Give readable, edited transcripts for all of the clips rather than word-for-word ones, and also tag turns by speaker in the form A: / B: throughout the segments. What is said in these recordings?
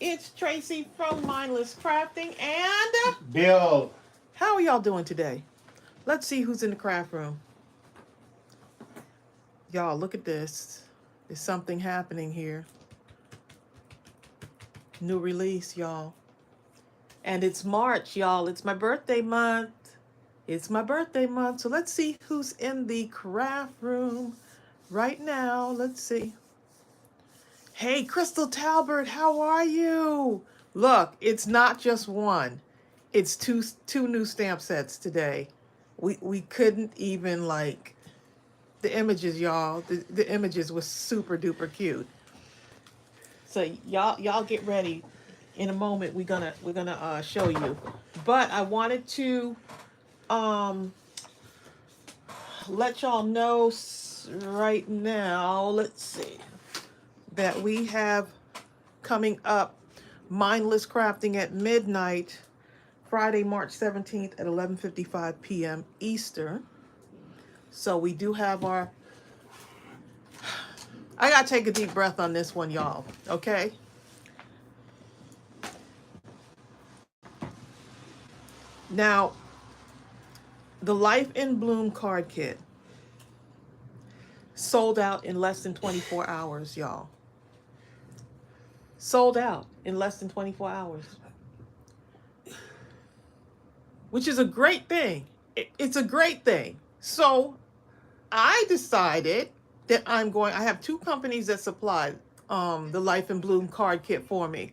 A: It's Tracey from Mindless Crafting and
B: Bill.
A: how are y'all doing today? Let's see who's in the craft room. Y'all, look at this. There's something happening here. New release, y'all. And it's March, y'all. It's my birthday month. It's my birthday month. So let's see who's in the craft room right now. Let's see. Hey, Crystal Talbert, how are you? Look, it's not just one. It's two new stamp sets today. We couldn't even like the images, y'all. The images were super duper cute. So y'all get ready. In a moment we're gonna show you. But I wanted to let y'all know right now, let's see, that we have coming up Mindless Crafting at midnight, Friday, March 17th at 11:55 p.m. Eastern. So we do have our, I gotta take a deep breath on this one, y'all, okay? Now, the Life in Bloom card kit sold out in less than 24 hours, y'all. Sold out in less than 24 hours. Which is a great thing. It's a great thing. So I decided that I have two companies that supply the Life in Bloom card kit for me.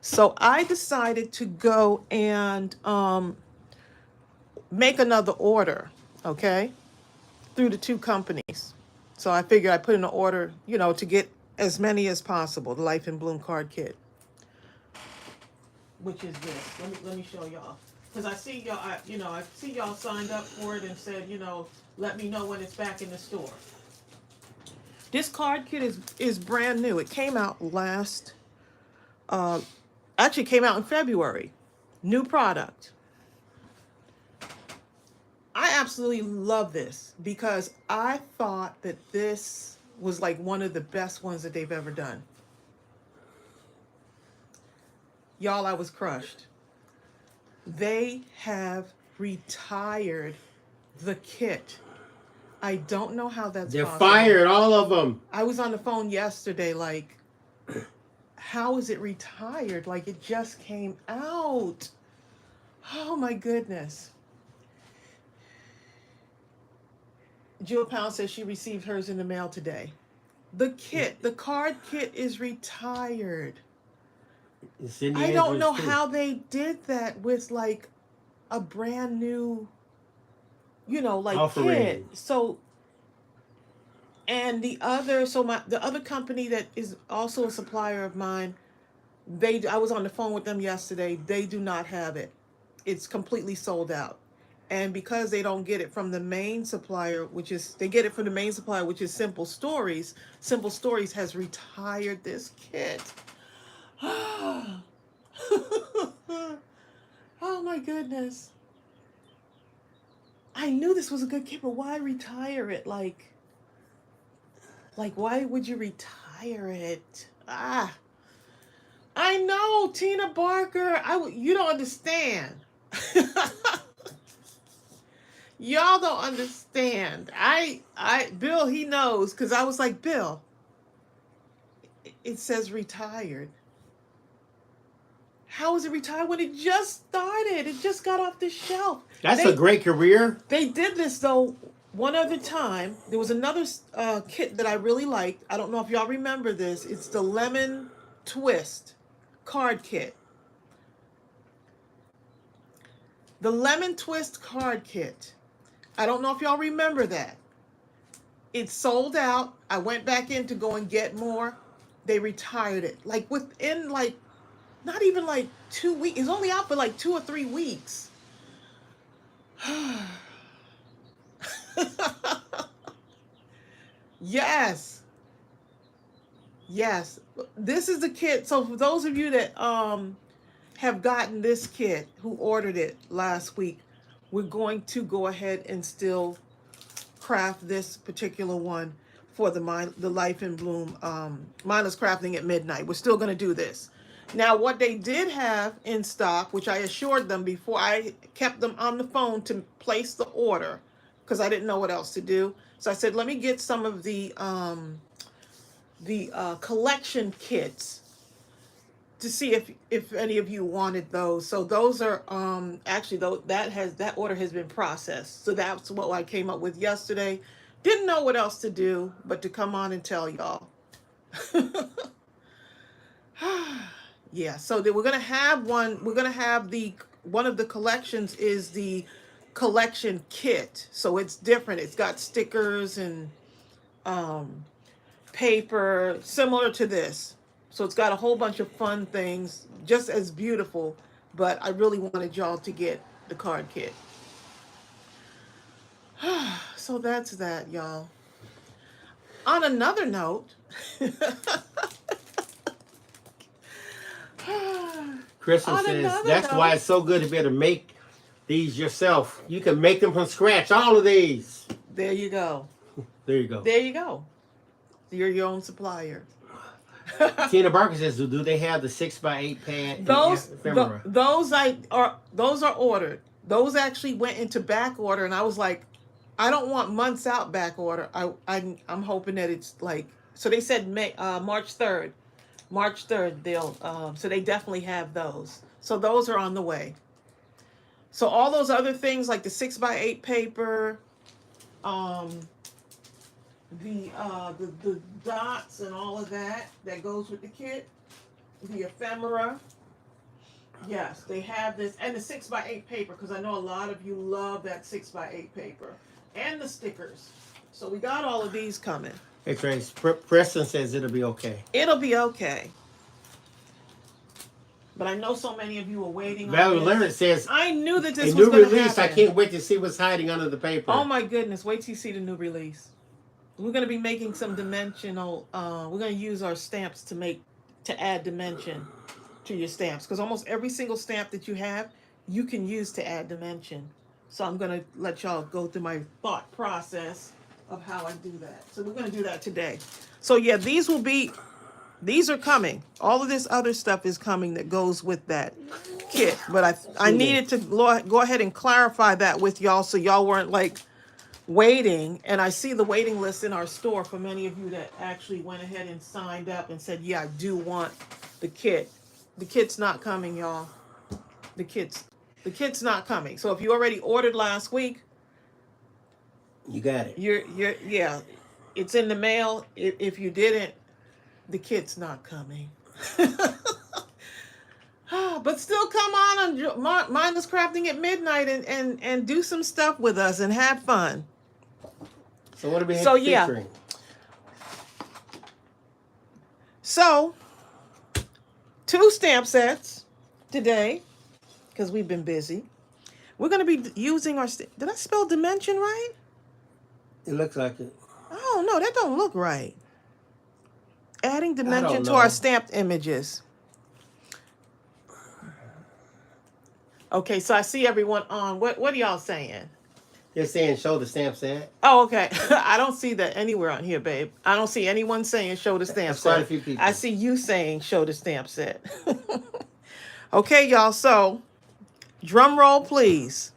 A: So I decided to go and make another order, okay, through the two companies. So I figured I put in an order, to get as many as possible, the Life in Bloom card kit, which is this. Let me show y'all. Because I see y'all, I see y'all signed up for it and said, let me know when it's back in the store. This card kit is brand new. It came out actually came out in February. New product. I absolutely love this because I thought that this was like one of the best ones that they've ever done. Y'all, I was crushed. They have retired the kit. I don't know how that's
B: They're
A: possible.
B: fired, all of them.
A: I was on the phone yesterday, like, how is it retired? Like, it just came out. Oh, my goodness. Jill Pound says she received hers in the mail today. The card kit is retired. I don't know how they did that with like a brand new, like
B: offering.
A: kit. So, and the other company that is also a supplier of mine, I was on the phone with them yesterday. They do not have it. It's completely sold out. And because they don't get it from the main supplier, they get it from the main supplier, which is Simple Stories has retired this kit. Oh my goodness. I knew this was a good kit, but why retire it? Like why would you retire it? I know, Tina Barker. You don't understand. Y'all don't understand. Bill, he knows, because I was like, Bill, it says retired. How is it retired when it just started? It just got off the shelf.
B: That's a great career.
A: They did this, though, one other time. There was another kit that I really liked. I don't know if y'all remember this. It's the Lemon Twist card kit. The Lemon Twist card kit. I don't know if y'all remember that. It sold out. I went back in to go and get more. They retired it. Like within not even like 2 weeks. It's only out for like 2 or 3 weeks. Yes. Yes. This is the kit. So for those of you that have gotten this kit, who ordered it last week, we're going to go ahead and still craft this particular one for the Life in Bloom Mindless Crafting at midnight. We're still going to do this. Now, what they did have in stock, which I assured them before, I kept them on the phone to place the order because I didn't know what else to do. So I said, let me get some of the collection kits to see if any of you wanted those. So those are actually though that order has been processed. So that's what I came up with yesterday. Didn't know what else to do but to come on and tell y'all. Yeah, so we're gonna have one. We're gonna have one of the collections is the collection kit. So it's different. It's got stickers and um, paper similar to this. So it's got a whole bunch of fun things, just as beautiful. But I really wanted y'all to get the card kit. So that's that, y'all. On another note.
B: Kristen says that's why it's so good to be able to make these yourself. You can make them from scratch. All of these.
A: There you go.
B: There you go.
A: There you go. You're your own supplier.
B: Tina Barker says, do they have the 6x8 pad?
A: Those are ordered. Those actually went into back order, and I was like, I don't want months out back order. I'm hoping that it's like, so they said March 3rd. March 3rd they'll so they definitely have those. So those are on the way. So all those other things like the 6x8 paper, the dots and all of that goes with the kit, the ephemera. Yes, they have this, and the 6x8 paper, because I know a lot of you love that 6x8 paper, and the stickers. So we got all of these coming.
B: Hey Trace, Preston says it'll be okay.
A: It'll be okay. But I know so many of you are waiting.
B: Valerie Leonard says,
A: I knew that this
B: was
A: going to happen.
B: New release, I can't wait to see what's hiding under the paper.
A: Oh my goodness, wait till you see the new release. We're going to be making some dimensional, we're going to use our stamps to add dimension to your stamps. Because almost every single stamp that you have, you can use to add dimension. So I'm going to let y'all go through my thought process of how I do that. So we're going to do that today. So yeah, these are coming. All of this other stuff is coming that goes with that kit. But I needed to go ahead and clarify that with y'all so y'all weren't like waiting. And I see the waiting list in our store for many of you that actually went ahead and signed up and said, yeah, I do want the kit. The kit's not coming, y'all. The kit's not coming. So if you already ordered last week,
B: you got it.
A: Yeah, it's in the mail. If you didn't, the kit's not coming. But still come on Mindless Crafting at midnight and do some stuff with us and have fun.
B: So what are we featuring?
A: So 2 stamp sets today because we've been busy. We're going to be using our... Did I spell dimension right?
B: It looks like it.
A: Oh, no, that don't look right. Adding dimension to our stamped images. Okay, so I see everyone on. What are y'all saying?
B: They're saying show the stamp set.
A: Oh, okay. I don't see that anywhere on here, babe. I don't see anyone saying show the stamp set.
B: Quite a few people.
A: I see you saying show the stamp set. Okay, y'all. So, drum roll, please.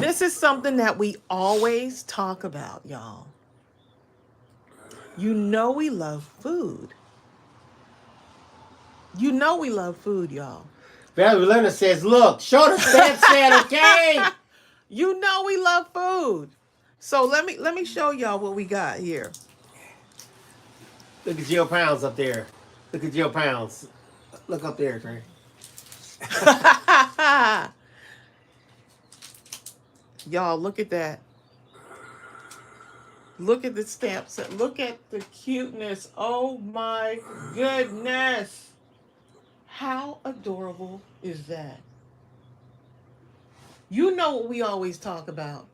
A: This is something that we always talk about, y'all. You know we love food. You know we love food, y'all.
B: Valerie Leonard says, look, show the stamp set, okay?
A: You know we love food. So let me show y'all what we got here.
B: Look at Jill Pounds up there. Look at Jill Pounds. Look up there, Trey.
A: Y'all, look at that. Look at the stamp set. Look at the cuteness. Oh my goodness. How adorable is that? You know what we always talk about.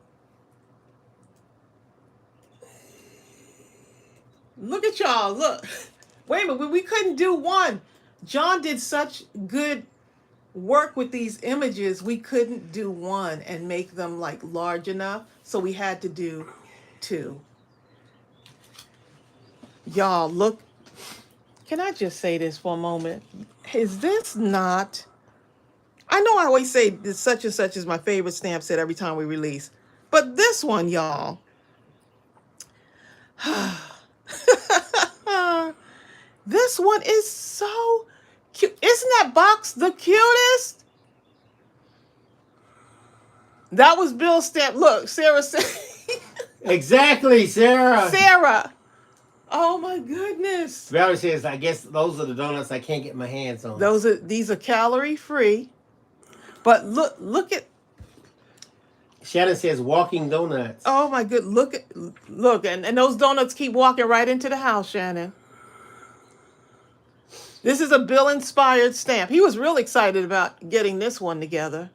A: Look at y'all. Look. Wait a minute. We couldn't do one. John did such good work with these images. We couldn't do one and make them like large enough. So we had to do 2. Y'all, look. Can I just say this for a moment? Is this not... I know I always say this such and such is my favorite stamp set every time we release. But this one, y'all. This one is so cute. Isn't that box the cutest? That was Bill's stamp. Look, Sarah said.
B: Exactly, Sarah.
A: Sarah. Oh my goodness.
B: Valerie says, I guess those are the donuts I can't get my hands on.
A: These are calorie free. But look at...
B: Shannon says walking donuts.
A: Oh my good. Look, and those donuts keep walking right into the house, Shannon. This is a Bill inspired stamp. He was really excited about getting this one together.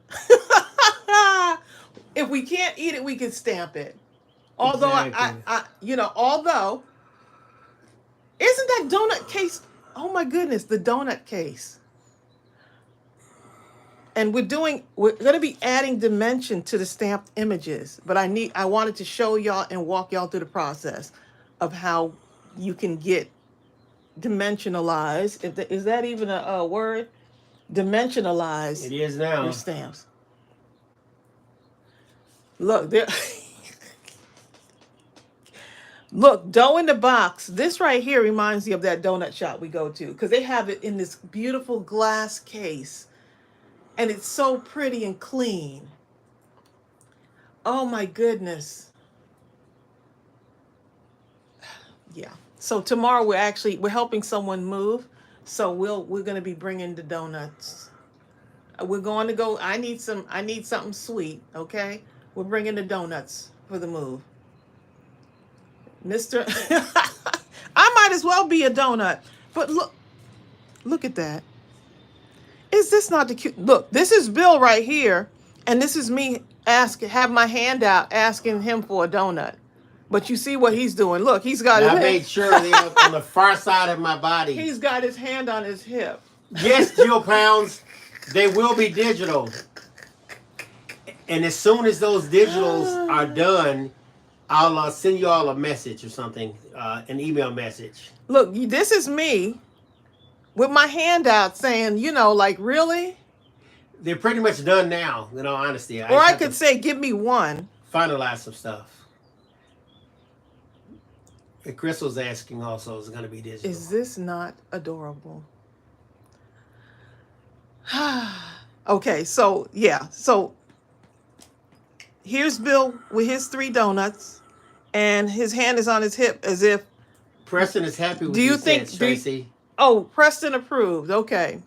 A: If we can't eat it, we can stamp it. Although
B: exactly.
A: Although isn't that donut case? Oh my goodness, the donut case. And we're going to be adding dimension to the stamped images, but I wanted to show y'all and walk y'all through the process of how you can get dimensionalized. Is that even a word? Dimensionalize.
B: It is now.
A: Your stamps. Look there. Look, dough in the box. This right here reminds me of that donut shop we go to because they have it in this beautiful glass case. And it's so pretty and clean. Oh my goodness. Yeah. So tomorrow we're helping someone move. So we're going to be bringing the donuts. We're going to go. I need something sweet. Okay. We're bringing the donuts for the move. Mr. I might as well be a donut. But look at that. Is this not the cute? Look, this is Bill right here. And this is me have my hand out asking him for a donut. But you see what he's doing. Look, he's got his
B: I made sure they're on the far side of my body.
A: He's got his hand on his hip.
B: Yes, Jill Pounds, they will be digital. And as soon as those digitals are done, I'll send you all a message or something, an email message.
A: Look, this is me with my hand out saying, like, really?
B: They're pretty much done now, in all honesty.
A: Or I could say, give me one.
B: Finalize some stuff. And Crystal's asking also, is it going to be digital?
A: Is this not adorable? Okay, so, yeah. So, here's Bill with his 3 donuts. And his hand is on his hip as if...
B: Preston is happy with
A: do you
B: these
A: think,
B: sets, Tracey.
A: Oh, Preston approved. Okay.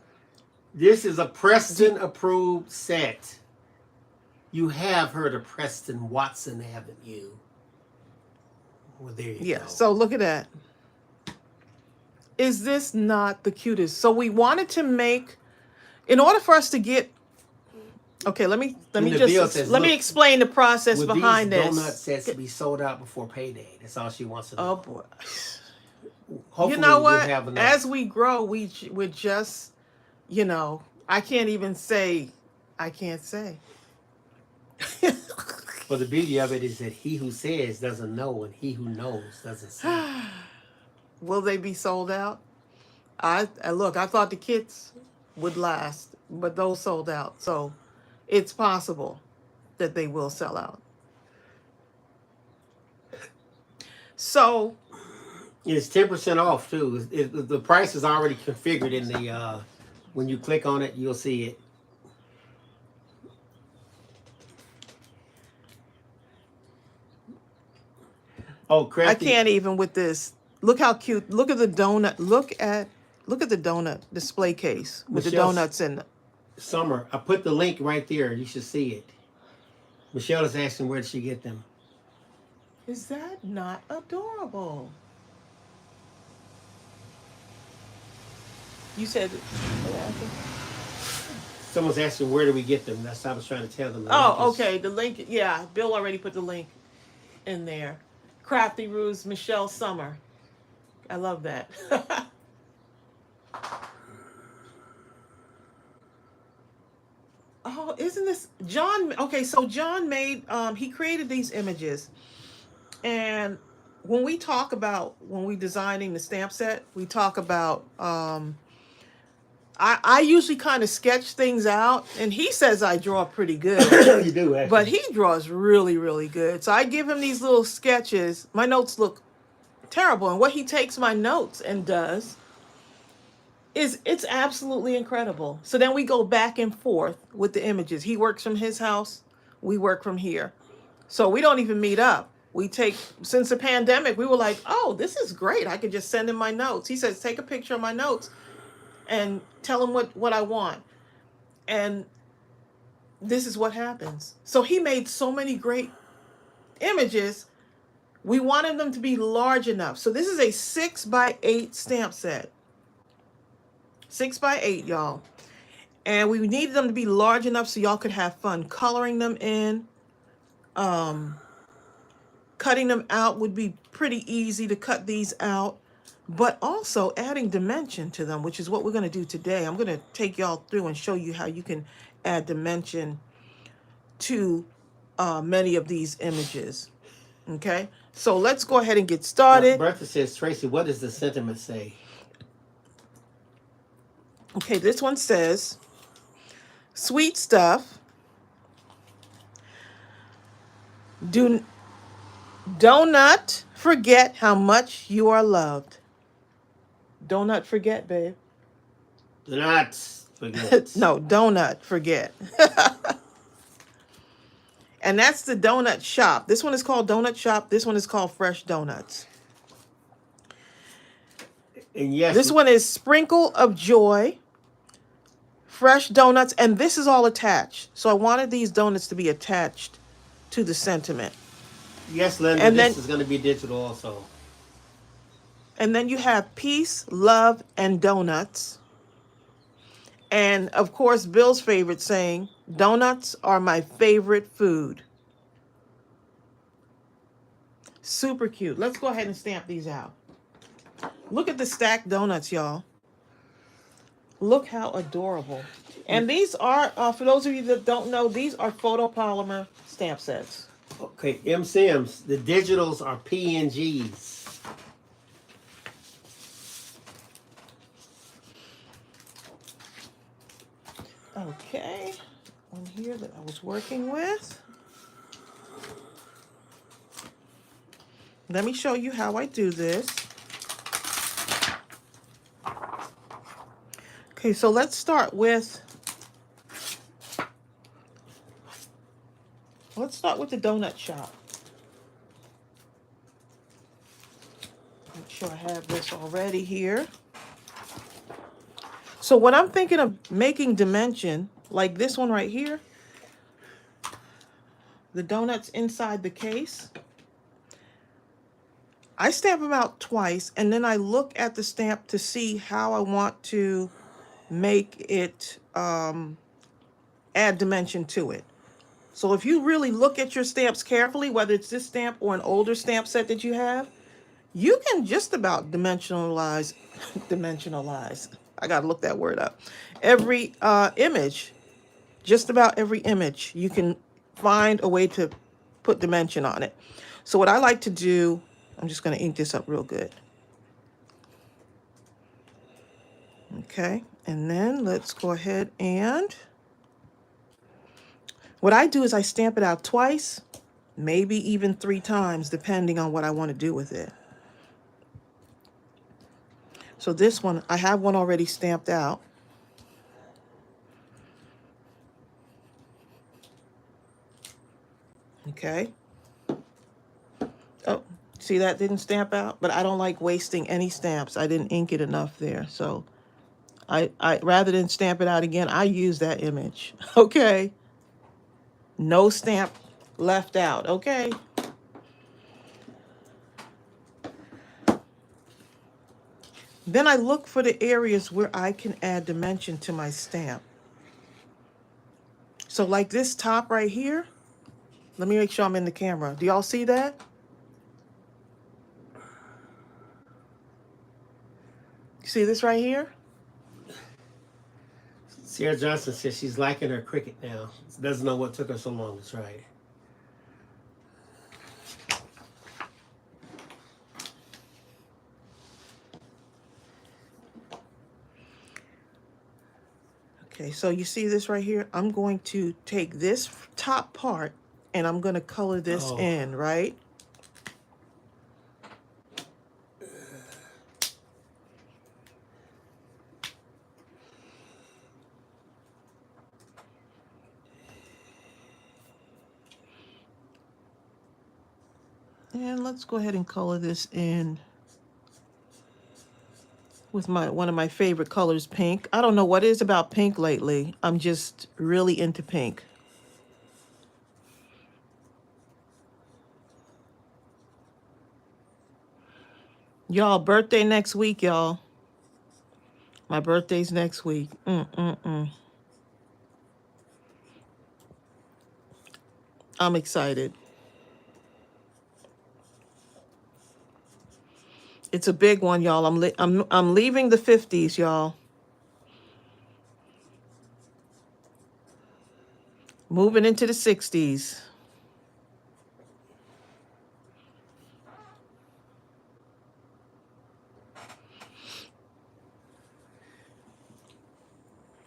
B: This is a Preston approved set. You have heard of Preston Watson, haven't you? Well, there you go.
A: So look at that. Is this not the cutest? So we wanted to make, in order for us to get, okay, let me explain the process behind this.
B: Donut sets to be sold out before payday. That's all she wants to know.
A: Oh boy.
B: Hopefully
A: you know what?
B: We'll have enough.
A: As we grow, we're just, I can't even say, I can't say.
B: Well, the beauty of it is that he who says doesn't know, and he who knows doesn't say.
A: Will they be sold out? I thought the kits would last, but those sold out. So it's possible that they will sell out. So
B: it's 10% off too. The price is already configured in the. When you click on it, you'll see it. Oh, crafty.
A: I can't even with this. Look how cute. Look at the donut. Look at the donut display case with the donuts in it.
B: Summer, I put the link right there. You should see it. Michelle is asking where did she get them.
A: Is that not adorable? You said...
B: Someone's asking where do we get them. That's what I was trying to tell them.
A: Okay. The link, yeah. Bill already put the link in there. Crafty Ruse, Michelle Summer. I love that. Oh, isn't this... John... Okay, so John made... he created these images. And when we talk about, when we designing the stamp set, we talk about, I usually kind of sketch things out, and he says I draw pretty good.
B: You do, actually.
A: But he draws really, really good. So I give him these little sketches. My notes look terrible. And what he takes my notes and does is, it's absolutely incredible. So then we go back and forth with the images. He works from his house. We work from here. So we don't even meet up. We take, since the pandemic, we were like, oh, this is great. I could just send him my notes. He says, take a picture of my notes and tell him what I want. And this is what happens. So he made so many great images. We wanted them to be large enough. So this is a 6x8 stamp set. 6x8, y'all. And we needed them to be large enough so y'all could have fun coloring them in. Cutting them out would be pretty easy to cut these out. But also adding dimension to them, which is what we're going to do today. I'm going to take y'all through and show you how you can add dimension to many of these images. Okay, so let's go ahead and get started.
B: Bertha says, Tracy, what does the sentiment say?
A: Okay, this one says, sweet stuff. Do not forget how much you are loved. Do not forget, babe.
B: Do not forget.
A: No, donut forget. And that's the donut shop. This one is called Donut Shop. This one is called Fresh Donuts.
B: And yes,
A: this one is Sprinkle of Joy, Fresh Donuts, and this is all attached. So I wanted these donuts to be attached to the sentiment.
B: Yes, Linda, and this is going to be digital also.
A: And then you have Peace, Love, and Donuts. And, of course, Bill's favorite saying, donuts are my favorite food. Super cute. Let's go ahead and stamp these out. Look at the stacked donuts, y'all. Look how adorable. And these are, for those of you that don't know, these are photopolymer stamp sets.
B: Okay, M. Sims, the digitals are PNGs.
A: Okay, one here that I was working with. Let me show you how I do this. Okay, so let's start with the donut shop. Make sure I have this already here. So when I'm thinking of making dimension, like this one right here, the donuts inside the case, I stamp them out twice, and then I look at the stamp to see how I want to make it add dimension to it. So if you really look at your stamps carefully, whether it's this stamp or an older stamp set that you have, you can just about dimensionalize, I gotta look that word up. Every image, just about every image, you can find a way to put dimension on it. So what I like to do, I'm just gonna ink this up real good. Okay, and then let's go ahead and, what I do is I stamp it out twice, maybe even 3 times, depending on what I want to do with it. So this one, I have one already stamped out. Okay. Oh, see that didn't stamp out? But I don't like wasting any stamps. I didn't ink it enough there. So I rather than stamp it out again, I use that image. Okay. No stamp left out. Okay. Then I look for the areas where I can add dimension to my stamp. So like this top right here, let me make sure I'm in the camera. Do y'all see that? See this right here?
B: Sarah Johnson says she's liking her Cricut now. Doesn't know what took her so long to try it.
A: Okay, so you see this right here? I'm going to take this top part and I'm going to color this in, right? And let's go ahead and color this in with one of my favorite colors, pink. I don't know what it is about pink lately. I'm just really into pink. Y'all, birthday next week, y'all. My birthday's next week. I'm excited. It's a big one, y'all. I'm leaving the 50s, y'all. Moving into the 60s.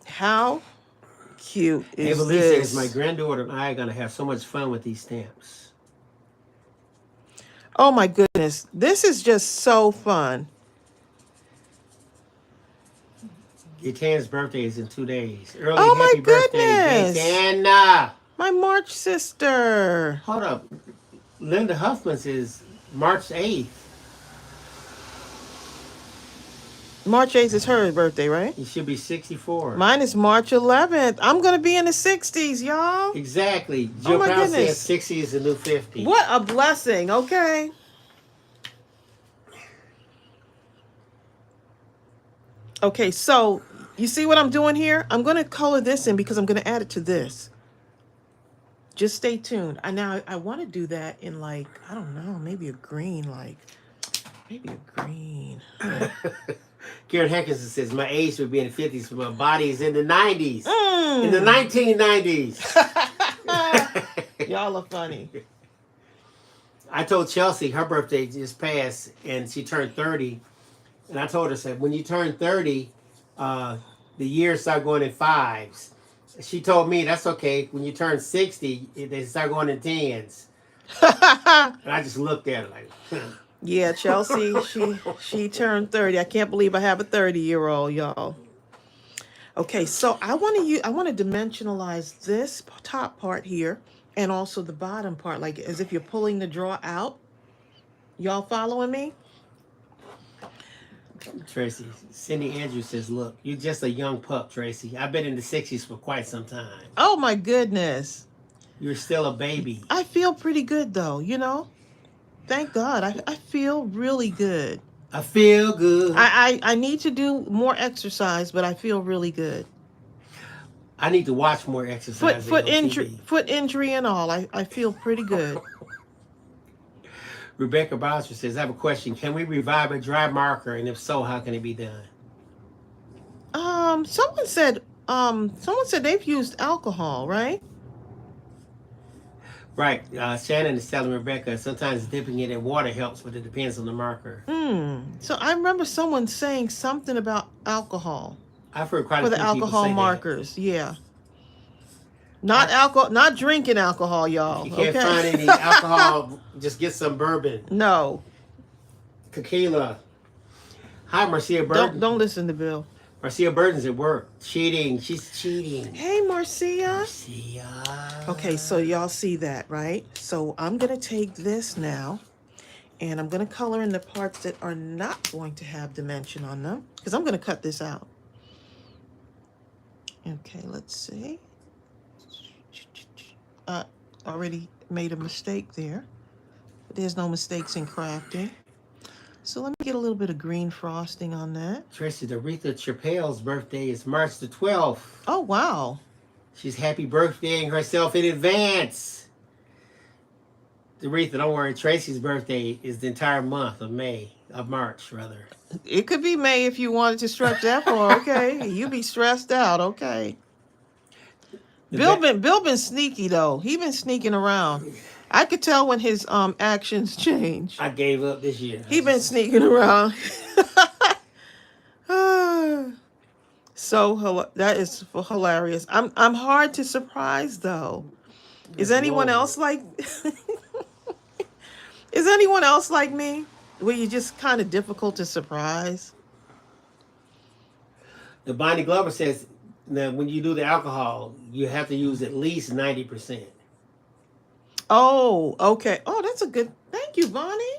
A: How cute is
B: Ava Lee
A: this?
B: says, my granddaughter and I are going to have so much fun with these stamps.
A: Oh my goodness. This is just so fun.
B: Gaetan's birthday is in 2 days. Early
A: Oh my
B: happy birthday,
A: goodness.
B: Gaetan.
A: My March sister.
B: Hold up. Linda Huffman's is March 8th.
A: March 8th is her birthday, right?
B: You should be 64.
A: Mine is March 11th. I'm going to be in the 60s, y'all.
B: Exactly.
A: Oh
B: Joe
A: my
B: Brown
A: goodness.
B: says 60 is the new 50.
A: What a blessing, okay? Okay, so you see what I'm doing here? I'm going to color this in because I'm going to add it to this. Just stay tuned. I want to do that in like, I don't know, maybe a green, like, maybe a green.
B: Karen Hankinson says, my age would be in the 50s, but my body is in the 90s.
A: Mm.
B: In the 1990s.
A: Y'all are funny.
B: I told Chelsea her birthday just passed, and she turned 30. And I told her, said, when you turn 30, the years start going in fives. She told me, that's okay. When you turn 60, they start going in tens. And I just looked at her like,
A: Yeah, Chelsea, she turned 30. I can't believe I have a 30-year-old, y'all. Okay, so I want to dimensionalize this top part here and also the bottom part, like as if you're pulling the drawer out. Y'all following me?
B: Tracy, Cindy Andrews says, look, you're just a young pup, Tracy. I've been in the 60s for quite some time.
A: Oh my goodness.
B: You're still a baby.
A: I feel pretty good though, you know? Thank God. I feel really good.
B: I feel good.
A: I need to do more exercise, but I feel really good.
B: I need to watch more exercise.
A: Foot injury and all. I feel pretty good.
B: Rebecca Bowser says, I have a question. Can we revive a dry marker? And if so, how can it be done?
A: Someone said they've used alcohol, right?
B: Right. Shannon is telling Rebecca sometimes dipping it in water helps, but it depends on the marker.
A: So I remember someone saying something about alcohol.
B: I've heard quite a
A: few
B: people say
A: for the alcohol markers.
B: That.
A: Yeah. Not alcohol, not drinking alcohol, y'all.
B: If you can't find any alcohol, just get some bourbon.
A: No.
B: Tequila. Hi, Marcia Burton.
A: Don't listen to Bill.
B: Marcia Burton's at work. Cheating. She's cheating.
A: Hey, Marcia.
B: Marcia.
A: Okay, so y'all see that, right? So I'm going to take this now, and I'm going to color in the parts that are not going to have dimension on them, because I'm going to cut this out. Okay, let's see. Already made a mistake there. But there's no mistakes in crafting. So let me get a little bit of green frosting on that.
B: Tracy, Aretha Chappelle's birthday is March the 12th.
A: Oh, wow.
B: She's happy birthdaying herself in advance. Aretha, don't worry. Tracy's birthday is the entire month of March, rather.
A: It could be May if you wanted to stretch that far, okay? You be stressed out, okay? Bill been sneaky though. He been sneaking around. I could tell when his actions change.
B: I gave up this year.
A: He been sneaking around. That is hilarious. I'm hard to surprise though. Is
B: Just
A: anyone
B: normal.
A: else like is anyone else like me? Where you just kind of difficult to surprise?
B: The Bonnie Glover says that when you do the alcohol, you have to use at least 90%.
A: Oh, okay. Oh, that's a good. Thank you, Bonnie.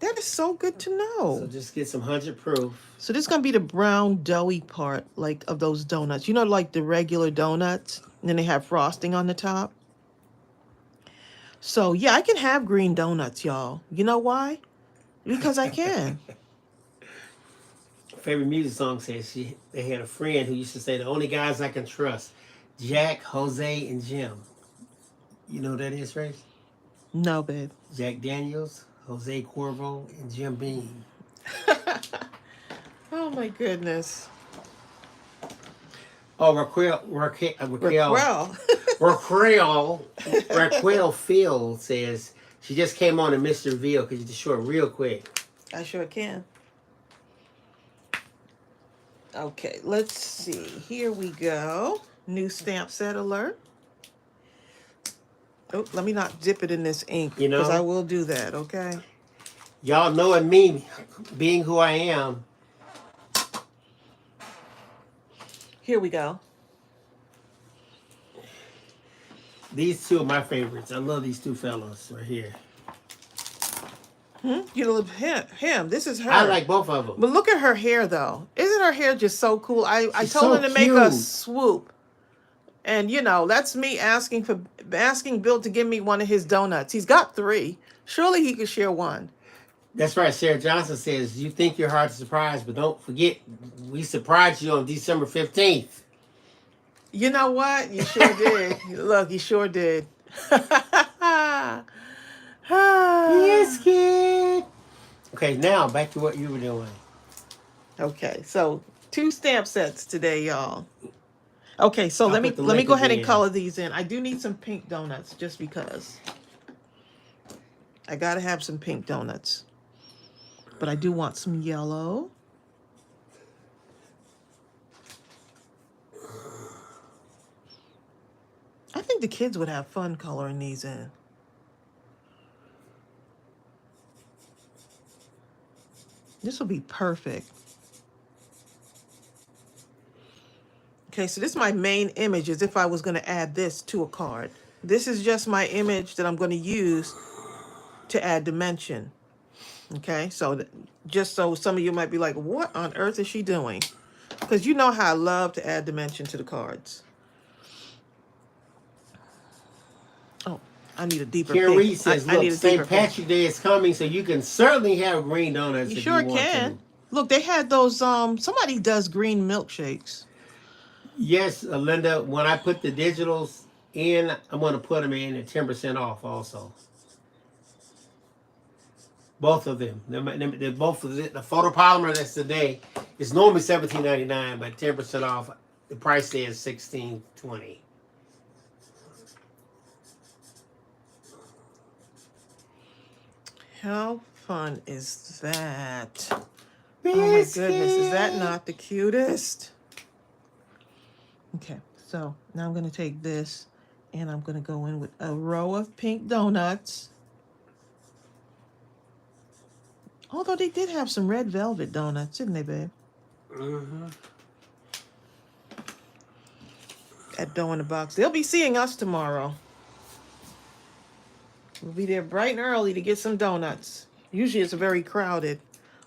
A: That is so good to
B: So
A: know.
B: just get some 100 proof.
A: So this is gonna be the brown doughy part, like of those donuts. You know, like the regular donuts, and then they have frosting on the top. So yeah, I can have green donuts, y'all. You know why? Because I can.
B: Favorite music song says they had a friend who used to say the only guys I can trust, Jack, Jose, and Jim. You know who that is, Trace?
A: No, babe.
B: Jack Daniels, Jose Cuervo, and Jim Beam.
A: Oh my goodness.
B: Oh, Raquel Phil says she just came on to Mr. Veal because you just show it real quick.
A: I sure can. Okay, let's see. Here we go. New stamp set alert. Oh, let me not dip it in this ink
B: You
A: because I
B: know,
A: will do that, okay?
B: y'all knowing me, being who I am.
A: Here we go.
B: These two are my favorites. I love these two fellows right here.
A: You love him. This is her.
B: I like both of them.
A: But look at her hair, though. Isn't her hair just so cool? I
B: She's
A: told
B: so
A: her to make a
B: cute.
A: swoop. And, you know, that's me asking Bill to give me one of his donuts. He's got 3. Surely he could share one.
B: That's right. Sarah Johnson says, you think you're hard to surprise, but don't forget, we surprised you on December 15th.
A: You know what? You sure did. Look, you sure did.
B: Yes, kid. Okay, now back to what you were doing.
A: Okay, so 2 stamp sets today, y'all. Okay, so
B: I'll
A: let me
B: put the
A: go
B: link
A: ahead and
B: again.
A: color these in. I do need some pink donuts just because. I gotta have some pink donuts. But I do want some yellow. I think the kids would have fun coloring these in. This will be perfect. Okay, so this is my main image as if I was going to add this to a card. This is just my image that I'm going to use to add dimension. Okay, so just so some of you might be like, what on earth is she doing? Because you know how I love to add dimension to the cards. Oh, I need a deeper
B: Karen
A: pink.
B: Reed says,
A: I
B: look,
A: need a deeper
B: St.
A: pink.
B: Patrick's Day is coming, so you can certainly have green donuts
A: You
B: if
A: sure
B: you want
A: can.
B: to.
A: Look, they had those, somebody does green milkshakes.
B: Yes, Linda, when I put the digitals in, I'm going to put them in at 10% off also. Both of them. They're both of the photopolymer that's today is normally $17.99, but 10% off. The price there is $16.20.
A: How fun is that?
B: Biscuit.
A: Oh my goodness, is that not the cutest? Okay, so now I'm going to take this and I'm going to go in with a row of pink donuts. Although they did have some red velvet donuts, didn't they, babe?
B: Mm-hmm.
A: At Dough in the Box. They'll be seeing us tomorrow. We'll be there bright and early to get some donuts. Usually it's very crowded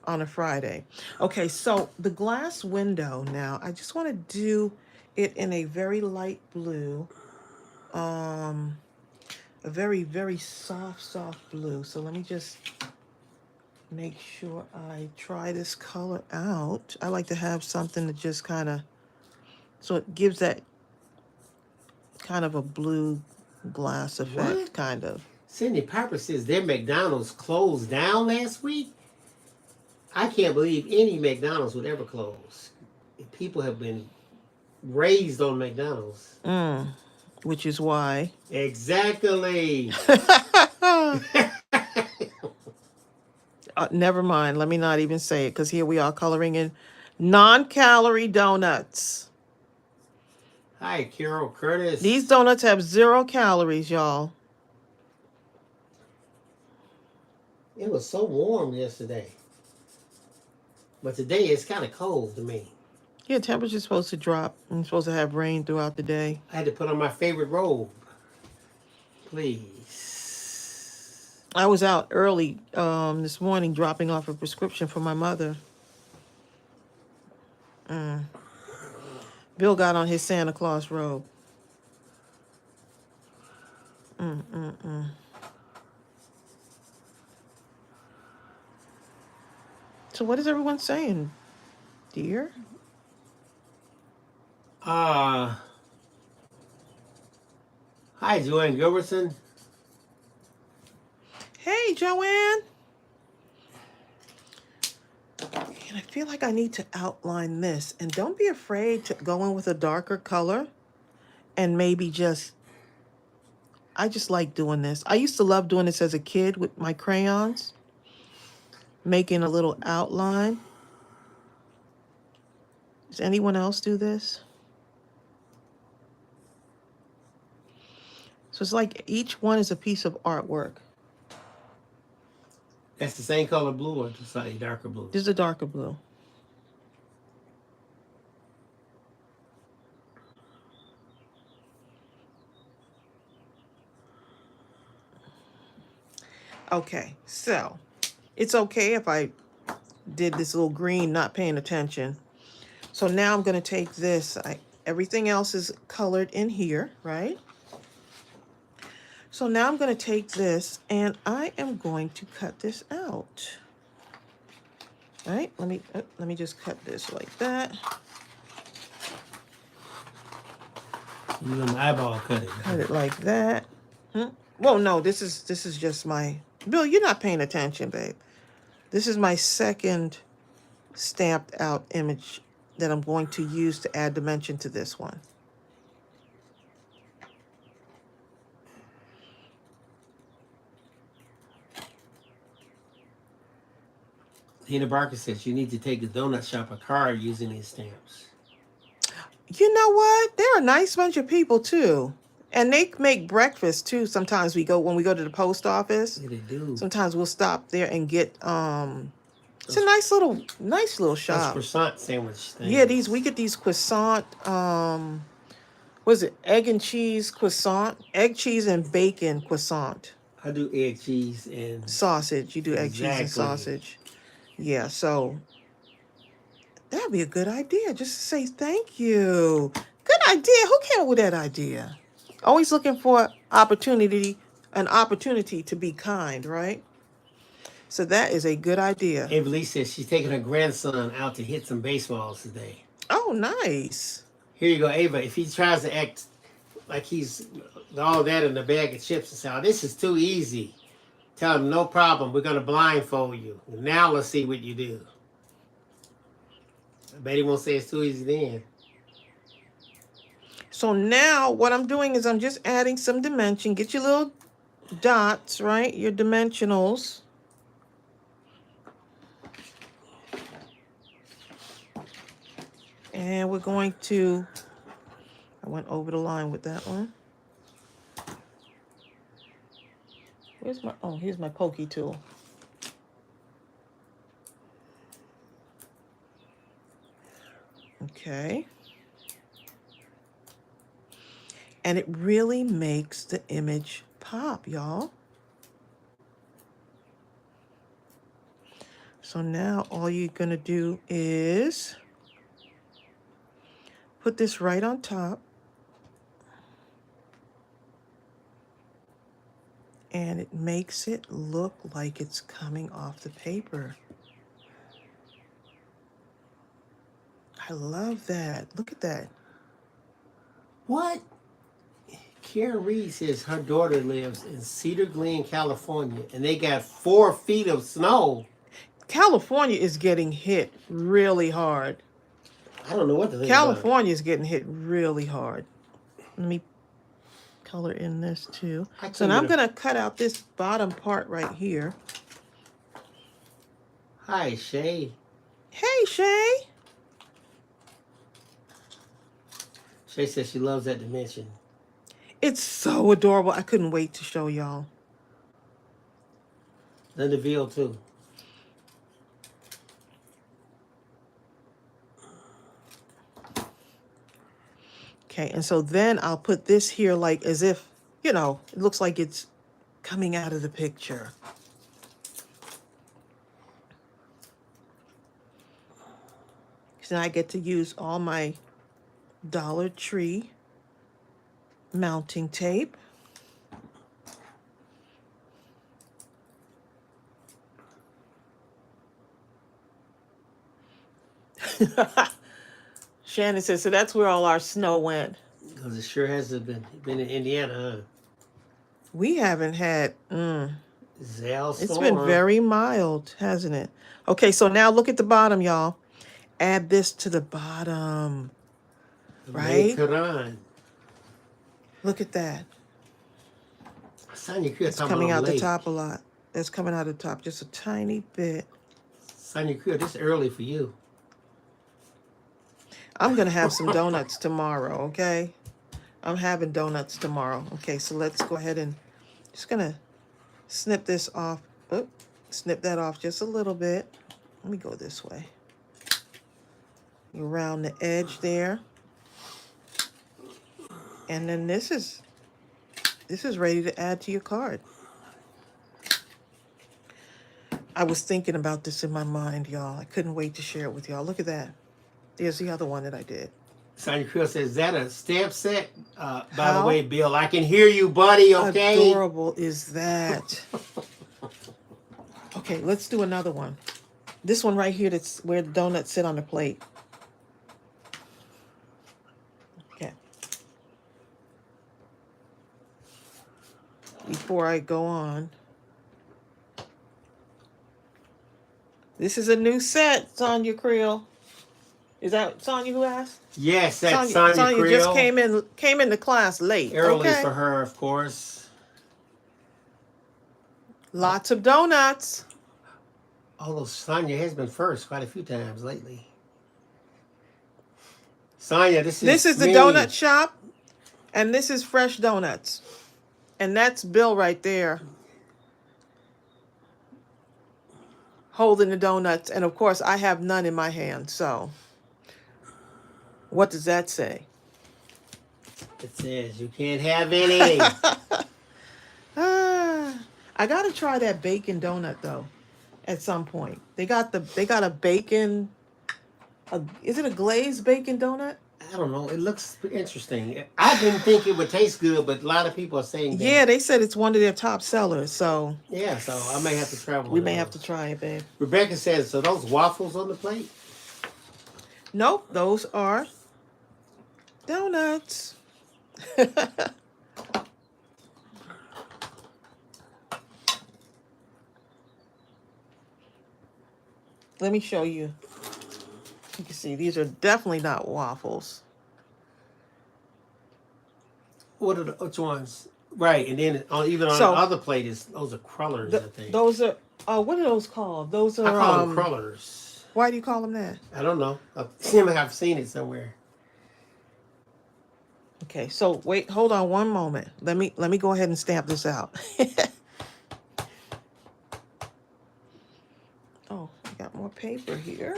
A: on a Friday. Okay, so the glass window now, I just want to do it in a very light blue. A very, very soft blue. So let me just make sure I try this color out. I like to have something that just kind of, so it gives that kind of a blue glass effect,
B: What?
A: kind of.
B: Cindy Piper says their McDonald's closed down last week. I can't believe any McDonald's would ever close. People have been raised on McDonald's.
A: Which is why.
B: Exactly.
A: Never mind. Let me not even say it because here we are coloring in Non-calorie donuts.
B: Hi, Carol Curtis.
A: These donuts have 0 calories, y'all.
B: It was so warm yesterday. But today it's kind of cold to me.
A: Yeah, temperature's supposed to drop. I'm supposed to have rain throughout the day.
B: I had to put on my favorite robe. Please.
A: I was out early this morning dropping off a prescription for my mother. Bill got on his Santa Claus robe. So what is everyone saying, dear?
B: Hi, Joanne Gilbertson.
A: Hey, Joanne. And I feel like I need to outline this. And don't be afraid to go in with a darker color and maybe I just like doing this. I used to love doing this as a kid with my crayons, making a little outline. Does anyone else do this? So it's like each one is a piece of artwork.
B: That's the same color blue or just slightly darker blue?
A: This is a darker blue. Okay, so it's okay if I did this little green, not paying attention. So now I'm going to take this. Everything else is colored in here, right? So now I'm going to take this and I am going to cut this out. All right, let me just cut this like that.
B: You know, my eyeball cut it.
A: Cut it like that. Well, no, this is just my Bill. You're not paying attention, babe. This is my second stamped out image that I'm going to use to add dimension to this one.
B: Tina Barker says you need to take the donut shop a card using these stamps.
A: You know what? They're a nice bunch of people too. And they make breakfast too. Sometimes when we go to the post office.
B: Yeah, they do.
A: Sometimes we'll stop there and get it's a nice little shop.
B: Those croissant sandwich things.
A: Yeah, we get these croissant what is it? Egg and cheese croissant? Egg, cheese, and bacon croissant.
B: I do egg, cheese, and
A: sausage. You do egg, cheese, and sausage. Yeah, so that'd be a good idea. Just to say thank you. Good idea. Who came up with that idea? Always looking for an opportunity to be kind, right? So that is a good idea.
B: Ava Lee says she's taking her grandson out to hit some baseballs today.
A: Oh, nice.
B: Here you go, Ava. If he tries to act like he's all that in a bag of chips and say, "Oh, this is too easy," tell him, "No problem. We're going to blindfold you. Now let's see what you do." I bet he won't say it's too easy then.
A: So now what I'm doing is I'm just adding some dimension. Get your little dots, right? Your dimensionals. And we're going to, I went over the line with that one. Here's my pokey tool. Okay. And it really makes the image pop, y'all. So now all you're gonna do is put this right on top. And it makes it look like it's coming off the paper. I love that. Look at that.
B: What? Karen Reed says her daughter lives in Cedar Glen, California, and they got 4 feet of snow.
A: California is getting hit really hard.
B: I don't know what to think.
A: California is getting hit really hard. Let me color in this too. So now I'm going to cut out this bottom part right here.
B: Hi, Shay.
A: Hey, Shay.
B: Shay says she loves that dimension.
A: It's so adorable. I couldn't wait to show y'all.
B: Then the veal too.
A: Okay, and so then I'll put this here like as if, you know, it looks like it's coming out of the picture. So I get to use all my Dollar Tree mounting tape. Shannon says, so that's where all our snow went.
B: Because it sure hasn't been in Indiana, huh?
A: We haven't had,
B: Zell
A: it's
B: storm.
A: been very mild, hasn't it? Okay, so now look at the bottom, y'all. Add this to the bottom, right? Look at that. It's coming out the top a lot. It's coming out the top just a tiny bit.
B: Sonia Creel, this is early for you.
A: I'm going to have some donuts tomorrow, okay? I'm having donuts tomorrow. Okay, so let's go ahead and just going to snip this off. Oh, snip that off just a little bit. Let me go this way. Around the edge there. And then this is ready to add to your card. I was thinking about this in my mind, y'all. I couldn't wait to share it with y'all. Look at that. There's the other one that I did.
B: Sonia Creel says, is that a stamp set? By the way, Bill, I can hear you, buddy, okay?
A: Adorable is that? Okay, let's do another one. This one right here, that's where the donuts sit on the plate. Okay. Before I go on. This is a new set, Sonia Creel. Is that Sonia who asked?
B: Yes, that's Sonia
A: Sonia
B: Creel.
A: just came into class late.
B: Early
A: okay?
B: for her, of course.
A: Lots of donuts.
B: Although Sonia has been first quite a few times lately. Sonia, this is
A: the donut shop, and this is Fresh Donuts. And that's Bill right there. Holding the donuts. And of course, I have none in my hand, so what does that say?
B: It says you can't have any.
A: I gotta try that bacon donut though, at some point. They got a bacon. Is it a glazed bacon donut?
B: I don't know. It looks interesting. I didn't think it would taste good, but a lot of people are saying that.
A: Yeah, they said it's one of their top sellers. So
B: yeah, so I may have to travel.
A: We may have to try it, babe.
B: Rebecca says, so those waffles on the plate?
A: Nope, those are donuts. Let me show you. You can see these are definitely not waffles.
B: Which ones? Right, and then even on the other plate those are crullers, I think.
A: Those are what are those called? Those are
B: I call them crullers.
A: Why do you call them that?
B: I don't know. I've seen it somewhere.
A: Okay, so wait, hold on one moment. Let me go ahead and stamp this out. Oh, I got more paper here.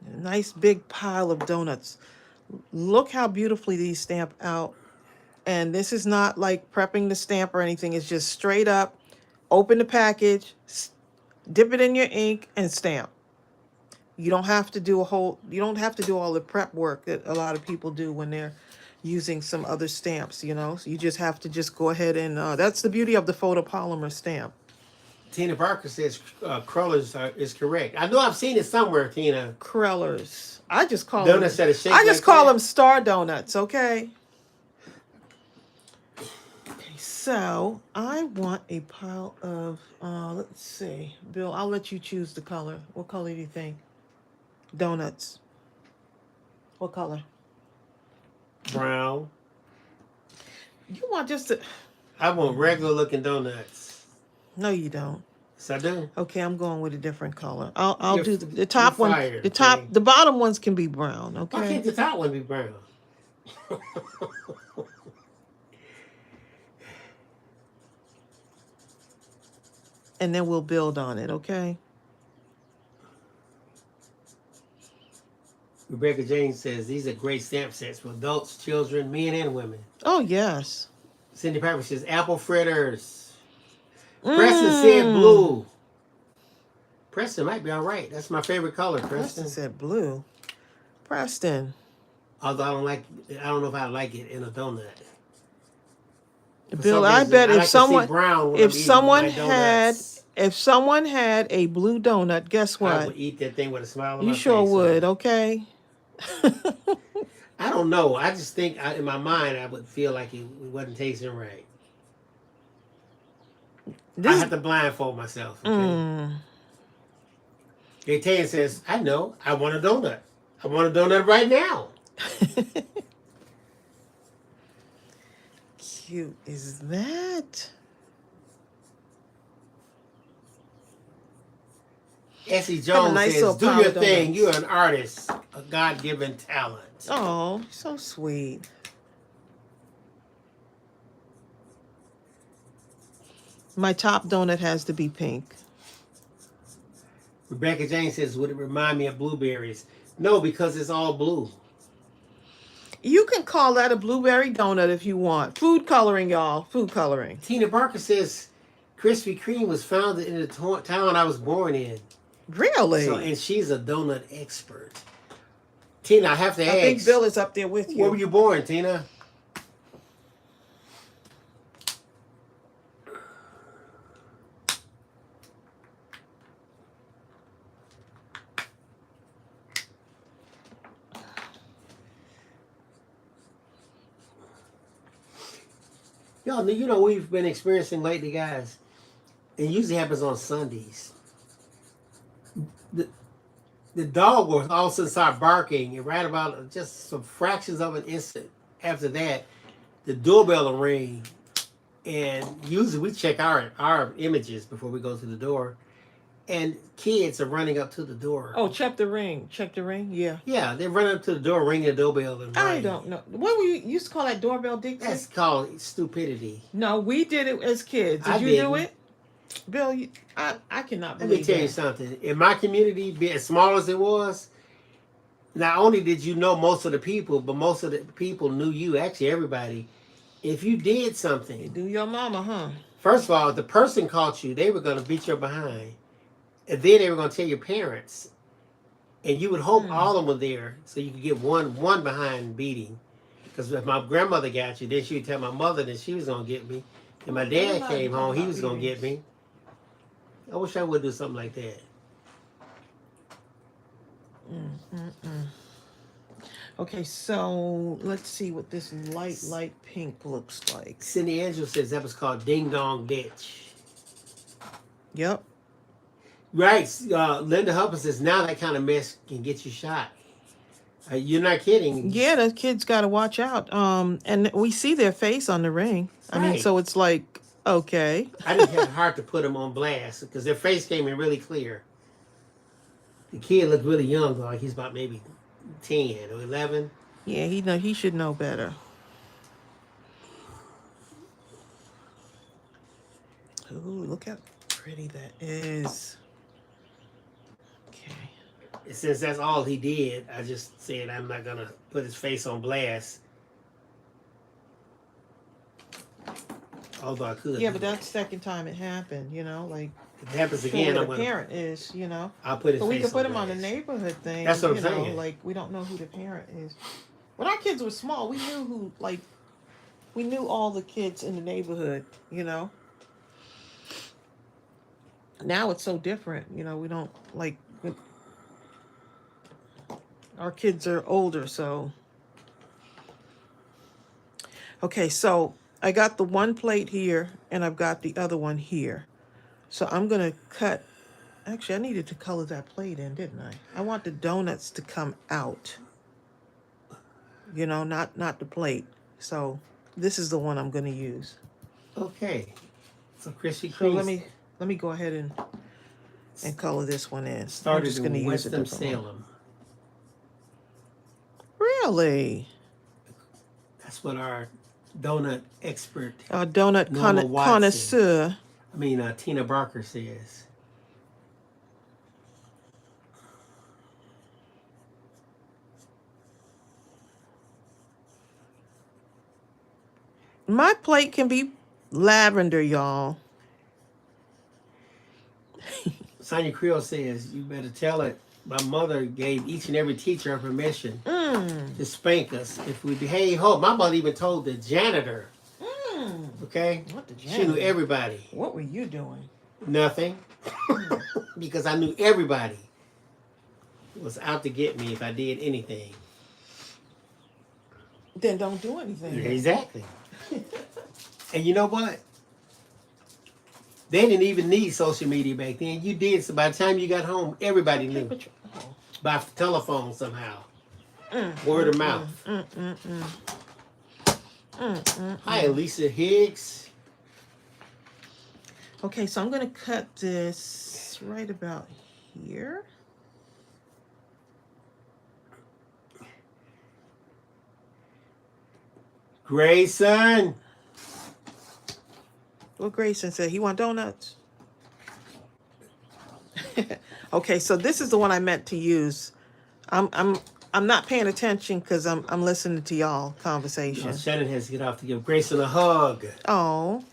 A: A nice big pile of donuts. Look how beautifully these stamp out. And this is not like prepping the stamp or anything. It's just straight up, open the package, dip it in your ink, and stamp. You don't have to do all the prep work that a lot of people do when they're using some other stamps, you know. So you just have to just go ahead and, that's the beauty of the photopolymer stamp.
B: Tina Parker says crullers is correct. I know I've seen it somewhere, Tina.
A: Crullers. I just call
B: donuts
A: them.
B: That are shaped
A: I just
B: like
A: call
B: that.
A: them star donuts. Okay. Okay. So I want a pile of. Let's see, Bill. I'll let you choose the color. What color do you think? Donuts. What color?
B: Brown.
A: You want just to...
B: I want regular looking donuts.
A: No, you don't.
B: Yes, I do.
A: Okay, I'm going with a different color. I'll
B: You're-
A: do the top
B: you're
A: one.
B: fired,
A: The top,
B: okay?
A: the bottom ones can be brown.
B: Why
A: Okay.
B: can't the top one be brown?
A: And then we'll build on it. Okay.
B: Rebecca James says these are great stamp sets for adults, children, men, and women.
A: Oh yes.
B: Cindy Piper says apple fritters. Preston said blue. Preston might be all right. That's my favorite color, Preston.
A: Preston said blue. Preston.
B: Although I don't know if I like it in a donut. For
A: Bill,
B: some
A: I
B: reason,
A: bet
B: I
A: if
B: like to see
A: someone,
B: brown when
A: if
B: I'm eating
A: someone
B: my
A: had,
B: donuts.
A: if someone had a blue donut, guess
B: I
A: what?
B: would eat that thing with a smile on my
A: You
B: face.
A: sure would.
B: So.
A: Okay.
B: I don't know. I just think in my mind I would feel like it wasn't tasting right. I have to blindfold myself. Okay. Gaten says, I know. I want a donut. I want a donut right now.
A: Cute is that?
B: Essie Jones
A: nice
B: says,
A: little
B: do
A: pile
B: your
A: of
B: thing.
A: donuts.
B: You're an artist, a God-given talent.
A: Oh, so sweet. My top donut has to be pink.
B: Rebecca James says, would it remind me of blueberries? No, because it's all blue.
A: You can call that a blueberry donut if you want. Food coloring, y'all. Food coloring.
B: Tina Barker says, Krispy Kreme was founded in the town I was born in.
A: Really?
B: And she's a donut expert. Tina, I have to ask.
A: I think Bill is up there with you.
B: Where were you born, Tina? Y'all, you know we've been experiencing lately, guys. It usually happens on Sundays. The dog will all of a sudden start barking, and right about just some fractions of an instant after that, the doorbell will ring. And usually we check our images before we go to the door. And kids are running up to the door.
A: Oh, check the ring. Check the ring? Yeah.
B: Yeah, they're running up to the door, ringing the doorbell. And
A: I don't know. What were you used to call that doorbell, Dixie?
B: That's called stupidity.
A: No, we did it as kids. Did you do it? Bill, I cannot believe
B: Let me tell you something. In my community, be as small as it was, not only did you know most of the people, but most of the people knew you. Actually, everybody. If you did something,
A: You do your mama, huh?
B: first of all, if the person caught you, they were going to beat your behind. And then they were going to tell your parents. And you would hope all of them were there so you could get one behind beating. Because if my grandmother got you, then she would tell my mother that she was going to get me. And my dad came home, he was going to get me. I wish I would do something like that.
A: Okay, so let's see what this light pink looks like.
B: Cindy Angel says that was called Ding Dong Ditch.
A: Yep.
B: Right. Linda Hupper says now that kind of mess can get you shot. You're not kidding.
A: Yeah, the kids got to watch out. And we see their face on the ring. I mean,
B: Right.
A: so it's like, okay.
B: I didn't have the heart to put them on blast because their face came in really clear. The kid looked really young, though. Like he's about maybe 10 or 11.
A: Yeah, he should know better. Ooh, look how pretty that is. Okay.
B: Since that's all he did, I just said I'm not going to put his face on blast. Although I could.
A: Yeah, but that's the second time it happened, like.
B: If it happens
A: Show
B: again,
A: where
B: I'm
A: the
B: going to.
A: parent is,
B: I'll put his
A: But we
B: face
A: could put him
B: blast.
A: on the neighborhood thing.
B: That's what I'm saying.
A: Like, we don't know who the parent is. When our kids were small, we knew we knew all the kids in the neighborhood, Now it's so different, we don't, our kids are older, so. Okay, so I got the one plate here, and I've got the other one here. So I'm going to cut. Actually, I needed to color that plate in, didn't I? I want the donuts to come out. You know, not the plate. So this is the one I'm going to use.
B: Okay. So Krispy
A: So
B: Kreme
A: let me go ahead and color this one in. I'm
B: started
A: just going to
B: in
A: use a different one.
B: Winston-Salem.
A: Really?
B: That's what our donut expert,
A: A donut
B: Norma Watson,
A: connoisseur.
B: Tina Barker says.
A: My plate can be lavender, y'all.
B: Sonia Creel says, you better tell it. My mother gave each and every teacher permission to spank us if we behave. Oh, my mother even told the janitor. Okay?
A: What the
B: She knew everybody.
A: What were you doing?
B: Nothing. Because I knew everybody was out to get me if I did anything.
A: Then don't do anything.
B: Exactly. And you know what? They didn't even need social media back then. You did. So by the time you got home, everybody knew. By telephone somehow. Word of mouth. Hi, Lisa Higgs.
A: Okay, so I'm going to cut this right about here.
B: Grayson.
A: What Grayson said? He want donuts? Okay, so this is the one I meant to use. I'm not paying attention because I'm listening to y'all conversation.
B: No, Shannon has to get off to give Grayson a hug.
A: Oh.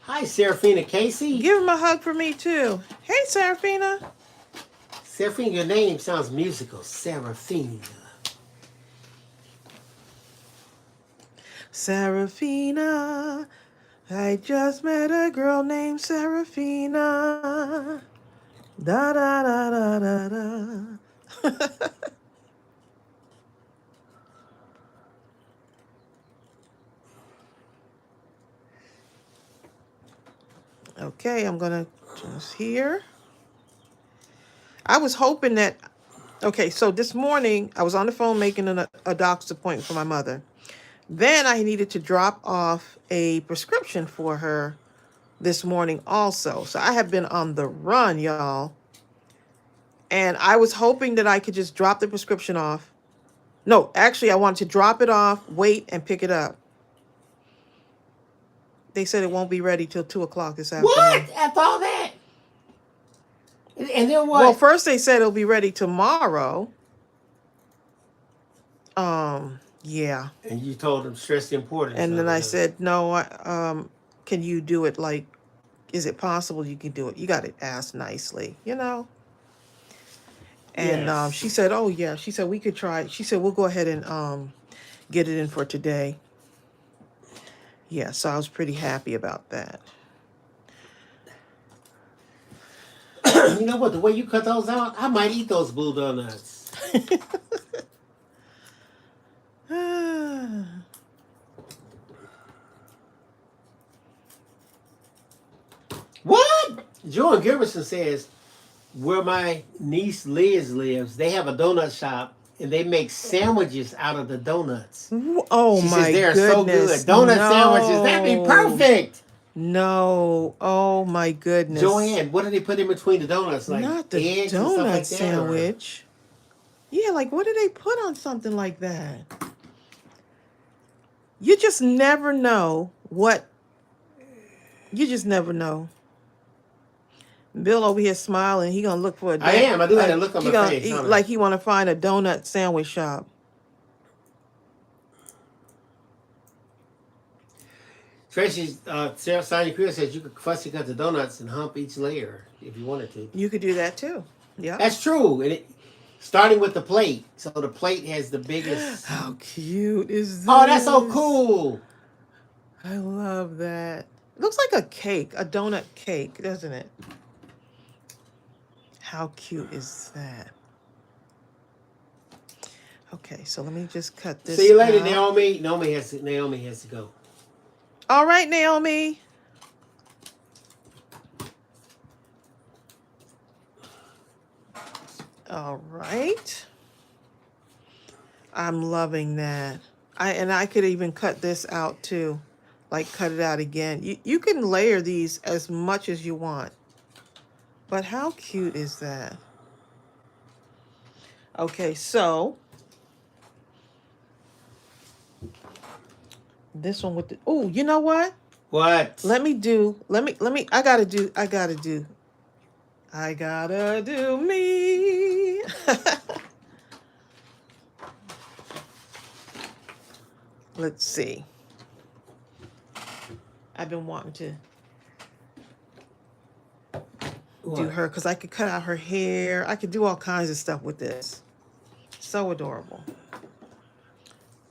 B: Hi, Serafina Casey.
A: Give him a hug for me too. Hey, Serafina.
B: Serafina, your name sounds musical. Serafina.
A: Serafina. I just met a girl named Serafina. Da da da da da da. Okay, I'm gonna just here. I was hoping that, okay, so this morning I was on the phone making a doctor's appointment for my mother. Then I needed to drop off a prescription for her this morning also. So I have been on the run, y'all. And I was hoping that I could just drop the prescription off. No, actually, I wanted to drop it off, wait, and pick it up. They said it won't be ready till 2 o'clock this afternoon.
B: What? After all that? And then what?
A: Well, first they said it'll be ready tomorrow. Yeah.
B: And you told them stress the importance.
A: And then I said, no, can you do it like, is it possible you can do it? You got to ask nicely, you know? And
B: Yes.
A: she said, oh, yeah. She said, we could try. She said, we'll go ahead and get it in for today. Yeah, so I was pretty happy about that.
B: You know what? The way you cut those out, I might eat those blue donuts. What? Joan Giverson says, where my niece Liz lives, they have a donut shop and they make sandwiches out of the donuts.
A: Oh,
B: she
A: my
B: says they're
A: goodness.
B: so good. Donut sandwiches, that'd be perfect.
A: No. Oh, my goodness.
B: Joanne, what do they put in between the donuts? Like
A: not the
B: eggs and stuff
A: donut
B: like
A: sandwich. Yeah, like what do they put on something like that? You just never know what. You just never know. Bill over here smiling. He gonna look for a.
B: I am. I do have to look on my face.
A: Like he want to find a donut sandwich shop.
B: Tracy, Sonia Creel says you could fussy cut the donuts and hump each layer if you wanted to.
A: You could do that too. Yeah.
B: That's true. And starting with the plate. So the plate has the biggest.
A: How cute is this?
B: Oh, that's so cool.
A: I love that. It looks like a cake, a donut cake, doesn't it? How cute is that? Okay, so let me just cut this.
B: See you later,
A: out.
B: Naomi. Naomi has to go.
A: All right, Naomi. All right. I'm loving that. I could even cut this out too. Like cut it out again. You can layer these as much as you want. But how cute is that? Okay, so this one with the, oh, you know what?
B: What?
A: Let me, I gotta do me. Let's see. I've been wanting to do her because I could cut out her hair. I could do all kinds of stuff with this. So adorable.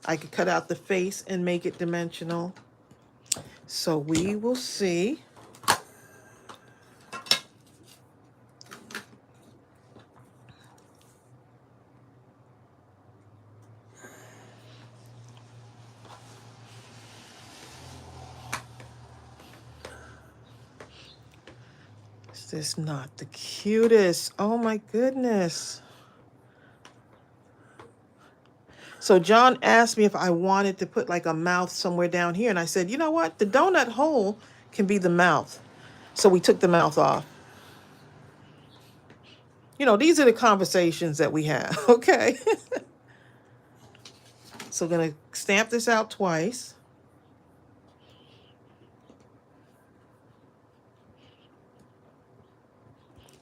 A: I could cut out the face and make it dimensional. So we will see. Is this not the cutest? Oh my goodness. So John asked me if I wanted to put like a mouth somewhere down here. And I said, you know what? The donut hole can be the mouth. So we took the mouth off. You know, these are the conversations that we have, okay? So I'm going to stamp this out twice.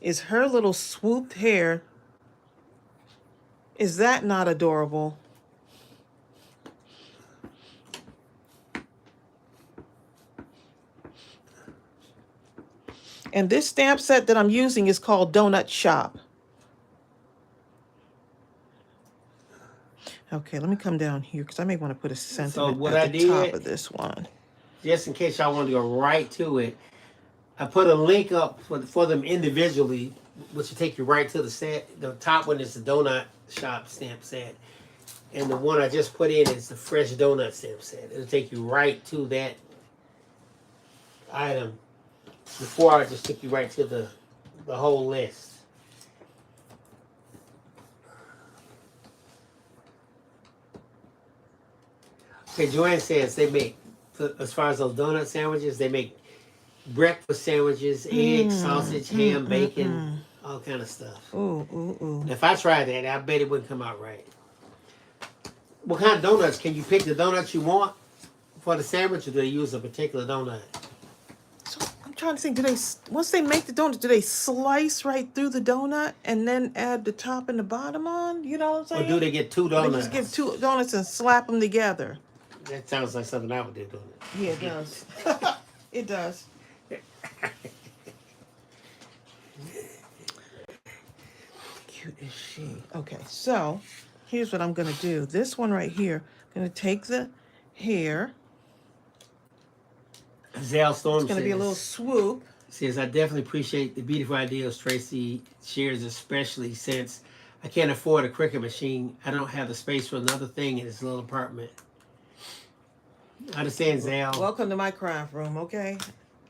A: Is her little swooped hair, is that not adorable? And this stamp set that I'm using is called Donut Shop. Okay, let me come down here because I may want to put a sentiment at the top of this one.
B: Just in case y'all want to go right to it, I put a link up for them individually, which will take you right to the set. The top one is the Donut Shop stamp set. And the one I just put in is the Fresh Donut stamp set. It'll take you right to that item. Before I just took you right to the whole list. Okay, Joanne says they make, as far as those donut sandwiches, they make breakfast sandwiches, eggs, sausage, ham, bacon, all kind of stuff.
A: Ooh.
B: If I tried that, I bet it wouldn't come out right. What kind of donuts? Can you pick the donuts you want for the sandwich, or do they use a particular donut?
A: I'm trying to think, do they, once they make the donut, do they slice right through the donut and then add the top and the bottom on? You know what I'm saying?
B: Or do they get two donuts?
A: They just give two donuts and slap them together.
B: That sounds like something I would do, doesn't it?
A: Yeah, it does. It does. Cute is she. Okay, so here's what I'm going to do. This one right here, I'm going to take the hair.
B: Zell Storm
A: It's going to be a little swoop.
B: Says, I definitely appreciate the beautiful ideas Tracey shares, especially since I can't afford a Cricut machine. I don't have the space for another thing in this little apartment. I understand, Zell.
A: Welcome to my craft room, okay?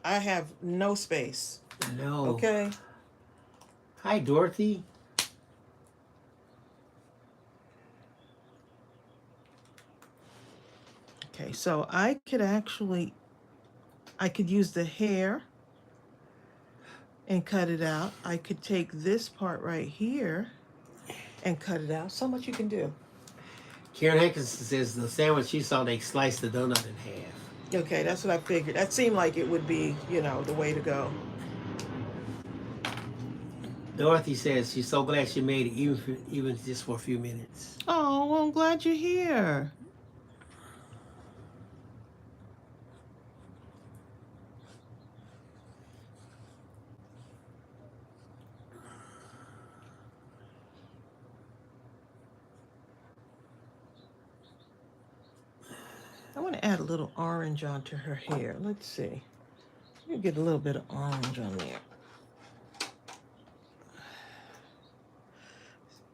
A: I have no space.
B: No.
A: Okay?
B: Hi, Dorothy.
A: Okay, so I could use the hair and cut it out. I could take this part right here and cut it out. So much you can do.
B: Karen Hankinson says the sandwich she saw, they sliced the donut in half.
A: Okay, that's what I figured. That seemed like it would be, you know, the way to go.
B: Dorothy says she's so glad she made it, even just for a few minutes.
A: Oh, well, I'm glad you're here. I want to add a little orange onto her hair. Let's see. You get a little bit of orange on there.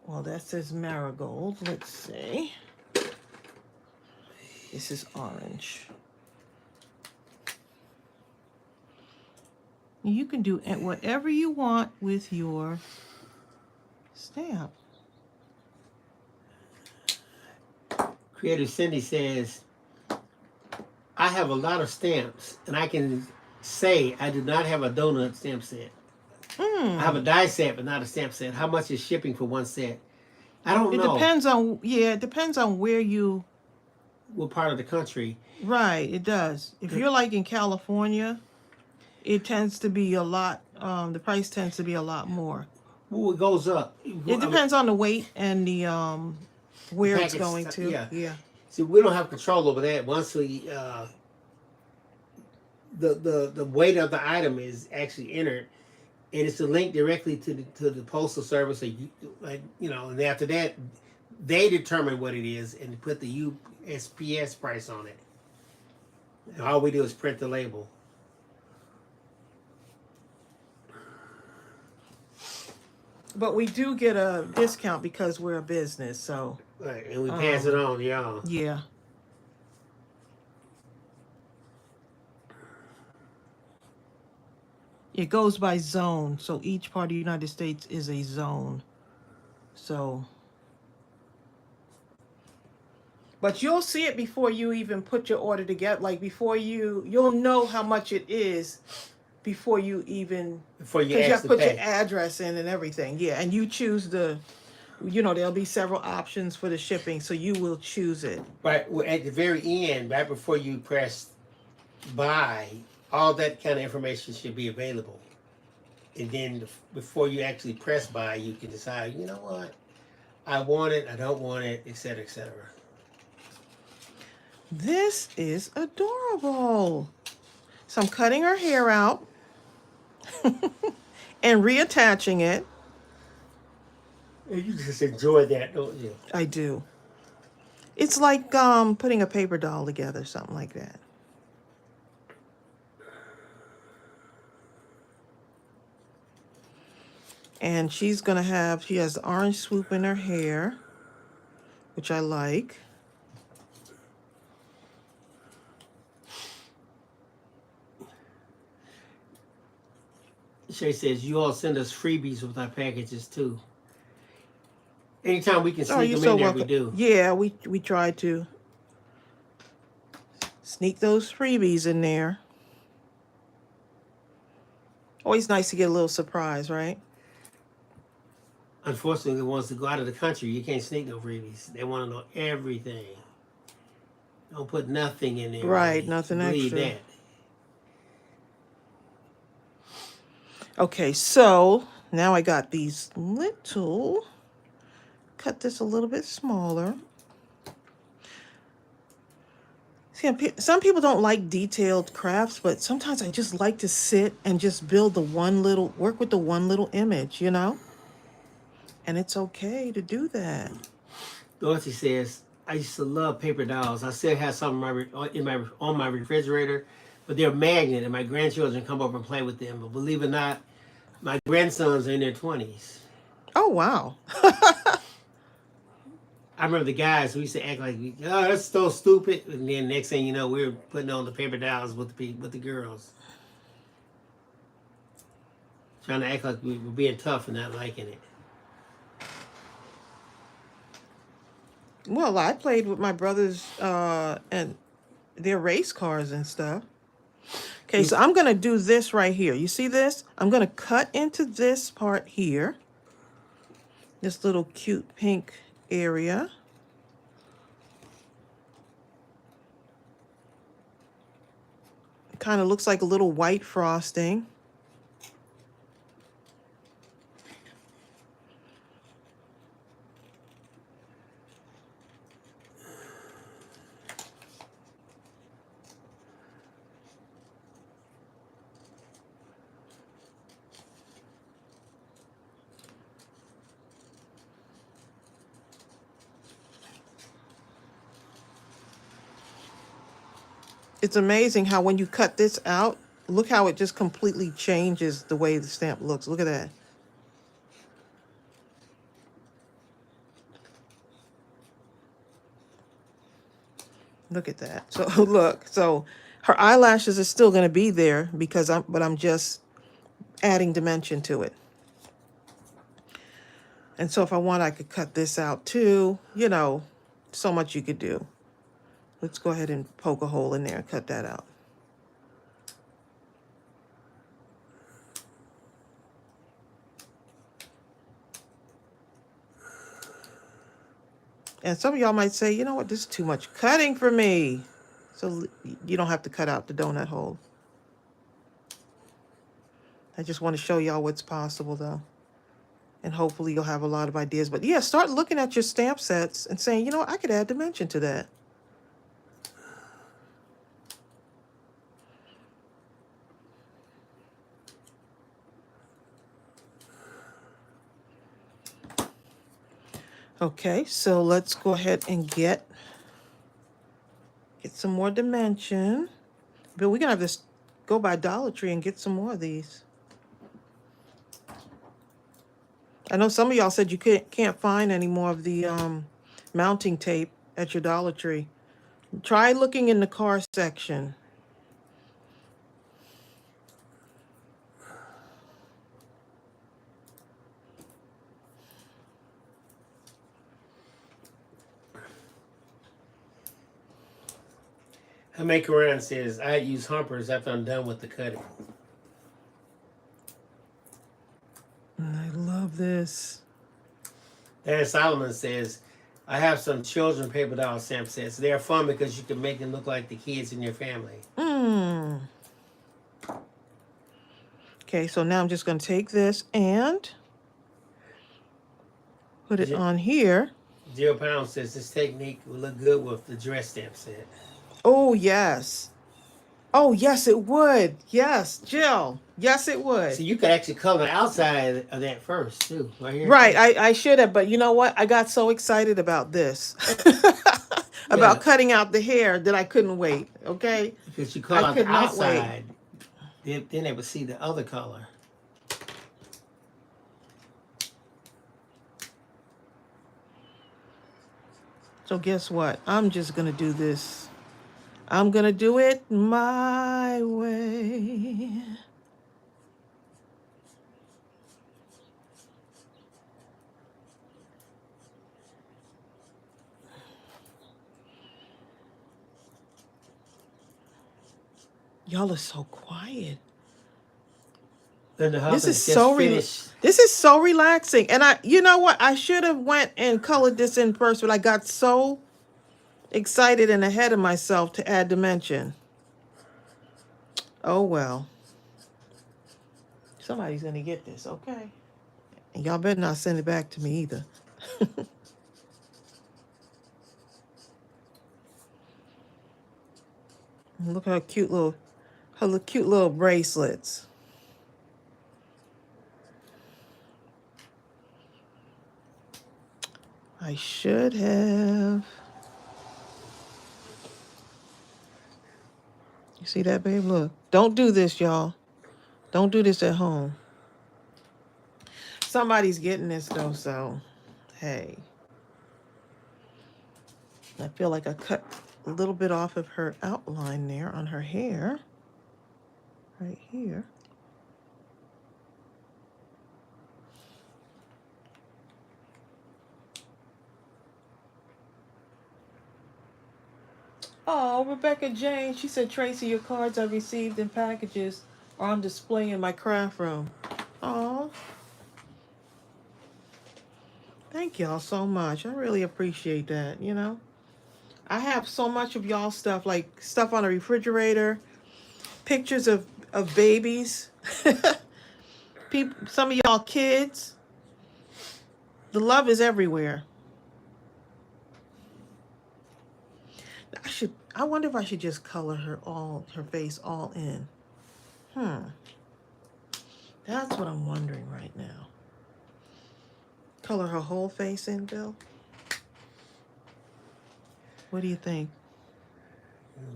A: Well, that says marigold. Let's see. This is orange. You can do whatever you want with your stamp.
B: Creator Cindy says, I have a lot of stamps, and I can say I do not have a donut stamp set. I have a die set, but not a stamp set. How much is shipping for one set? I don't
A: It
B: know.
A: depends on, yeah, it depends on where you,
B: What part of the country?
A: right, it does. If you're like in California, it tends to be a lot, the price tends to be a lot more.
B: Well, it goes up.
A: It depends on the weight and the, where it's
B: package
A: going to.
B: yeah.
A: Yeah.
B: See, we don't have control over that. Once we, the weight of the item is actually entered, and it's a link directly to the postal service, or and after that, they determine what it is and put the USPS price on it. And all we do is print the label.
A: But we do get a discount because we're a business, so.
B: Right, and we pass it on, y'all.
A: Yeah. It goes by zone, so each part of the United States is a zone. So. But you'll see it before you even put your order together. Like before you'll know how much it is before you even.
B: Before you
A: Because you have to
B: actually
A: put
B: pay.
A: your address in and everything. Yeah, and you choose there'll be several options for the shipping, so you will choose it.
B: Right, well, at the very end, right before you press buy, all that kind of information should be available. And then before you actually press buy, you can decide, you know what, I want it, I don't want it, etc., etc.
A: This is adorable. So I'm cutting her hair out and reattaching it.
B: You just enjoy that, don't you?
A: I do. It's like putting a paper doll together, something like that. And she has the orange swoop in her hair, which I like.
B: Shay says, you all send us freebies with our packages too. Anytime we can sneak them in there, we do.
A: Yeah, we try to sneak those freebies in there. Always nice to get a little surprise, right?
B: Unfortunately, the ones that go out of the country, you can't sneak no freebies. They want to know everything. Don't put nothing in there.
A: Right,
B: really.
A: nothing
B: Believe
A: extra.
B: that.
A: Okay, so now I got these little, cut this a little bit smaller. See, some people don't like detailed crafts, but sometimes I just like to sit and just build work with the one little image, And it's okay to do that.
B: Dorothy says, I used to love paper dolls. I still have some on my refrigerator, but they're magnet, and my grandchildren come over and play with them. But believe it or not, my grandsons are in their 20s.
A: Oh, wow.
B: I remember the guys who used to act like, oh, that's so stupid. And then next thing you know, we were putting on the paper dolls with the girls. Trying to act like we were being tough and not liking it.
A: Well, I played with my brothers and their race cars and stuff. Okay, so I'm going to do this right here. You see this? I'm going to cut into this part here. This little cute pink area. It kind of looks like a little white frosting. It's amazing how when you cut this out, look how it just completely changes the way the stamp looks. Look at that. Look at that. So look, so her eyelashes are still going to be there because I'm just adding dimension to it. And so if I want, I could cut this out too. So much you could do. Let's go ahead and poke a hole in there and cut that out. And some of y'all might say, you know what, this is too much cutting for me. So you don't have to cut out the donut hole. I just want to show y'all what's possible though. And hopefully you'll have a lot of ideas. But yeah, start looking at your stamp sets and saying, you know what, I could add dimension to that. Okay, so let's go ahead and get some more dimension. But we're gonna have to go by Dollar Tree and get some more of these. I know some of y'all said you can't find any more of the mounting tape at your Dollar Tree. Try looking in the car section.
B: I make around says I use humpers after I'm done with the cutting.
A: I love this.
B: Dan Solomon says, I have some children paper doll stamp sets. They are fun because you can make them look like the kids in your family.
A: Okay, so now I'm just going to take this and put it on here.
B: 0 Pound says this technique will look good with the dress stamp set.
A: Oh, yes. Oh, yes, it would. Yes, Jill. Yes, it would.
B: So you could actually color the outside of that first, too. Right here.
A: Right, I should have, but you know what? I got so excited about this. About cutting out the hair that I couldn't wait, okay?
B: Because you color out the outside, then they would see the other color.
A: So guess what? I'm just going to do this. I'm going to do it my way. Y'all are so quiet. This is so relaxing. And you know what? I should have went and colored this in first, but I got so excited and ahead of myself to add dimension. Oh well. Somebody's gonna get this, okay? And y'all better not send it back to me either. Look at her cute little bracelets. I should have. You see that, babe? Look. Don't do this, y'all. Don't do this at home. Somebody's getting this, though, so, hey. I feel like I cut a little bit off of her outline there on her hair. Right here. Oh, Rebecca Jane, she said, Tracy, your cards I received in packages are on display in my craft room. Oh. Thank y'all so much. I really appreciate that, you know. I have so much of y'all stuff, like stuff on a refrigerator, pictures of babies, some of y'all kids. The love is everywhere. I wonder if I should just color her face all in. That's what I'm wondering right now. Color her whole face in, Bill? What do you think?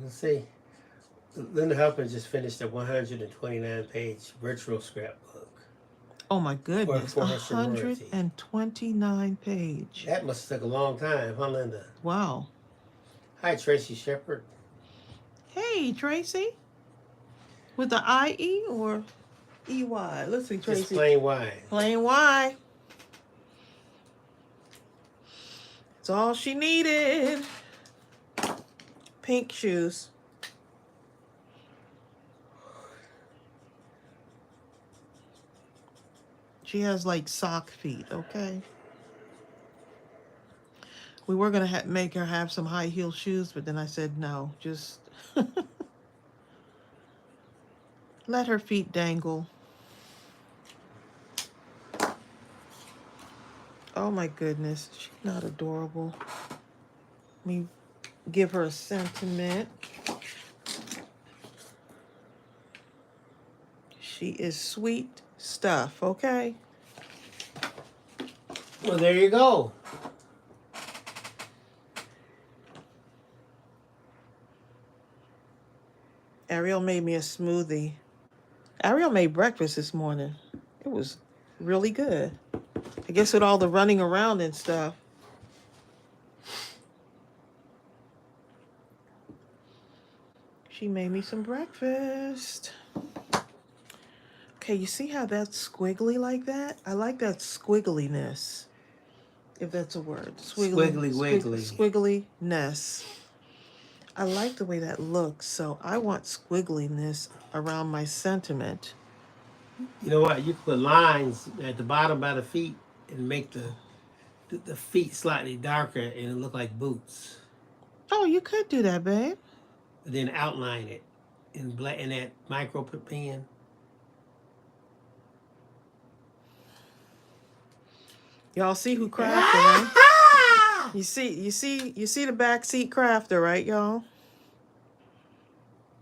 B: Let's see. Linda Huffman just finished a 129-page virtual scrapbook.
A: Oh my goodness,
B: for her sorority.
A: 129 page.
B: That must have took a long time, huh, Linda?
A: Wow.
B: Hi, Tracy Shepherd.
A: Hey, Tracy. With the I-E or E-Y? Let's see, Tracy.
B: Just plain Y.
A: Plain Y. It's all she needed. pink shoes. She has like sock feet, okay? We were going to make her have some high heel shoes, but then I said no, just let her feet dangle. Oh my goodness, she's not adorable. Let me give her a sentiment. She is sweet stuff, okay?
B: Well, there you go.
A: Ariel made me a smoothie. Ariel made breakfast this morning. It was really good. I guess with all the running around and stuff. She made me some breakfast. Okay, you see how that's squiggly like that? I like that squiggliness, if that's a word.
B: Squiggly wiggly.
A: Squiggliness. I like the way that looks, so I want squiggliness around my sentiment.
B: You know what? You can put lines at the bottom by the feet and make the feet slightly darker and it look like boots.
A: Oh, you could do that, babe.
B: And then outline it in black in that micro pen.
A: Y'all see who crafted, right? You see the backseat crafter, right, y'all?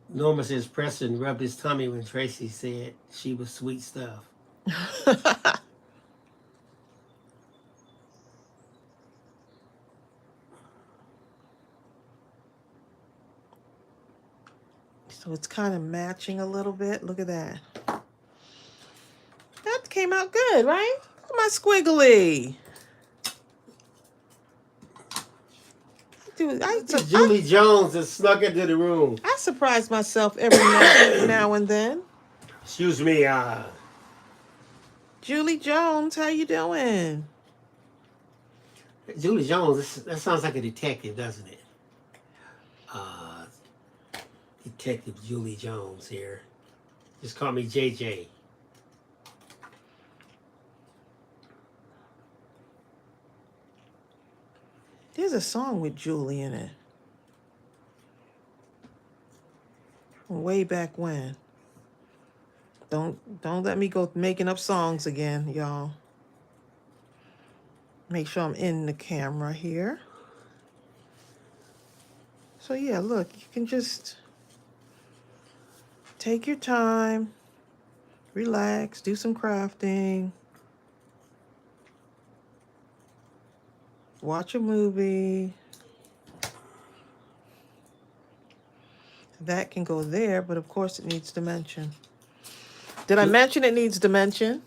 B: Norma says Preston rubbed his tummy when Tracey said she was sweet stuff.
A: So it's kind of matching a little bit. Look at that. That came out good, right? Look at my squiggly. Dude,
B: Julie Jones has snuck into the room.
A: I surprise myself every now and then.
B: Excuse me,
A: Julie Jones, how you doing?
B: Julie Jones, that sounds like a detective, doesn't it? Detective Julie Jones here. Just call me JJ.
A: There's a song with Julie in it. From way back when. Don't let me go making up songs again, y'all. Make sure I'm in the camera here. So yeah, look, you can just take your time, relax, do some crafting, watch a movie. That can go there, but of course it needs dimension. Did I mention it needs dimension?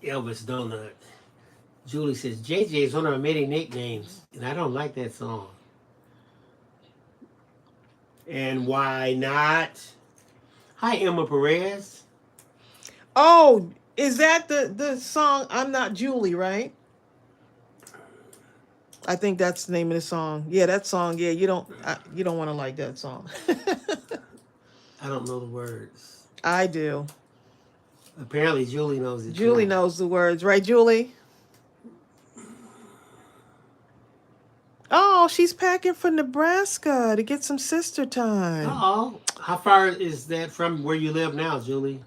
B: Elvis Donut. Julie says, JJ is one of our many nicknames, and I don't like that song. And why not? Hi, Emma Perez.
A: Oh, is that the song I'm Not Julie, right? I think that's the name of the song. Yeah, that song. Yeah, you don't want to like that song.
B: I don't know the words.
A: I do.
B: Apparently, Julie knows it.
A: Julie knows the words, right, Julie? Oh, she's packing for Nebraska to get some sister time.
B: Oh, how far is that from where you live now, Julie?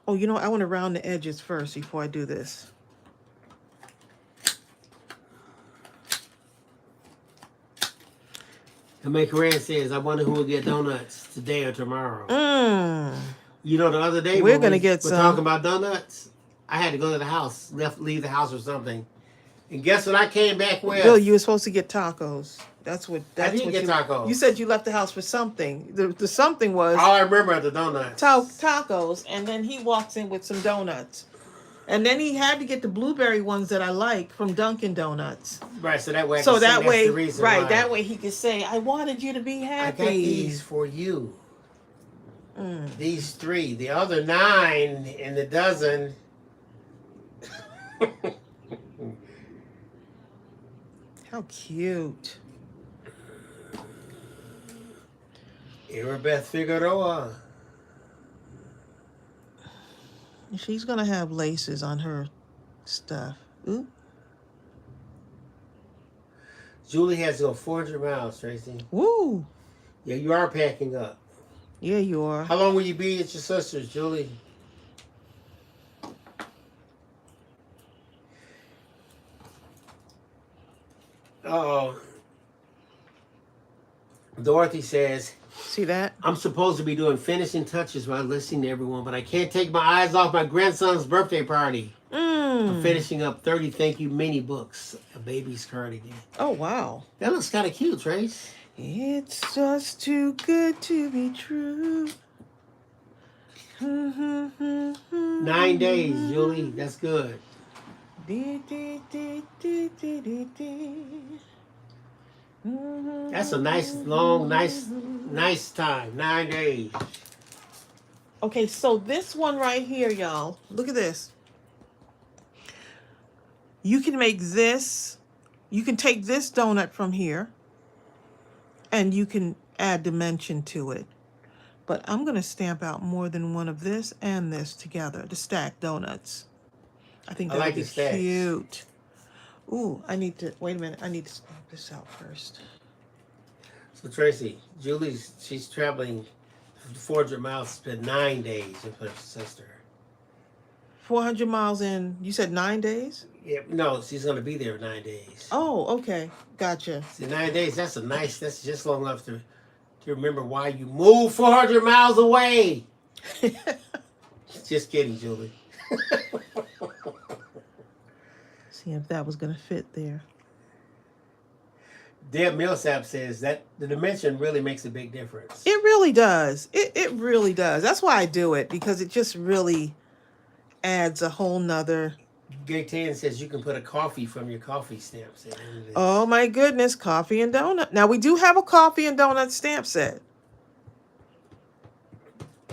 A: Oh, you know, I want to round the edges first before I do this.
B: And my Corinne says, I wonder who will get donuts today or tomorrow. You know, the other day
A: we're going to get
B: we're
A: some.
B: talking about donuts. I had to go to the house, leave the house or something. And guess what I came back with?
A: Bill, you were supposed to get tacos. That's what
B: tacos.
A: You said you left the house for something. The something was
B: all I remember are the donuts.
A: Tacos, and then he walks in with some donuts. And then he had to get the blueberry ones that I like from Dunkin' Donuts.
B: Right, so that way
A: that's the
B: reason
A: right,
B: why.
A: that way he could say, I wanted you to be happy.
B: I got these for you. These 3. The other 9 in the dozen.
A: How cute.
B: Irabeth Figueroa.
A: She's gonna have laces on her stuff. Ooh.
B: Julie has to go 400 miles, Tracy.
A: Woo.
B: Yeah, you are packing up.
A: Yeah, you are.
B: How long will you be at your sister's, Julie? Uh-oh. Dorothy says,
A: See that?
B: I'm supposed to be doing finishing touches while listening to everyone, but I can't take my eyes off my grandson's birthday party. I'm finishing up 30 thank you mini books, a baby's cardigan.
A: Oh, wow.
B: That looks kind of cute, Trace.
A: It's just too good to be true.
B: 9 days, Julie. That's good. That's a nice, long, nice time. 9 days.
A: Okay, so this one right here, y'all. Look at this. You can make this. You can take this donut from here, and you can add dimension to it. But I'm going to stamp out more than one of this and this together, the stacked donuts. I think that would be cute. Ooh, I need to, wait a minute. I need to stamp this out first.
B: So, Tracy, she's traveling 400 miles for 9 days with her sister.
A: 400 miles in, you said 9 days?
B: Yeah, no, she's going to be there 9 days.
A: Oh, okay. Gotcha.
B: See, 9 days, that's just long enough to remember why you moved 400 miles away. Just kidding, Julie.
A: See if that was going to fit there.
B: Deb Millsap says that the dimension really makes a big difference.
A: It really does. It really does. That's why I do it, because it just really adds a whole nother.
B: Gay Tan says you can put a coffee from your coffee stamps in.
A: Oh my goodness, coffee and donut. Now we do have a coffee and donut stamp set.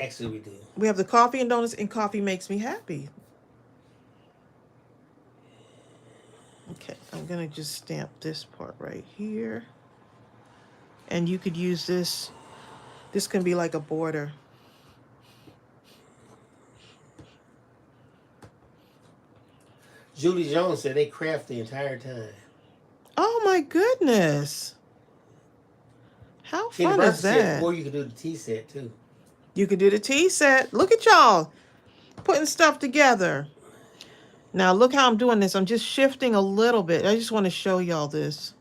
B: Actually, we do.
A: We have the coffee and donuts and coffee makes me happy. Okay, I'm going to just stamp this part right here. And you could use this. This can be like a border.
B: Julie Jones said they craft the entire time.
A: Oh my goodness. How fun is that?
B: Or you could do the tea set too.
A: You could do the tea set. Look at y'all putting stuff together. Now look how I'm doing this. I'm just shifting a little bit. I just want to show y'all this.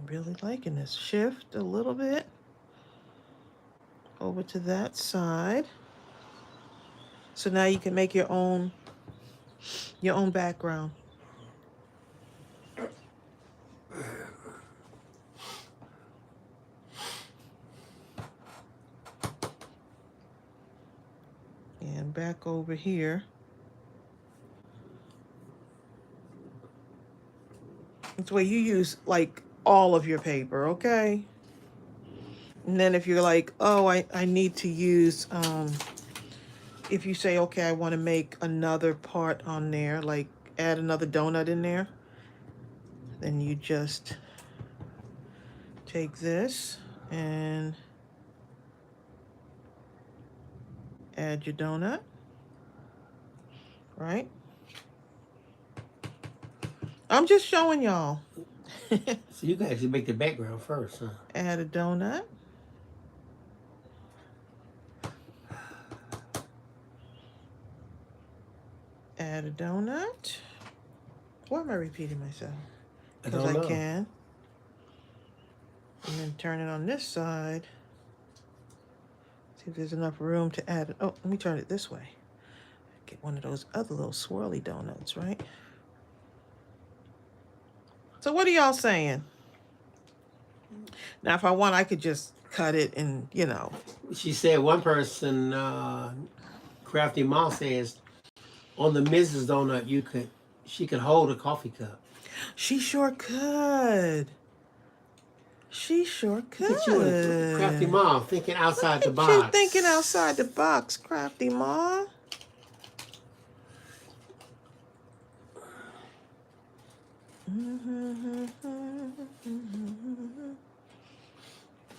A: Really liking this. Shift a little bit over to that side. So now you can make your own background. And back over here. That's where you use like all of your paper, okay? And then if you're like, oh, I need to use, if you say, okay, I want to make another part on there, like add another donut in there, then you just take this and add your donut, right? I'm just showing y'all.
B: So you can actually make the background first, huh?
A: Add a donut. Add a donut. Why am I repeating myself? Because I can. And then turn it on this side. See if there's enough room to add it. Oh, let me turn it this way. Get one of those other little swirly donuts, right? So what are y'all saying? Now, if I want, I could just cut it and, you know.
B: She said one person, Crafty Mom says, on the Mrs. Donut, she could hold a coffee cup.
A: She sure could. She sure
B: Look at you, and Crafty
A: could.
B: Mom, thinking outside the
A: Look at you
B: box.
A: thinking outside the box, Crafty Ma.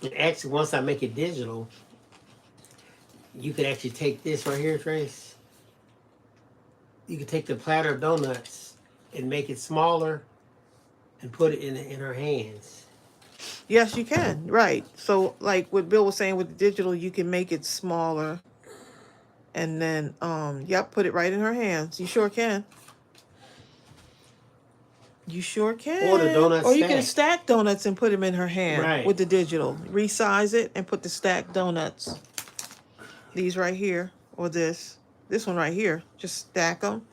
B: And actually, once I make it digital, you could actually take this right here, Trace. You could take the platter of donuts and make it smaller and put it in her hands.
A: Yes, you can. Right. So, like what Bill was saying with the digital, you can make it smaller, and then, yep, put it right in her hands. You sure can. You sure can.
B: Or the donut
A: Or you can
B: stack.
A: stack donuts and put them in her hand
B: Right.
A: with the digital. Resize it and put the stacked donuts. These right here, or this one right here. Just stack them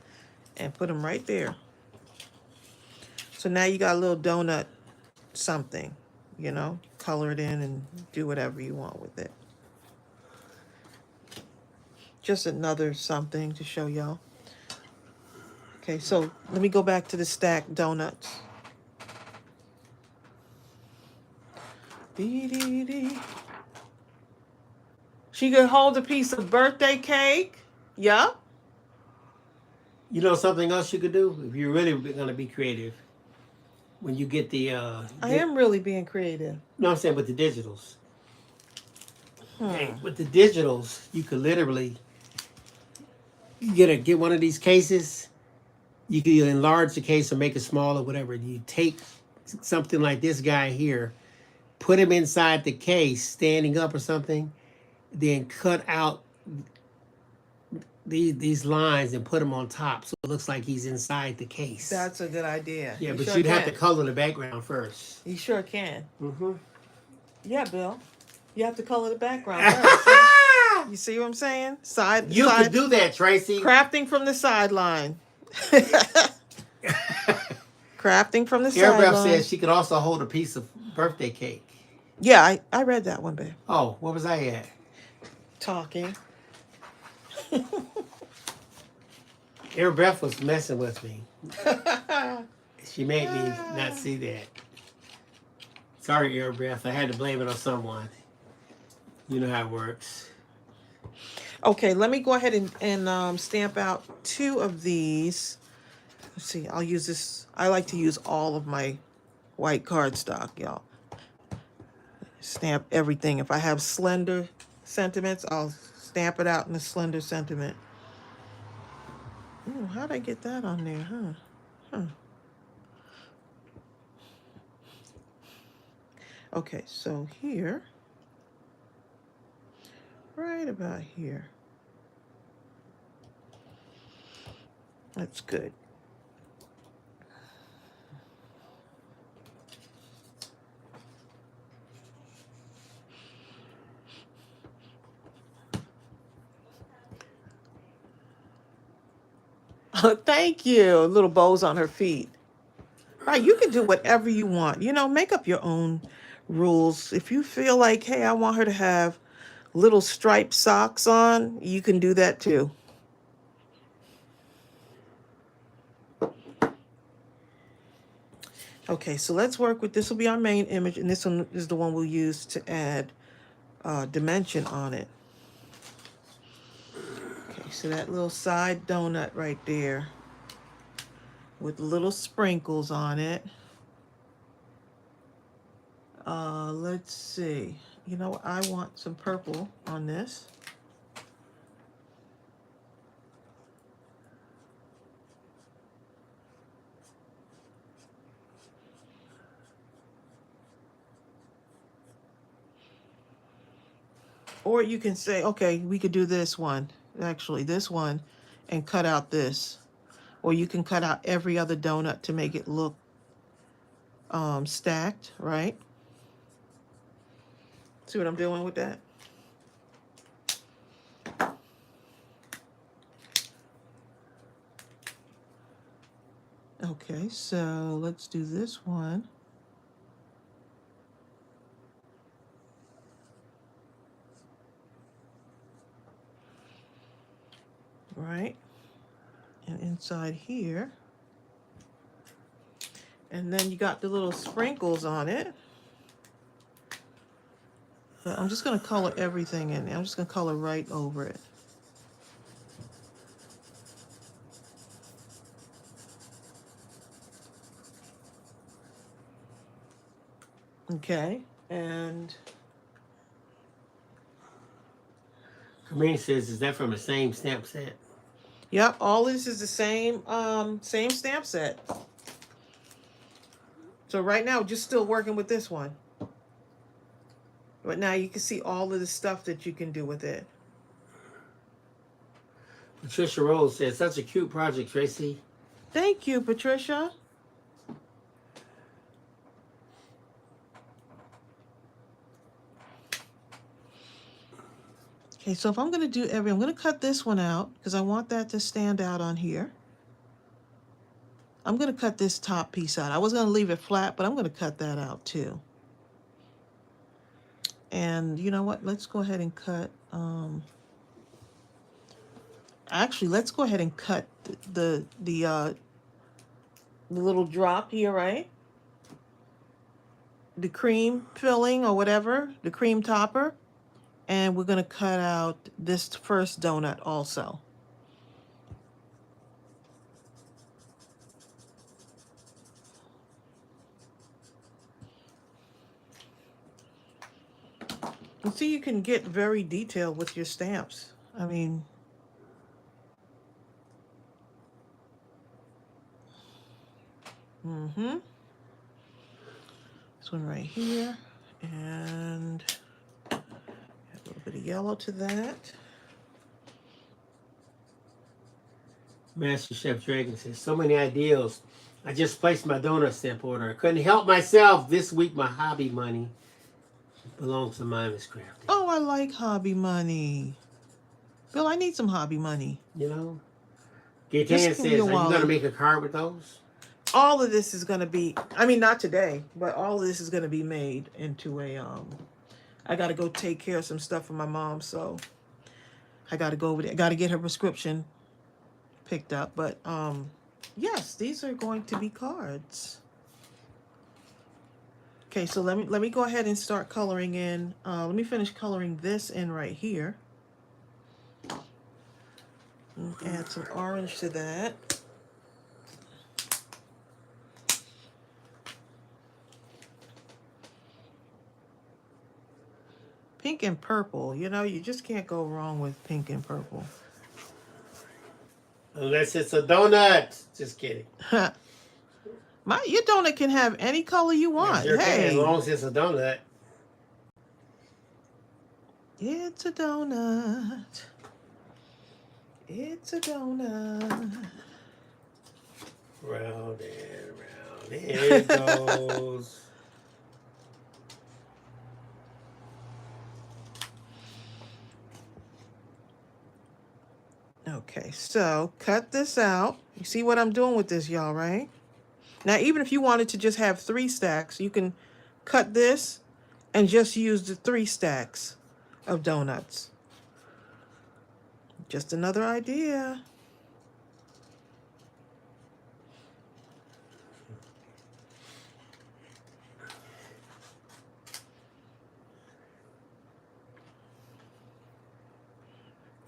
A: and put them right there. So now you got a little donut something, you know, color it in and do whatever you want with it. Just another something to show y'all. Okay, so let me go back to the stacked donuts. Dee. She could hold a piece of birthday cake. Yup.
B: You know something else you could do if you're really going to be creative? When you get the...
A: I am really being creative.
B: No, I'm saying with the digitals. Okay, with the digitals, you could literally get one of these cases. You could either enlarge the case or make it smaller, whatever. You take something like this guy here, put him inside the case, standing up or something, then cut out these lines and put them on top so it looks like he's inside the case.
A: That's a good idea.
B: Yeah,
A: you
B: but
A: sure
B: you'd
A: can.
B: have to color the background first.
A: You sure can.
B: Mm-hmm.
A: Yeah, Bill. You have to color the background first. See? You see what I'm saying?
B: You could do that, Tracy.
A: Crafting from the sideline. Crafting from the
B: Airbrush
A: sideline.
B: says she could also hold a piece of birthday cake.
A: Yeah, I read that one, babe.
B: Oh, where was I at?
A: Talking.
B: Airbrush was messing with me. She made me not see that. Sorry, Airbrush. I had to blame it on someone. You know how it works.
A: Okay, let me go ahead and stamp out 2 of these. Let's see, I'll use this. I like to use all of my white cardstock, y'all. Stamp everything. If I have slender sentiments, I'll stamp it out in a slender sentiment. Ooh, how'd I get that on there, huh? Okay, so here, right about here. That's good. Thank you. Little bows on her feet. Right, you can do whatever you want. You know, make up your own rules. If you feel like, hey, I want her to have little striped socks on, you can do that too. Okay, so let's work with, this will be our main image, and this one is the one we'll use to add dimension on it. Okay, so that little side donut right there with little sprinkles on it. Let's see. You know, I want some purple on this. Or you can say, okay, we could do this one, actually this one, and cut out this. Or you can cut out every other donut to make it look stacked, right? See what I'm doing with that? Okay, so let's do this one. right? And inside here. And then you got the little sprinkles on it. But I'm just going to color everything in. I'm just going to color right over it. Okay, and
B: Kareem says, is that from the same stamp set?
A: yep, all this is the same stamp set. So right now, just still working with this one. But now you can see all of the stuff that you can do with it.
B: Patricia Rose says, such a cute project, Tracey.
A: Thank you, Patricia. Okay, so if I'm going to do I'm going to cut this one out because I want that to stand out on here. I'm going to cut this top piece out. I was going to leave it flat, but I'm going to cut that out too. And you know what? Let's go ahead and cut. Actually, let's go ahead and cut the little drop here, right? The cream filling or whatever, the cream topper. And we're going to cut out this first donut also. And see, you can get very detailed with your stamps. I mean, this one right here, and add a little bit of yellow to that.
B: Master Chef Dragon says, so many ideas. I just placed my donut stamp order. I couldn't help myself. This week, my hobby money belongs to Mindless Crafting.
A: Oh, I like hobby money. Bill, I need some hobby money.
B: You know? Gaetan says, are you going to make a card with those?
A: All of this is going to be, I mean, not today, but all of this is going to be made into a, I got to go take care of some stuff for my mom, so I got to go over there. I got to get her prescription picked up, but, yes, these are going to be cards. Okay, so let me go ahead and start coloring in. Let me finish coloring this in right here. And add some orange to that. Pink and purple, you know, you just can't go wrong with pink and purple.
B: Unless it's a donut. Just kidding.
A: Your donut can have any color you want.
B: Sure
A: hey,
B: can, as long as it's a donut.
A: It's a donut. It's a donut.
B: Round and round it goes.
A: Okay, so cut this out. You see what I'm doing with this, y'all, right? Now, even if you wanted to just have 3 stacks, you can cut this and just use the 3 stacks of donuts. Just another idea.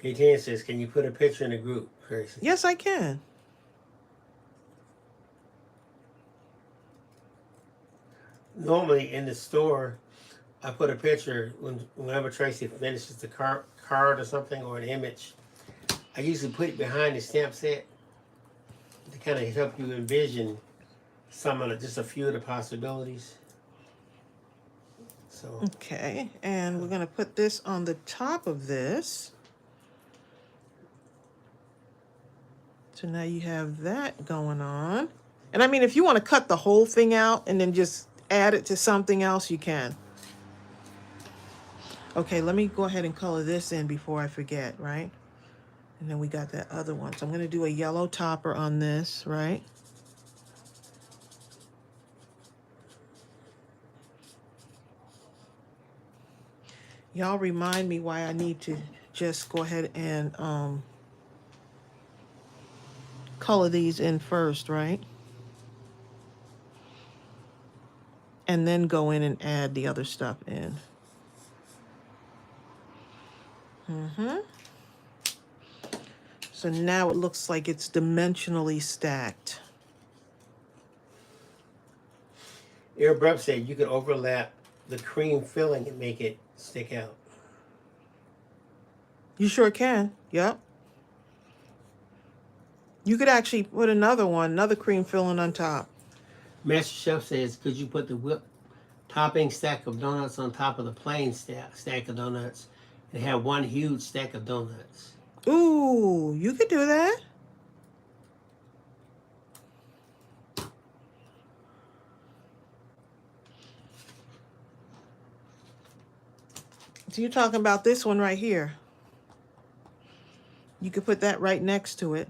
B: Gaetan says, can you put a picture in the group, Tracey?
A: Yes, I can.
B: Normally in the store, I put a picture whenever Tracey finishes the card or something or an image. I usually put it behind the stamp set to kind of help you envision just a few of the possibilities. So
A: Okay, and we're going to put this on the top of this. So now you have that going on. And I mean, if you want to cut the whole thing out and then just add it to something else, you can. Okay, let me go ahead and color this in before I forget, right? And then we got that other one. So I'm going to do a yellow topper on this, right? Y'all remind me why I need to just go ahead and color these in first, right? And then go in and add the other stuff in. So now it looks like it's dimensionally stacked.
B: Air Brep said you could overlap the cream filling and make it stick out.
A: You sure can. Yep. You could actually put another cream filling on top.
B: Master Chef says, could you put the whipped topping stack of donuts on top of the plain stack of donuts and have one huge stack of donuts?
A: Ooh, you could do that. So you're talking about this one right here. You could put that right next to it.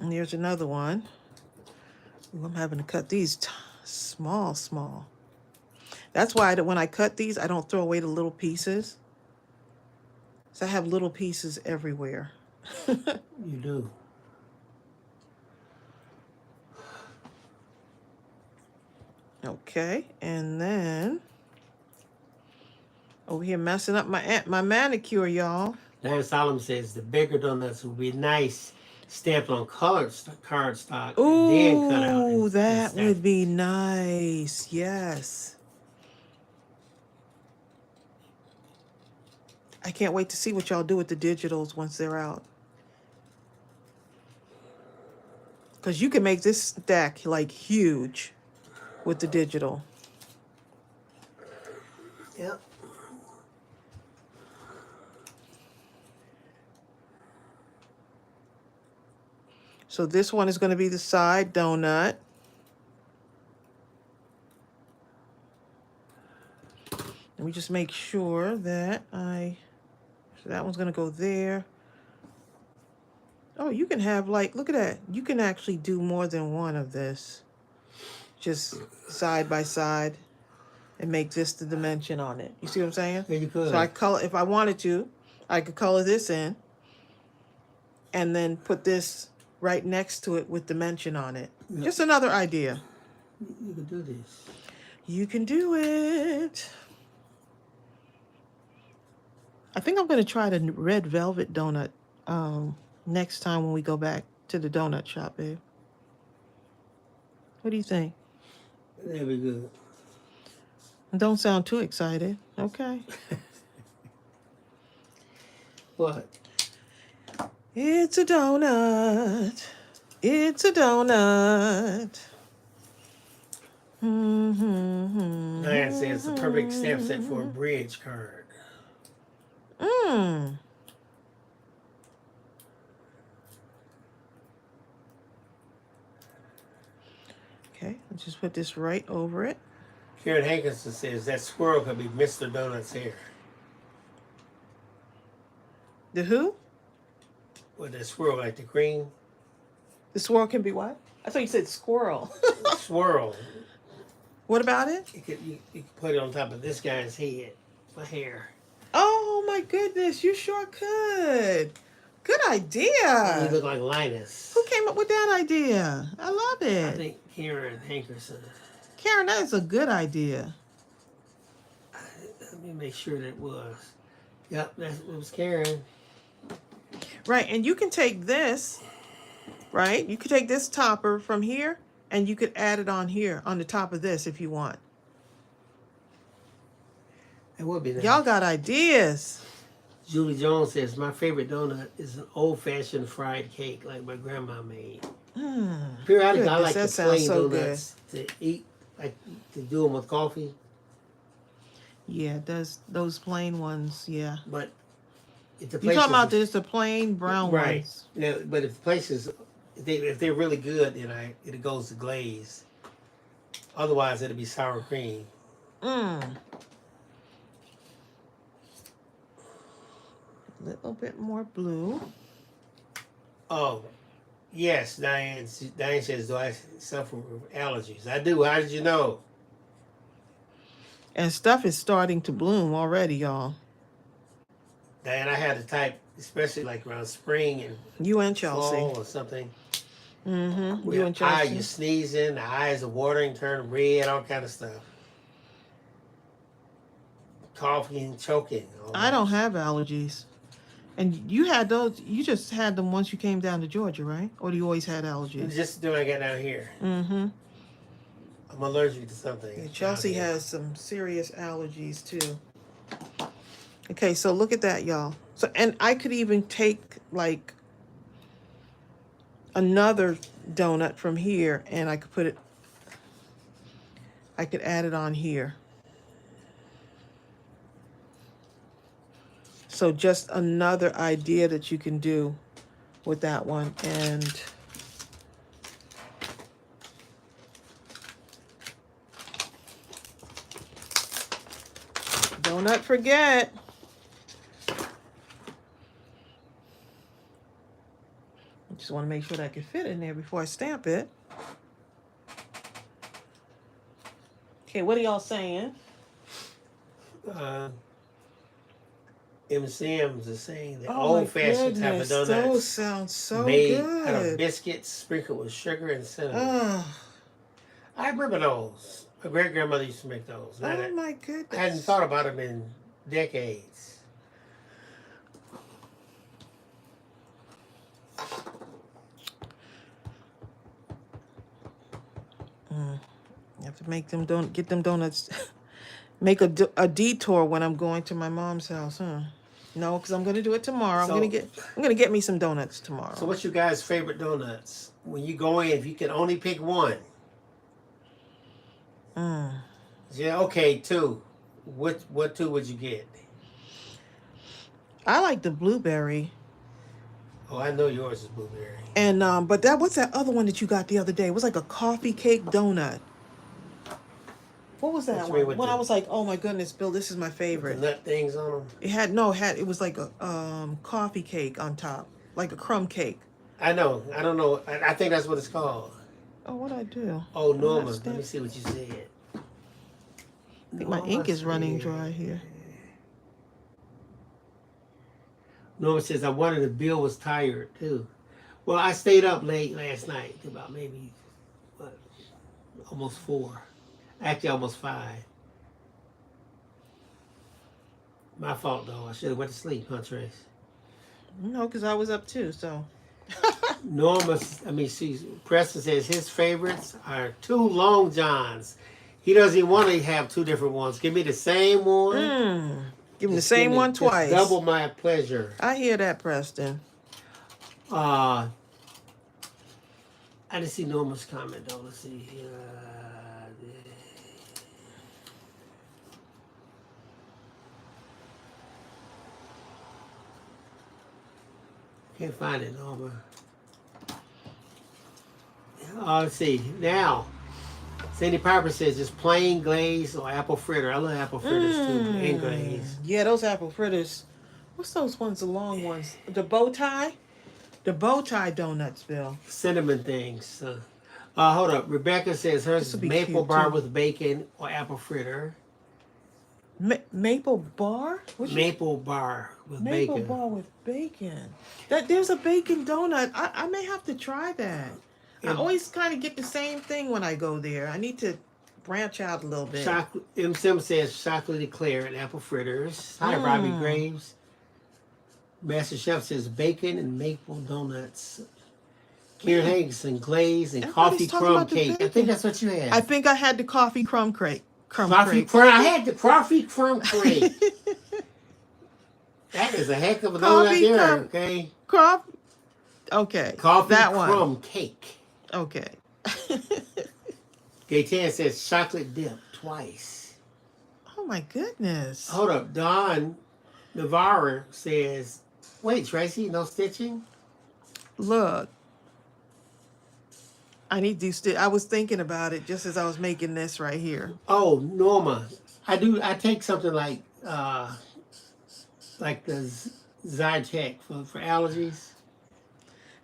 A: And there's another one. Ooh, I'm having to cut these small. That's why when I cut these, I don't throw away the little pieces. So I have little pieces everywhere.
B: You do.
A: Okay, and then over here messing up my manicure, y'all.
B: Dan Solomon says the bigger donuts would be nice, stamped on colored cardstock,
A: Ooh,
B: and then cut out. And
A: that
B: stack.
A: would be nice. Yes. I can't wait to see what y'all do with the digitals once they're out. Because you can make this stack like huge with the digital.
B: Yep.
A: So this one is going to be the side donut. Let me just make sure that so that one's going to go there. Oh, you can have like, look at that. You can actually do more than one of this. Just side by side and make this the dimension on it. You see what I'm saying?
B: Yeah, you could.
A: So if I wanted to, I could color this in and then put this right next to it with dimension on it. Yeah. Just another idea.
B: You could do this.
A: You can do it. I think I'm going to try the red velvet donut next time when we go back to the donut shop, babe. What do you think?
B: That'd be good.
A: Don't sound too excited. Okay.
B: What?
A: It's a donut. It's a donut.
B: Diane says it's a perfect stamp set for a bridge card.
A: Okay, let's just put this right over it.
B: Karen Hankinson says that squirrel could be Mr. Donut's hair.
A: The who?
B: Well, the squirrel, like the cream.
A: The swirl can be what? I thought you said squirrel.
B: Swirl.
A: What about it?
B: You could put it on top of this guy's head for hair.
A: Oh my goodness, you sure could. Good idea.
B: You look like Linus.
A: Who came up with that idea? I love it.
B: I think Karen Hankerson.
A: Karen, that is a good idea.
B: Let me make sure that it was. Yep, it was Karen.
A: Right, and you can take this, right? You could take this topper from here, and you could add it on here, on the top of this if you want.
B: It would be nice.
A: Y'all got ideas.
B: Julie Jones says, my favorite donut is an old-fashioned fried cake like my grandma made. Periodically, I like the plain donuts to eat, like to do them with coffee.
A: Yeah, those plain ones, yeah.
B: But if the
A: you're talking about just the plain brown ones.
B: Right. Yeah, but if the places, if they're really good, then it goes to glaze. Otherwise, it'll be sour cream.
A: A little bit more blue.
B: Oh, yes, Diane says, do I suffer with allergies? I do. How did you know?
A: And stuff is starting to bloom already, y'all.
B: Diane, I had to type, especially like around spring and
A: You and Chelsea.
B: fall or something.
A: Mm-hmm. You
B: Your
A: and
B: eye,
A: Chelsea.
B: you're sneezing, the eyes are watering, turn red, all kind of stuff. Coughing, choking.
A: I don't
B: Almost.
A: have allergies. And you had those, you just had them once you came down to Georgia, right? Or do you always had allergies?
B: Just when I got down here.
A: Mm-hmm.
B: I'm allergic to something.
A: Yeah, Chelsea has some serious allergies too. Okay, so look at that, y'all. So, and I could even take like another donut from here and I could put it, I could add it on here. So just another idea that you can do with that one. And do not forget, I just want to make sure that I can fit in there before I stamp it. Okay, what are y'all saying?
B: MCMs are saying the
A: Oh,
B: old-fashioned type of donuts.
A: Those sound so
B: made
A: good.
B: out of biscuits sprinkled with sugar and cinnamon.
A: Oh,
B: I remember those. My great-grandmother used to make those.
A: oh my goodness.
B: I hadn't thought about them in decades.
A: You have to make them get them donuts. Make a detour when I'm going to my mom's house, huh? No, because I'm gonna do it tomorrow.
B: So-
A: I'm gonna get me some donuts tomorrow.
B: So what's your guys' favorite donuts? When you go in, if you can only pick one. Yeah, okay, two. What two would you get?
A: I like the blueberry.
B: Oh, I know yours is blueberry.
A: And but what's that other one that you got the other day? It was like a coffee cake donut. What was that
B: What you mean
A: one?
B: with
A: When
B: the-
A: I was like, oh my goodness, Bill, this is my
B: The
A: favorite.
B: nut things on them.
A: It was like a coffee cake on top, like a crumb cake.
B: I know. I don't know. I think that's what it's called.
A: Oh, what'd I do?
B: Oh, Norma.
A: Let
B: Let me see what you said.
A: I think my ink is running dry here.
B: Norma says, I wondered if Bill was tired too. Well, I stayed up late last night, about maybe, almost 4. Actually, almost 5. My fault, though. I should have went to sleep, huh, Trace?
A: No, because I was up too, so.
B: Preston says his favorites are 2 Long Johns. He doesn't even want to have 2 different ones. Give me the same one.
A: Give him the same one twice.
B: Double my pleasure.
A: I hear that, Preston.
B: I didn't see Norma's comment, though. Let's see. Can't find it, Norma. Let's see. Now, Sandy Piper says just plain glaze or apple fritter. I love apple fritters too, and glaze.
A: Yeah, those apple fritters. What's those ones, the long ones? The bow tie? The bow tie donuts, Bill.
B: Cinnamon things. Hold up. Rebecca says hers is
A: This'll be
B: maple
A: cute,
B: bar
A: too.
B: with bacon or apple fritter.
A: Maple bar?
B: Maple bar with
A: Maple
B: bacon.
A: bar with bacon. There's a bacon donut. I may have to try that. I always kind of get the same thing when I go there. I need to branch out a little bit.
B: M. Sim says chocolate eclair and apple fritters. Hi, Robbie Graves. Master Chef says bacon and maple donuts. Karen Hagerson, glaze and
A: Everybody's
B: coffee
A: talking
B: crumb
A: about the
B: cake. I
A: bacon.
B: think that's what you had.
A: I think I had the coffee crumb crate.
B: Coffee crumb. I had the coffee crumb cake. That is a heck of a donut
A: Coffee
B: there,
A: crumb-
B: okay?
A: Crumb? Okay.
B: Coffee
A: that one.
B: crumb cake.
A: Okay.
B: Gaetan says chocolate dip twice.
A: Oh my goodness.
B: Hold up. Don Navarro says, wait, Tracy, no stitching?
A: Look. I need these. I was thinking about it just as I was making this right here.
B: Oh, Norma. I take something like the Zytec for allergies.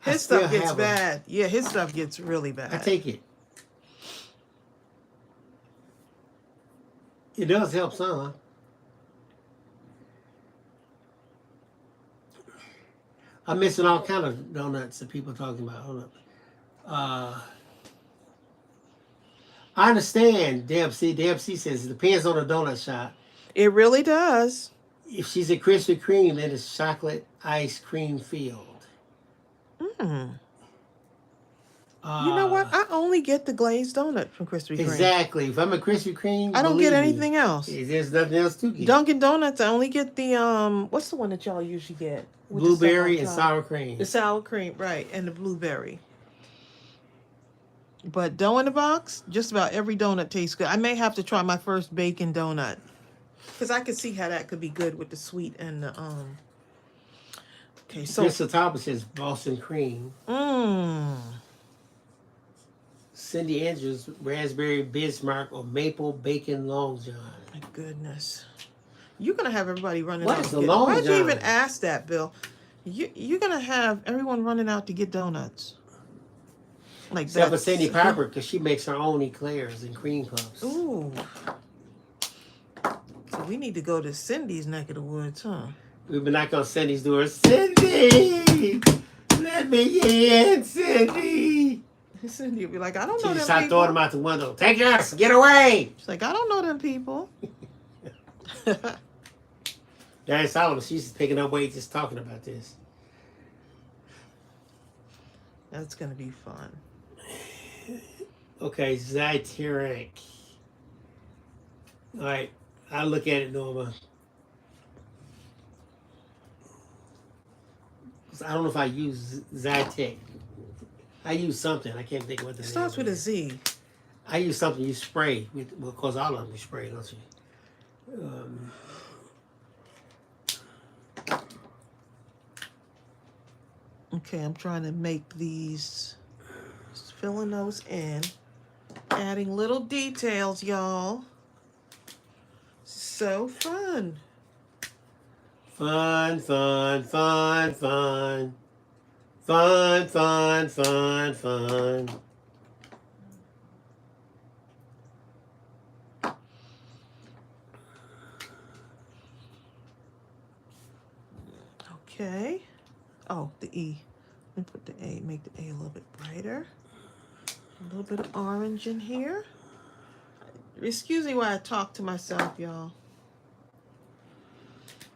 A: His stuff gets bad. Yeah, his stuff gets really bad.
B: I take it. It does help some. I'm missing all kind of donuts that people are talking about. Hold up. I understand. Deb C says it depends on the donut shop.
A: It really does.
B: If she's a Krispy Kreme, then it's chocolate ice cream filled.
A: Mm. You know what? I only get the glazed donut from Krispy Kreme.
B: Exactly. If I'm a Krispy Kreme,
A: I don't get anything else.
B: There's nothing else to get.
A: Dunkin' Donuts, I only get the what's the one that y'all usually get? With
B: blueberry and sour cream.
A: The sour cream, right, and the blueberry. But dough in the box, just about every donut tastes good. I may have to try my first bacon donut, because I could see how that could be good with the sweet and the Okay, so
B: Crystal Thomas says Boston cream. Cindy Andrews, raspberry Bismarck or maple bacon Long John.
A: My goodness, you're gonna have everybody running
B: what
A: out.
B: Is the Long
A: Why'd
B: John?
A: you even ask that, Bill? You're gonna have everyone running out to get donuts. Like
B: except
A: that.
B: for Cindy Piper, because she makes her own eclairs and cream puffs.
A: Ooh. So we need to go to Cindy's neck of the woods, huh?
B: We've been knocking on Cindy's door. Cindy! Let me in, Cindy!
A: Cindy will be like, I don't know them
B: She start
A: people.
B: throwing them out the window. Take us! Get away!
A: She's like, I don't know them people.
B: Diane Solomon, she's picking up weight just talking about this.
A: That's going to be fun.
B: Okay, Zyteric. All right, I'll look at it, Norma. I don't know if I use Zytec. I use something. I can't think of what the
A: It
B: name
A: starts with a
B: is.
A: Z.
B: I use something you spray. Well, of course, all of them you spray, don't you?
A: Okay, I'm trying to make these, just filling those in, adding little details, y'all. So fun.
B: Fun, fun, fun, fun. Fun, fun, fun, fun.
A: Okay. Oh, the E. Let me put the A, make the A a little bit brighter. A little bit of orange in here. Excuse me while I talk to myself, y'all.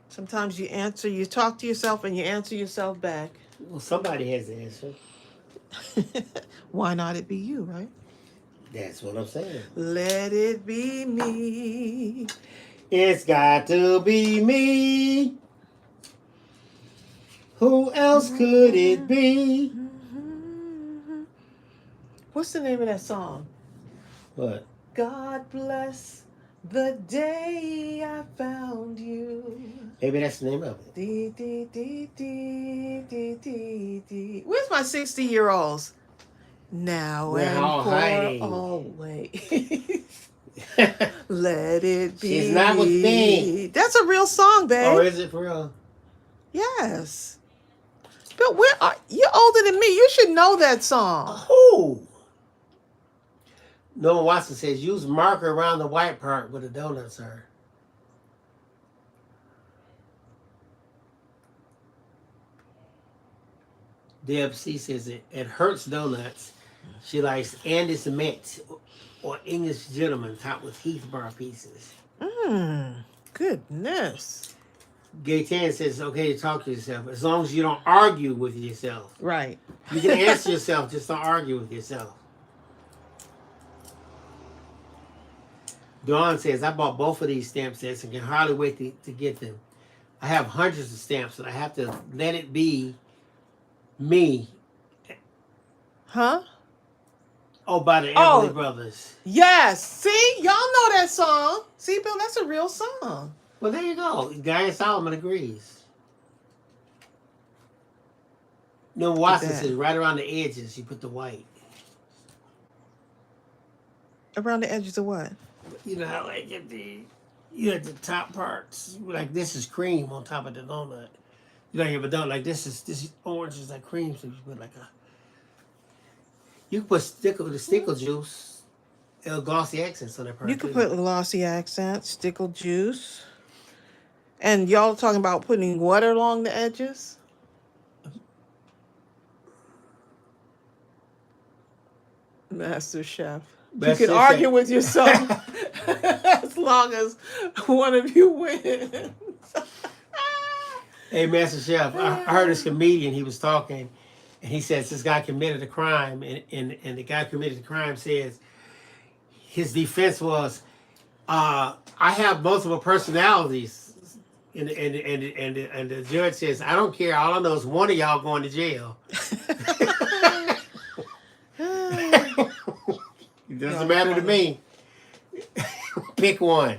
A: Sometimes you talk to yourself and you answer yourself back.
B: Well, somebody has the answer.
A: Why not it be you, right?
B: That's what I'm saying.
A: Let it be me.
B: It's got to be me. Who else could it be?
A: What's the name of that song?
B: What?
A: God bless the day I found you.
B: Maybe that's the name of it.
A: Dee, dee, dee, dee, dee, dee, dee. Where's my 60-year-olds? Now
B: We're
A: and
B: all
A: for
B: hiding.
A: always. Let it be.
B: She's not with me.
A: That's a real song, babe.
B: Oh, is it for real?
A: Yes. But you're older than me. You should know that song.
B: Who? Noah Watson says, use marker around the white part where the donuts are. Deb C says it hurts donuts. She likes Andy Cement or English Gentleman topped with Heath bar pieces.
A: Goodness.
B: Gaytan says it's okay to talk to yourself as long as you don't argue with yourself.
A: Right.
B: You can answer yourself, just don't argue with yourself. Dawn says, I bought both of these stamp sets and can hardly wait to get them. I have hundreds of stamps, but I have to let it be me.
A: Huh?
B: Oh, by the Everly Brothers.
A: Yes. See? Y'all know that song. See, Bill, that's a real song.
B: Well, there you go. Diane Solomon agrees. No, Watson says right around the edges, you put the white.
A: Around the edges of what?
B: You know how like you at the top parts, like this is cream on top of the donut. You don't have a donut like this is orange is like cream, so you put like you can put stickle juice, glossy accents on that part.
A: You could put glossy accents, stickle juice. And y'all talking about putting what along the edges? Master Chef. You
B: Master
A: can argue
B: Chef.
A: with yourself as long as one of you wins.
B: Hey, Master Chef, I heard this comedian, he was talking, and he says this guy committed a crime, and the guy who committed the crime says his defense was, I have multiple personalities. And the judge says, I don't care. All I know is one of y'all going to jail. It doesn't matter to me. Pick one.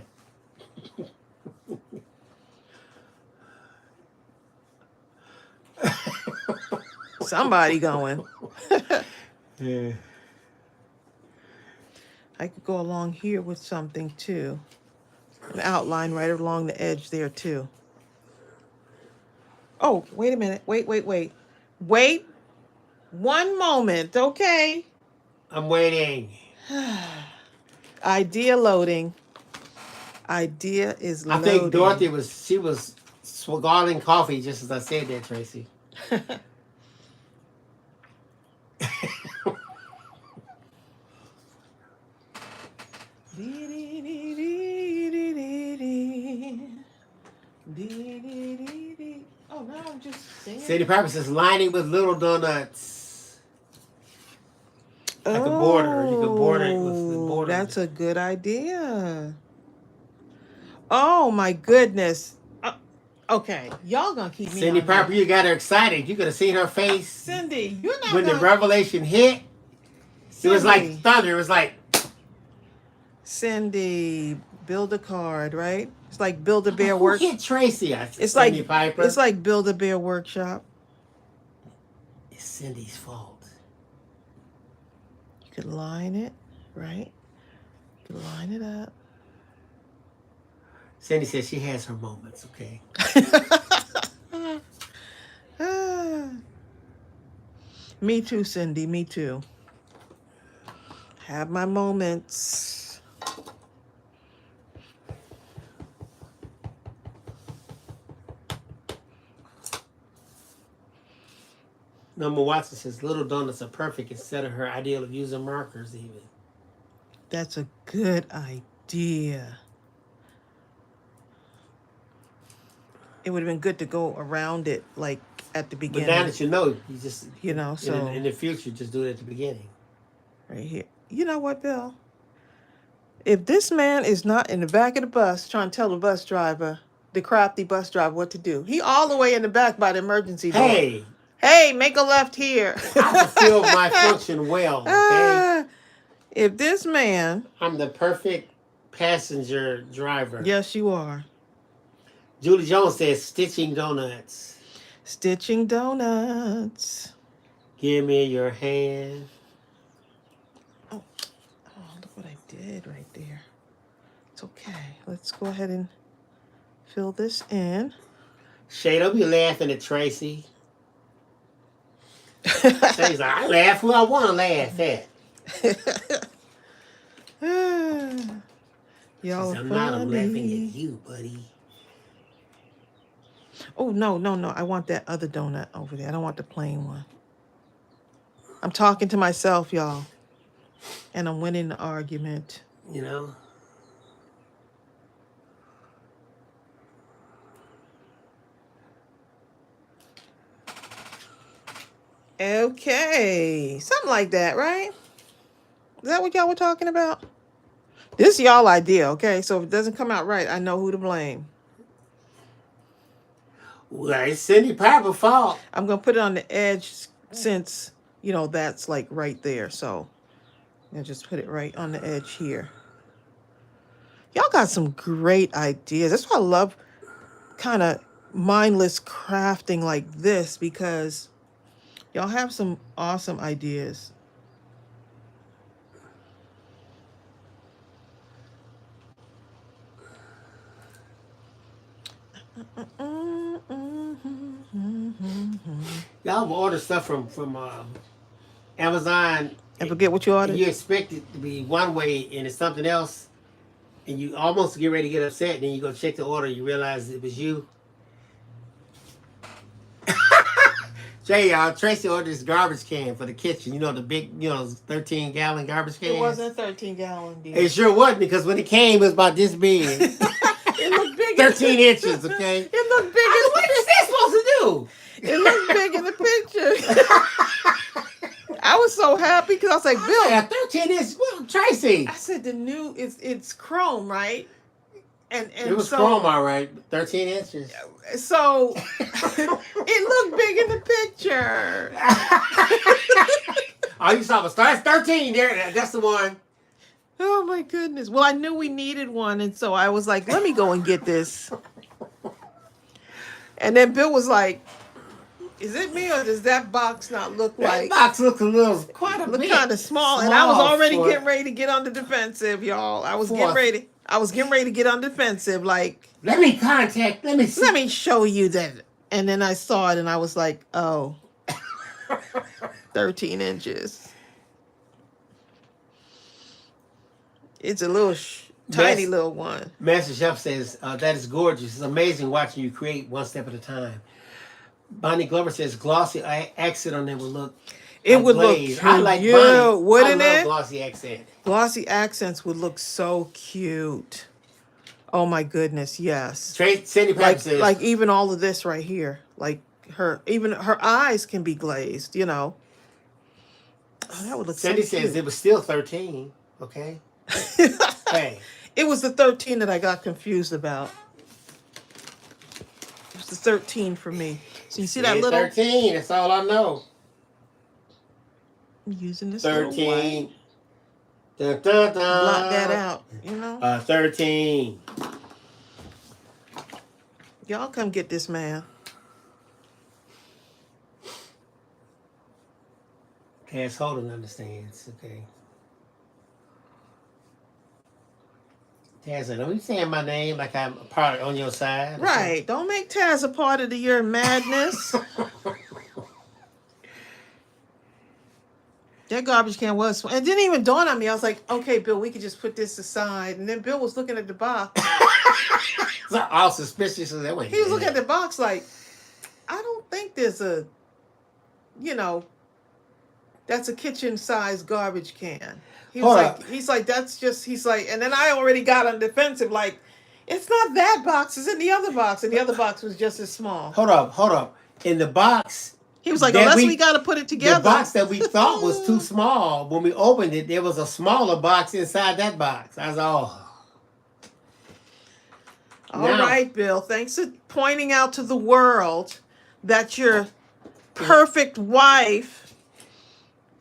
A: Somebody going.
B: Yeah.
A: I could go along here with something too. An outline right along the edge there too. Oh, wait a minute. Wait. Wait 1 moment, okay?
B: I'm waiting.
A: Idea loading. Idea is
B: I
A: loading.
B: think Dorothy was swallowing coffee just as I said that, Tracy.
A: Oh, now I'm just singing.
B: Sadie Piper says lining with little donuts. Like a border. You could border it with the border.
A: That's a good idea. Oh my goodness. Okay, y'all gonna keep me.
B: Cindy
A: on
B: Piper,
A: here.
B: you got her excited. You could have seen her face.
A: Cindy, you're not
B: when
A: gonna...
B: the revelation hit.
A: Cindy.
B: It was like thunder. It was like.
A: Cindy, build a card, right? It's like Build a Bear
B: Who
A: work.
B: hit Tracy?
A: It's
B: Cindy
A: like
B: Piper.
A: It's like Build a Bear workshop.
B: It's Cindy's fault.
A: You could line it, right? You could line it up.
B: Cindy says she has her moments, okay?
A: Me too, Cindy. Me too. Have my moments.
B: Number Watson says little donuts are perfect instead of her ideal of using markers even.
A: That's a good idea. It would have been good to go around it like at the beginning.
B: But now that you know, you just
A: so
B: in the future, just do it at the beginning.
A: Right here. You know what, Bill? If this man is not in the back of the bus trying to tell the bus driver, the crafty bus driver, what to do, he all the way in the back by the emergency door. Hey, make a left here.
B: I fulfill my function well. Okay.
A: If this man,
B: I'm the perfect passenger driver.
A: Yes, you are.
B: Julie Jones says stitching donuts.
A: Stitching donuts.
B: Give me your hand.
A: Oh, look what I did right there. It's okay. Let's go ahead and fill this in.
B: Shay, don't be laughing at Tracy. Shay's like, I laugh who I want to laugh at.
A: Y'all
B: I'm not. I'm laughing at you, buddy.
A: Oh, no. I want that other donut over there. I don't want the plain one. I'm talking to myself, y'all. And I'm winning the argument.
B: You know?
A: Okay. Something like that, right? Is that what y'all were talking about? This is y'all idea, okay? So if it doesn't come out right, I know who to blame.
B: Well, it's Cindy Piper's fault.
A: I'm going to put it on the edge since, that's like right there. So I'll just put it right on the edge here. Y'all got some great ideas. That's why I love kind of mindless crafting like this, because y'all have some awesome ideas.
B: Y'all order stuff from Amazon.
A: And forget what you ordered?
B: You expect it to be one way and it's something else. And you almost get ready to get upset. And then you go check the order and you realize it was you. Jay, Tracy ordered this garbage can for the kitchen. You know, the big, 13-gallon garbage can.
A: It wasn't a 13-gallon, dear.
B: It sure wasn't, because when it came, it was about this big.
A: It looked big.
B: 13 inches, okay?
A: It looked big.
B: What is that supposed to do?
A: It looked big in the picture. I was so happy because I was like, Bill.
B: Yeah, 13 inches. Well, Tracy.
A: I said the new it's chrome, right? And
B: it was
A: so,
B: chrome, all right. 13 inches.
A: So it looked big in the picture.
B: Oh, you saw the star. That's 13 there. That's the one.
A: Oh my goodness. Well, I knew we needed one, and so I was like, let me go and get this. And then Bill was like, is it me or does that box not look like?
B: That box looks a little, quite a
A: look
B: bit
A: kind of small. And I was already
B: for
A: getting ready to get on the defensive, y'all. I was getting ready to get on defensive, like,
B: let me see.
A: Let me show you that. And then I saw it and I was like, oh, 13 inches. It's a little tiny little one.
B: Master Chef says, that is gorgeous. It's amazing watching you create one step at a time. Bonnie Glover says, glossy accent on them would look.
A: It would
B: glaze.
A: look
B: I like
A: cute,
B: Bonnie.
A: wouldn't
B: I love
A: it?
B: glossy accent.
A: Glossy accents would look so cute. Oh my goodness, yes.
B: Sandy Pepper says,
A: like even all of this right here, like even her eyes can be glazed, you know. Oh, that would look
B: Sandy
A: so cute.
B: says it was still 13. Okay. Hey.
A: It was the 13 that I got confused about. It was the 13 for me. So you see that little
B: 13. That's all I know.
A: I'm using this
B: 13. Dun, dun, dun.
A: Block that out, you know.
B: 13.
A: Y'all come get this man.
B: Cass Holden understands. Okay. Taz said, don't you saying my name like I'm a part on your side?
A: Right. Don't make Taz a part of your madness. That garbage can was... It didn't even dawn on me. I was like, okay, Bill, we could just put this aside. And then Bill was looking at the box.
B: So all suspicious of that way.
A: He was looking at the box like, I don't think there's a, that's a kitchen-sized garbage can. He's like, and then I already got on defensive, like, it's not that box, it's in the other box. And the other box was just as small.
B: Hold up. In the box...
A: He was like, unless we got to put it together.
B: The box that we thought was too small, when we opened it, there was a smaller box inside that box. I was
A: all right, Bill. Thanks for pointing out to the world that your perfect wife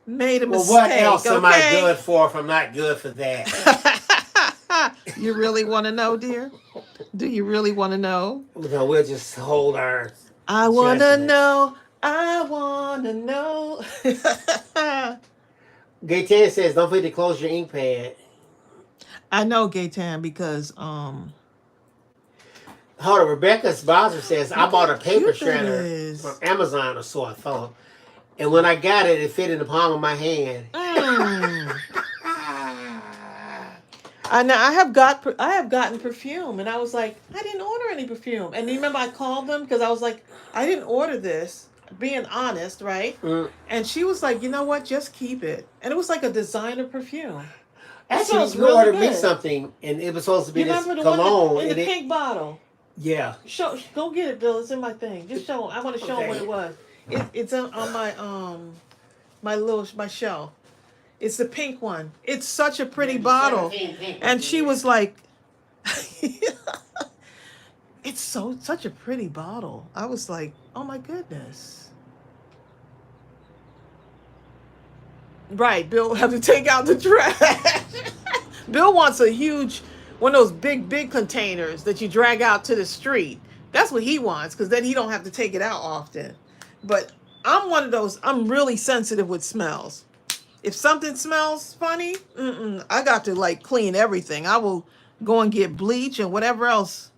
A: made a mistake.
B: Well, what else am I good for if I'm not good for that?
A: You really want to know, dear? Do you really want to know?
B: No, we'll just hold our...
A: I want to know. I want to know.
B: Gaytan says, don't forget to close your ink pad.
A: I know, Gaytan, because...
B: Hold on, Rebecca Bowser says, I bought a paper shredder from Amazon or so I thought. And when I got it, it fit in the palm of my hand.
A: I have gotten perfume, and I was like, I didn't order any perfume. And you remember I called them because I was like, I didn't order this, being honest, right? And she was like, you know what, just keep it. And it was like a designer perfume.
B: Actually, you ordered me something, and it was supposed to be this cologne.
A: In the pink bottle.
B: Yeah.
A: Go get it, Bill. It's in my thing. Just show him. I want to show him what it was. It's on my shelf. It's the pink one. It's such a pretty bottle. And she was like, it's such a pretty bottle. I was like, oh my goodness. Right, Bill have to take out the trash. Bill wants a huge, one of those big containers that you drag out to the street. That's what he wants, because then he don't have to take it out often. But I'm one of those, I'm really sensitive with smells. If something smells funny, I got to like clean everything. I will go and get bleach and whatever else.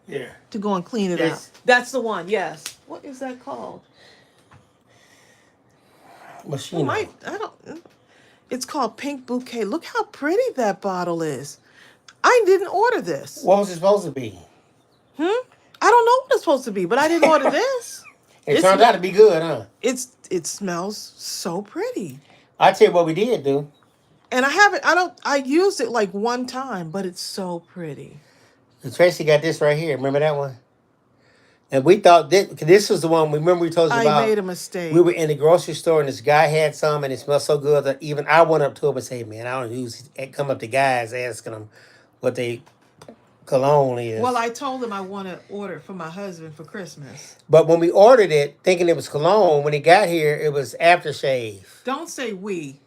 B: Yeah.
A: To go and clean it out. That's the one. Yes. What is that called?
B: Machine.
A: It's called Pink Bouquet. Look how pretty that bottle is. I didn't order this.
B: What was it supposed to be?
A: I don't know what it's supposed to be, but I didn't order this.
B: It turned out to be good, huh?
A: It smells so pretty.
B: I tell you what we did do.
A: And I used it like one time, but it's so pretty.
B: Tracy got this right here. Remember that one? And we thought this was the one. Remember we told you
A: I
B: about?
A: made a mistake.
B: We were in the grocery store and this guy had some and it smelled so good that even I went up to him and said, "Man, I don't use." Come up to guys asking them what they cologne is.
A: Well, I told him I want to order it for my husband for Christmas.
B: But when we ordered it, thinking it was cologne, when it got here, it was aftershave.
A: Don't say we.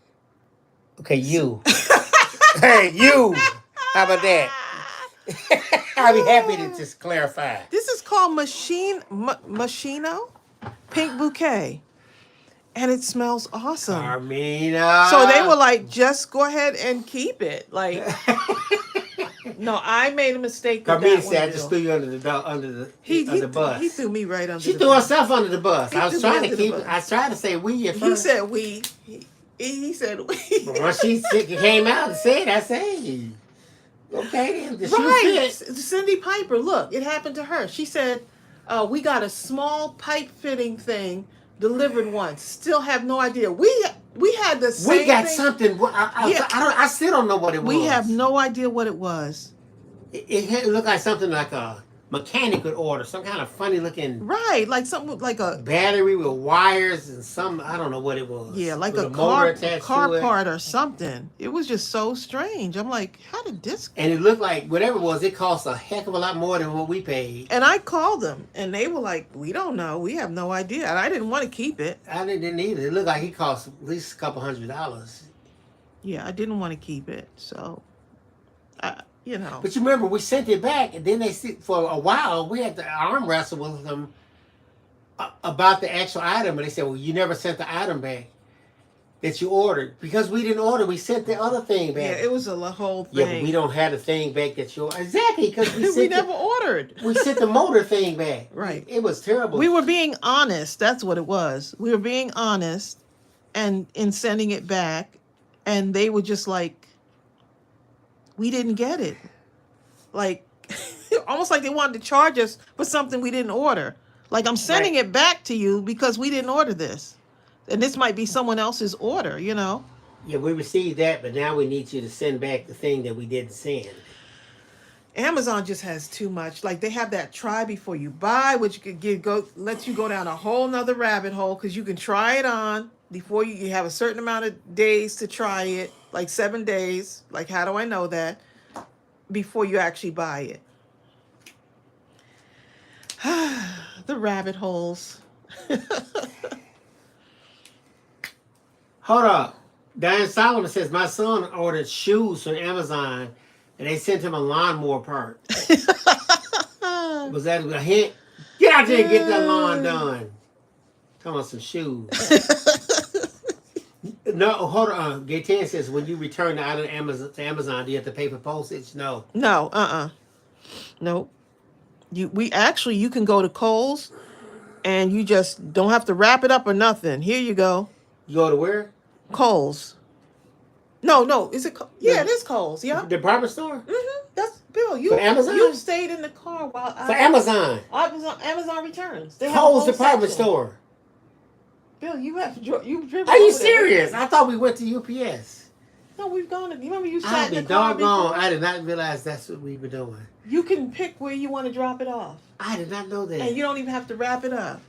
B: Okay, you. Hey, you. How about that? I'll be happy to just clarify.
A: This is called Machino Pink Bouquet. And it smells awesome.
B: Carmina.
A: So they were like, just go ahead and keep it. Like, no, I made a mistake.
B: Carmina said I just threw you under the bus.
A: He threw me right under
B: she
A: the
B: threw
A: bus.
B: herself under the bus.
A: He
B: I was
A: threw me
B: trying to
A: under the
B: keep
A: bus.
B: I was trying to say we at
A: He
B: first.
A: said we. He said we.
B: But once she came out and said, I said, okay then. The shoe
A: Right.
B: fit.
A: Cindy Piper, look, it happened to her. She said, we got a small pipe fitting thing delivered once. Still have no idea. We had the same
B: We got
A: thing.
B: something. I still don't know what it was.
A: We have no idea what it was.
B: It looked like something like a mechanic would order. Some kind of funny looking
A: Right, like something like a
B: battery with wires and some, I don't know what it was.
A: yeah, like
B: with
A: a
B: motor
A: car
B: attached to it.
A: part or something. It was just so strange. I'm like, how did this?
B: And it looked like whatever it was, it cost a heck of a lot more than what we paid.
A: And I called them, and they were like, we don't know. We have no idea. And I didn't want to keep it.
B: I didn't either. It looked like it cost at least a couple $100.
A: Yeah, I didn't want to keep it. So, you know.
B: But you remember, we sent it back, and then for a while, we had to arm wrestle with them about the actual item. And they said, well, you never sent the item back that you ordered. Because we didn't order, we sent the other thing back.
A: Yeah, it was a whole thing.
B: Yeah, but we don't have the thing back that you ordered. Exactly, because
A: we never ordered.
B: We sent the motor thing back.
A: Right.
B: It was terrible.
A: We were being honest. That's what it was. We were being honest and in sending it back. And they were just like, we didn't get it. Like, almost like they wanted to charge us for something we didn't order. Like, I'm sending it back to you because we didn't order this. And this might be someone else's order, you know?
B: Yeah, we received that, but now we need you to send back the thing that we didn't send.
A: Amazon just has too much. Like, they have that try before you buy, which lets you go down a whole nother rabbit hole because you can try it on before you have a certain amount of days to try it, like 7 days. Like, how do I know that? Before you actually buy it. The rabbit holes.
B: Hold up. Diane Solomon says, my son ordered shoes from Amazon and they sent him a lawnmower part. Was that a hint? Get out there and get that lawn done. Talking about some shoes. No, hold on. Gaten says, when you return the item to Amazon, do you have to pay for postage? No.
A: No, Nope. You can go to Kohl's and you just don't have to wrap it up or nothing. Here you go.
B: You go to where?
A: Kohl's. No, is it? Yeah, it is Kohl's. Yeah.
B: Department store?
A: Mm-hmm. That's Bill.
B: For Amazon?
A: You stayed in the car while
B: For Amazon.
A: Amazon returns. They have
B: Kohl's
A: a whole
B: department
A: section.
B: store.
A: Bill, you driven.
B: Are you
A: over there.
B: serious? I thought we went to UPS.
A: No, we've gone. You remember you
B: I'd
A: sat
B: be
A: in the car
B: doggone.
A: before?
B: I did not realize that's what we were doing.
A: You can pick where you want to drop it off,
B: I did not know that.
A: and you don't even have to wrap it up.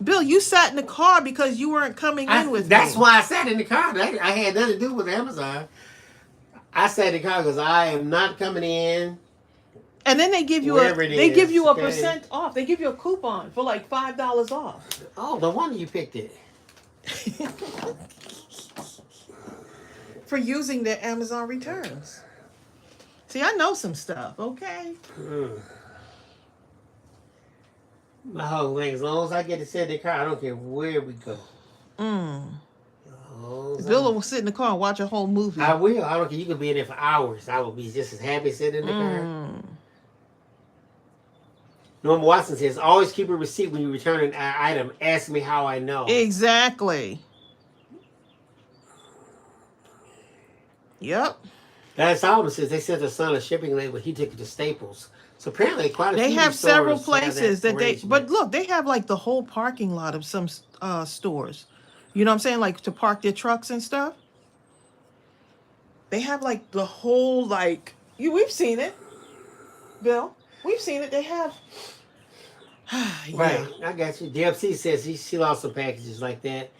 A: Bill, you sat in the car because you weren't coming in with
B: That's
A: me.
B: why I sat in the car. I had nothing to do with Amazon. I sat in the car because I am not coming in.
A: And then they give you
B: Whatever it is,
A: a
B: okay.
A: percent off. They give you a coupon for like $5 off.
B: Oh, no wonder you picked it.
A: For using their Amazon returns. See, I know some stuff, okay?
B: My whole thing, as long as I get to sit in the car, I don't care where we go.
A: Bill will sit in the car and watch a whole movie.
B: I will. I don't care. You can be in there for hours. I will be just as happy sitting in the car. Norma Watson says, always keep a receipt when you return an item. Ask me how I know.
A: Exactly. Yep.
B: That's Solomon says they sent their son a shipping label. He took it to Staples. So apparently, quite a
A: They
B: few
A: have several
B: stores have
A: places
B: that
A: that they, but
B: arrangement.
A: look, they have like the whole parking lot of some stores. You know what I'm saying? Like to park their trucks and stuff. They have like the whole we've seen it, Bill. We've seen it. They have. Yeah.
B: Right, I got you. DFC says she lost some packages like that.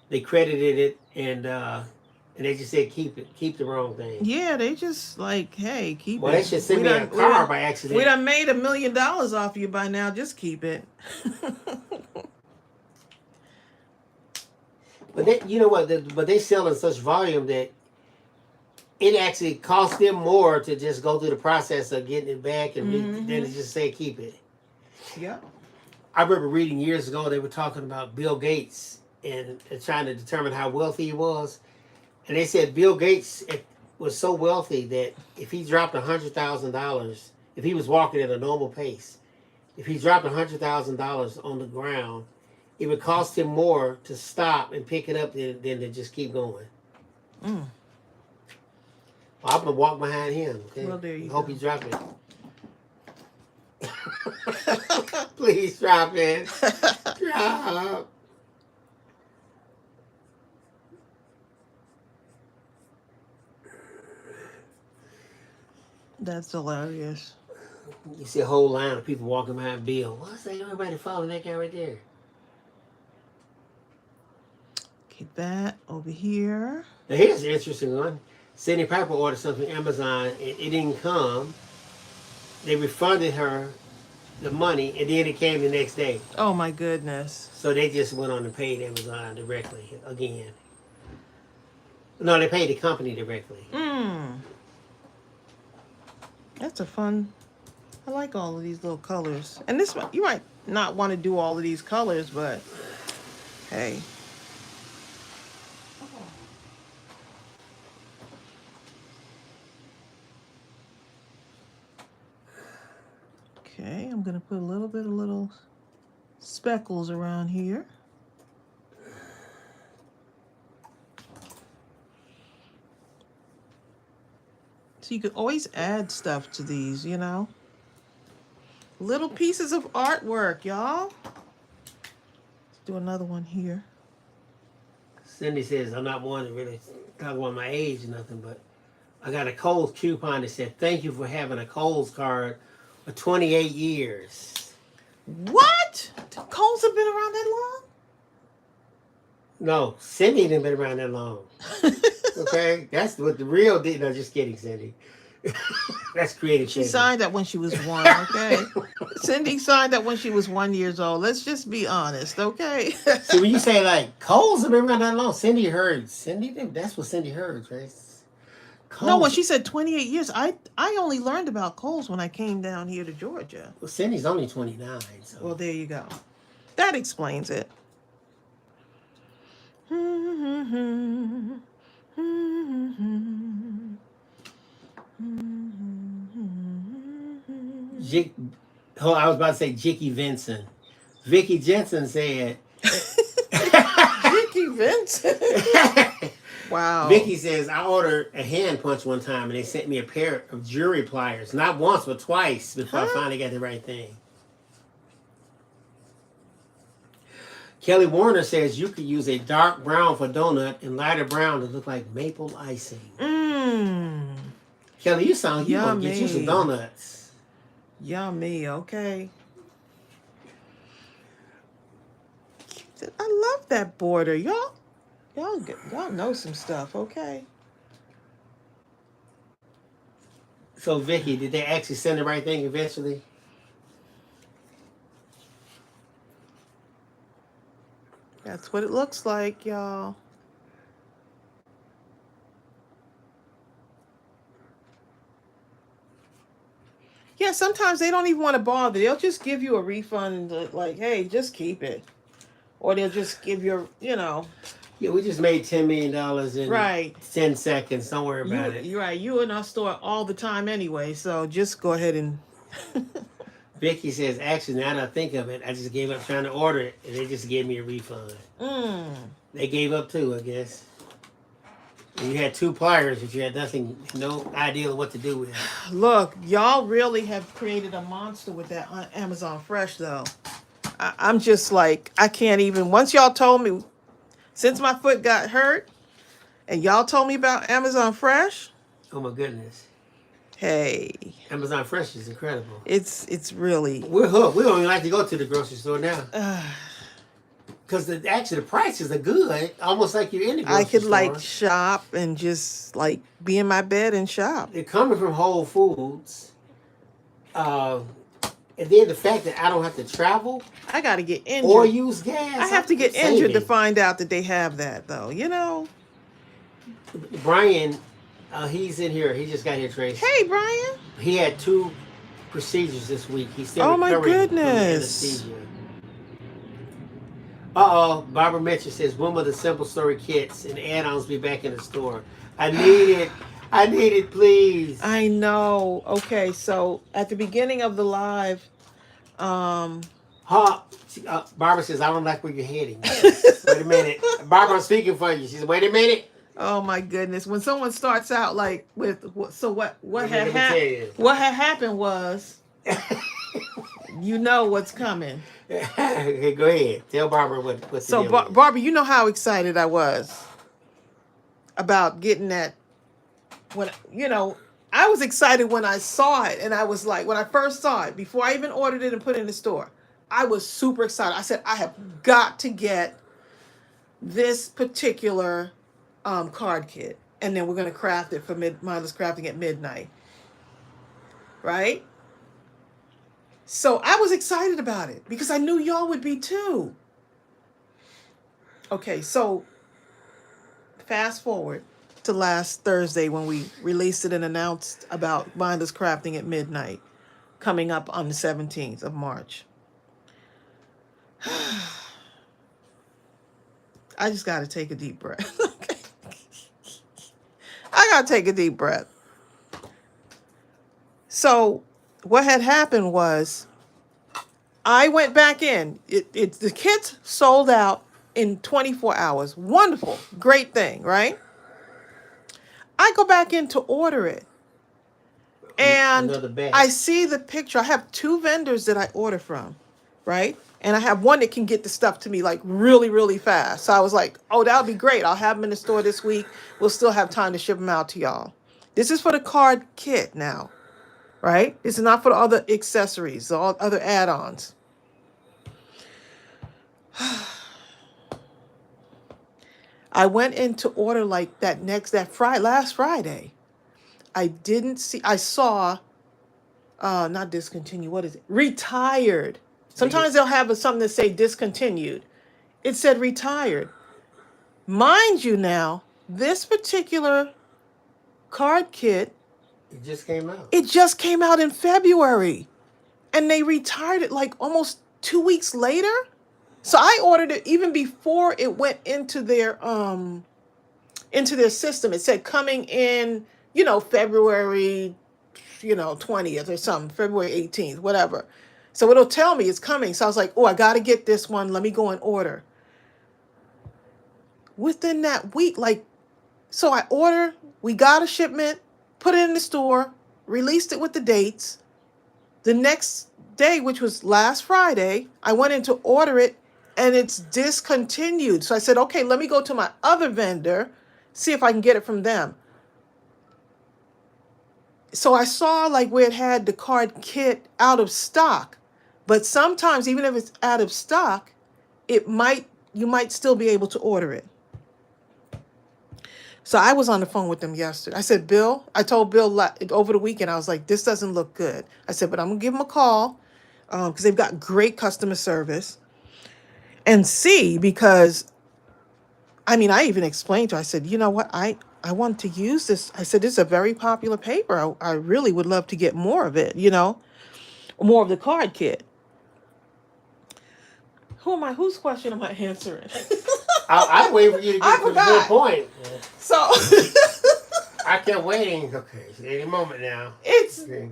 B: They credited it and they just said keep the wrong thing.
A: Yeah, they just like, hey, keep
B: Well,
A: it.
B: they should send me a car by accident.
A: We done made $1 million off you by now. Just keep it.
B: But they, you know what? But they sell in such volume that it actually costs them more to just go through the process of getting it back and than to just say keep it.
A: Yeah.
B: I remember reading years ago they were talking about Bill Gates and trying to determine how wealthy he was, and they said Bill Gates was so wealthy that if he dropped $100,000, if he was walking at a normal pace, if he dropped $100,000 on the ground, it would cost him more to stop and pick it up than to just keep going.
A: Mm.
B: Well, I'm gonna walk behind him. Okay.
A: Well, there you
B: Hope
A: go.
B: he drop it. Please drop it. Drop.
A: That's hilarious.
B: You see a whole line of people walking behind Bill. What's that? Everybody following that guy right there.
A: Keep that over here.
B: Now here's an interesting one. Cindy Piper ordered something from Amazon and it didn't come. They refunded her the money and then it came the next day.
A: Oh my goodness.
B: So they just went on and paid Amazon directly again. No, they paid the company directly.
A: That's a fun. I like all of these little colors. And this one, you might not want to do all of these colors, but hey. Okay, I'm going to put a little bit of little speckles around here. So you could always add stuff to these, you know. Little pieces of artwork, y'all. Let's do another one here.
B: Cindy says, I'm not one to really talk about my age or nothing, but I got a Kohl's coupon that said, thank you for having a Kohl's card for 28 years.
A: What? Kohl's have been around that long?
B: No, Cindy didn't been around that long. Okay? That's what the real did. No, just kidding, Cindy. That's creative.
A: She signed that when she was 1, okay? Cindy signed that when she was 1 year old. Let's just be honest, okay?
B: See, when you say like Kohl's have been around that long, Cindy heard. That's what Cindy heard, right? Kohl's.
A: No, when she said 28 years, I only learned about Kohl's when I came down here to Georgia.
B: Well, Cindy's only 29, so.
A: Well, there you go. That explains it.
B: I was about to say Jicky Vincent. Vicky Jensen said.
A: Jicky Vincent. Wow.
B: Vicky says, I ordered a hand punch one time and they sent me a pair of jewelry pliers. Not once, but twice before I finally got the right thing. Kelly Warner says you could use a dark brown for donut and lighter brown to look like maple icing. Kelly, you sound like you want to get you some donuts.
A: Yummy, okay. I love that border. Y'all know some stuff, okay?
B: So, Vicky, did they actually send the right thing eventually?
A: That's what it looks like, y'all. Yeah, sometimes they don't even want to bother. They'll just give you a refund, like, hey, just keep it. Or they'll just give you,
B: Yeah, we just made $10 million in 10 seconds. Don't worry about it.
A: You're right. You in our store all the time anyway, so just go ahead and...
B: Vicky says, actually, now that I think of it, I just gave up trying to order it, and they just gave me a refund. They gave up too, I guess. You had 2 pliers, but you had no idea of what to do with it.
A: Look, y'all really have created a monster with that on Amazon Fresh, though. I'm just like, I can't even. Once y'all told me, since my foot got hurt, and y'all told me about Amazon Fresh,
B: Oh my goodness.
A: hey,
B: Amazon Fresh is incredible.
A: it's really.
B: We're hooked. We don't even like to go to the grocery store now. Because actually the prices are good. Almost like you're in the grocery
A: I could
B: store.
A: like shop and just like be in my bed and shop.
B: They're coming from Whole Foods. And then the fact that I don't have to travel
A: I got to get injured.
B: or use gas.
A: I have to get
B: saving.
A: injured to find out that they have that, though. You know.
B: Brian, he's in here. He just got here, Trace.
A: Hey, Brian.
B: He had 2 procedures this week. He's still
A: Oh my
B: recovering
A: goodness.
B: from the anesthesia. Uh-oh. Barbara Mitchell says, when will the Simple Story kits and add-ons be back in the store? I need it. I need it, please.
A: I know. Okay, so at the beginning of the live,
B: Barbara says, I don't like where you're heading. Wait a minute. Barbara, I'm speaking for you. She said, wait a minute.
A: oh my goodness, when someone starts out like with what
B: Let me tell you.
A: what had happened was, you know what's coming.
B: Okay, go ahead. Tell Barbara what's
A: So
B: the deal is.
A: Barbara, you know how excited I was about getting that. When I was excited when I saw it, and I was like, when I first saw it, before I even ordered it and put it in the store, I was super excited. I said, I have got to get this particular card kit, and then we're going to craft it for Mindless Crafting at midnight, right? So I was excited about it because I knew y'all would be too. Okay, so fast forward to last Thursday when we released it and announced about Mindless Crafting at midnight coming up on the 17th of March. I just got to take a deep breath. I got to take a deep breath. So what had happened was I went back in. The kits sold out in 24 hours. Wonderful. Great thing, right? I go back in to order it. And I see the picture. I have 2 vendors that I order from, right? And I have one that can get the stuff to me like really, really fast. So I was like, oh, that'll be great. I'll have them in the store this week. We'll still have time to ship them out to y'all. This is for the card kit now, right? This is not for the other accessories, the other add-ons. I went in to order like last Friday. I saw, not discontinued, what is it? Retired. Sometimes they'll have something that say discontinued. It said retired. Mind you now, this particular card kit,
B: It just came out.
A: it just came out in February. And they retired it like almost 2 weeks later. So I ordered it even before it went into their system. It said coming in, February, 20th or something, February 18th, whatever. So it'll tell me it's coming. So I was like, oh, I got to get this one. Let me go and order. Within that week, so I order, we got a shipment, put it in the store, released it with the dates. The next day, which was last Friday, I went in to order it, and it's discontinued. So I said, okay, let me go to my other vendor, see if I can get it from them. So I saw where it had the card kit out of stock. But sometimes, even if it's out of stock, you might still be able to order it. So I was on the phone with them yesterday. I said, Bill, I told Bill over the weekend, I was like, this doesn't look good. I said, but I'm going to give them a call because they've got great customer service and see, because, I even explained to her, I said, you know what, I want to use this. I said, this is a very popular paper. I really would love to get more of it, more of the card kit. Whose question am I answering?
B: I wait for you to get to the point.
A: So
B: I kept waiting. Okay, it's any moment now.
A: It's
B: okay.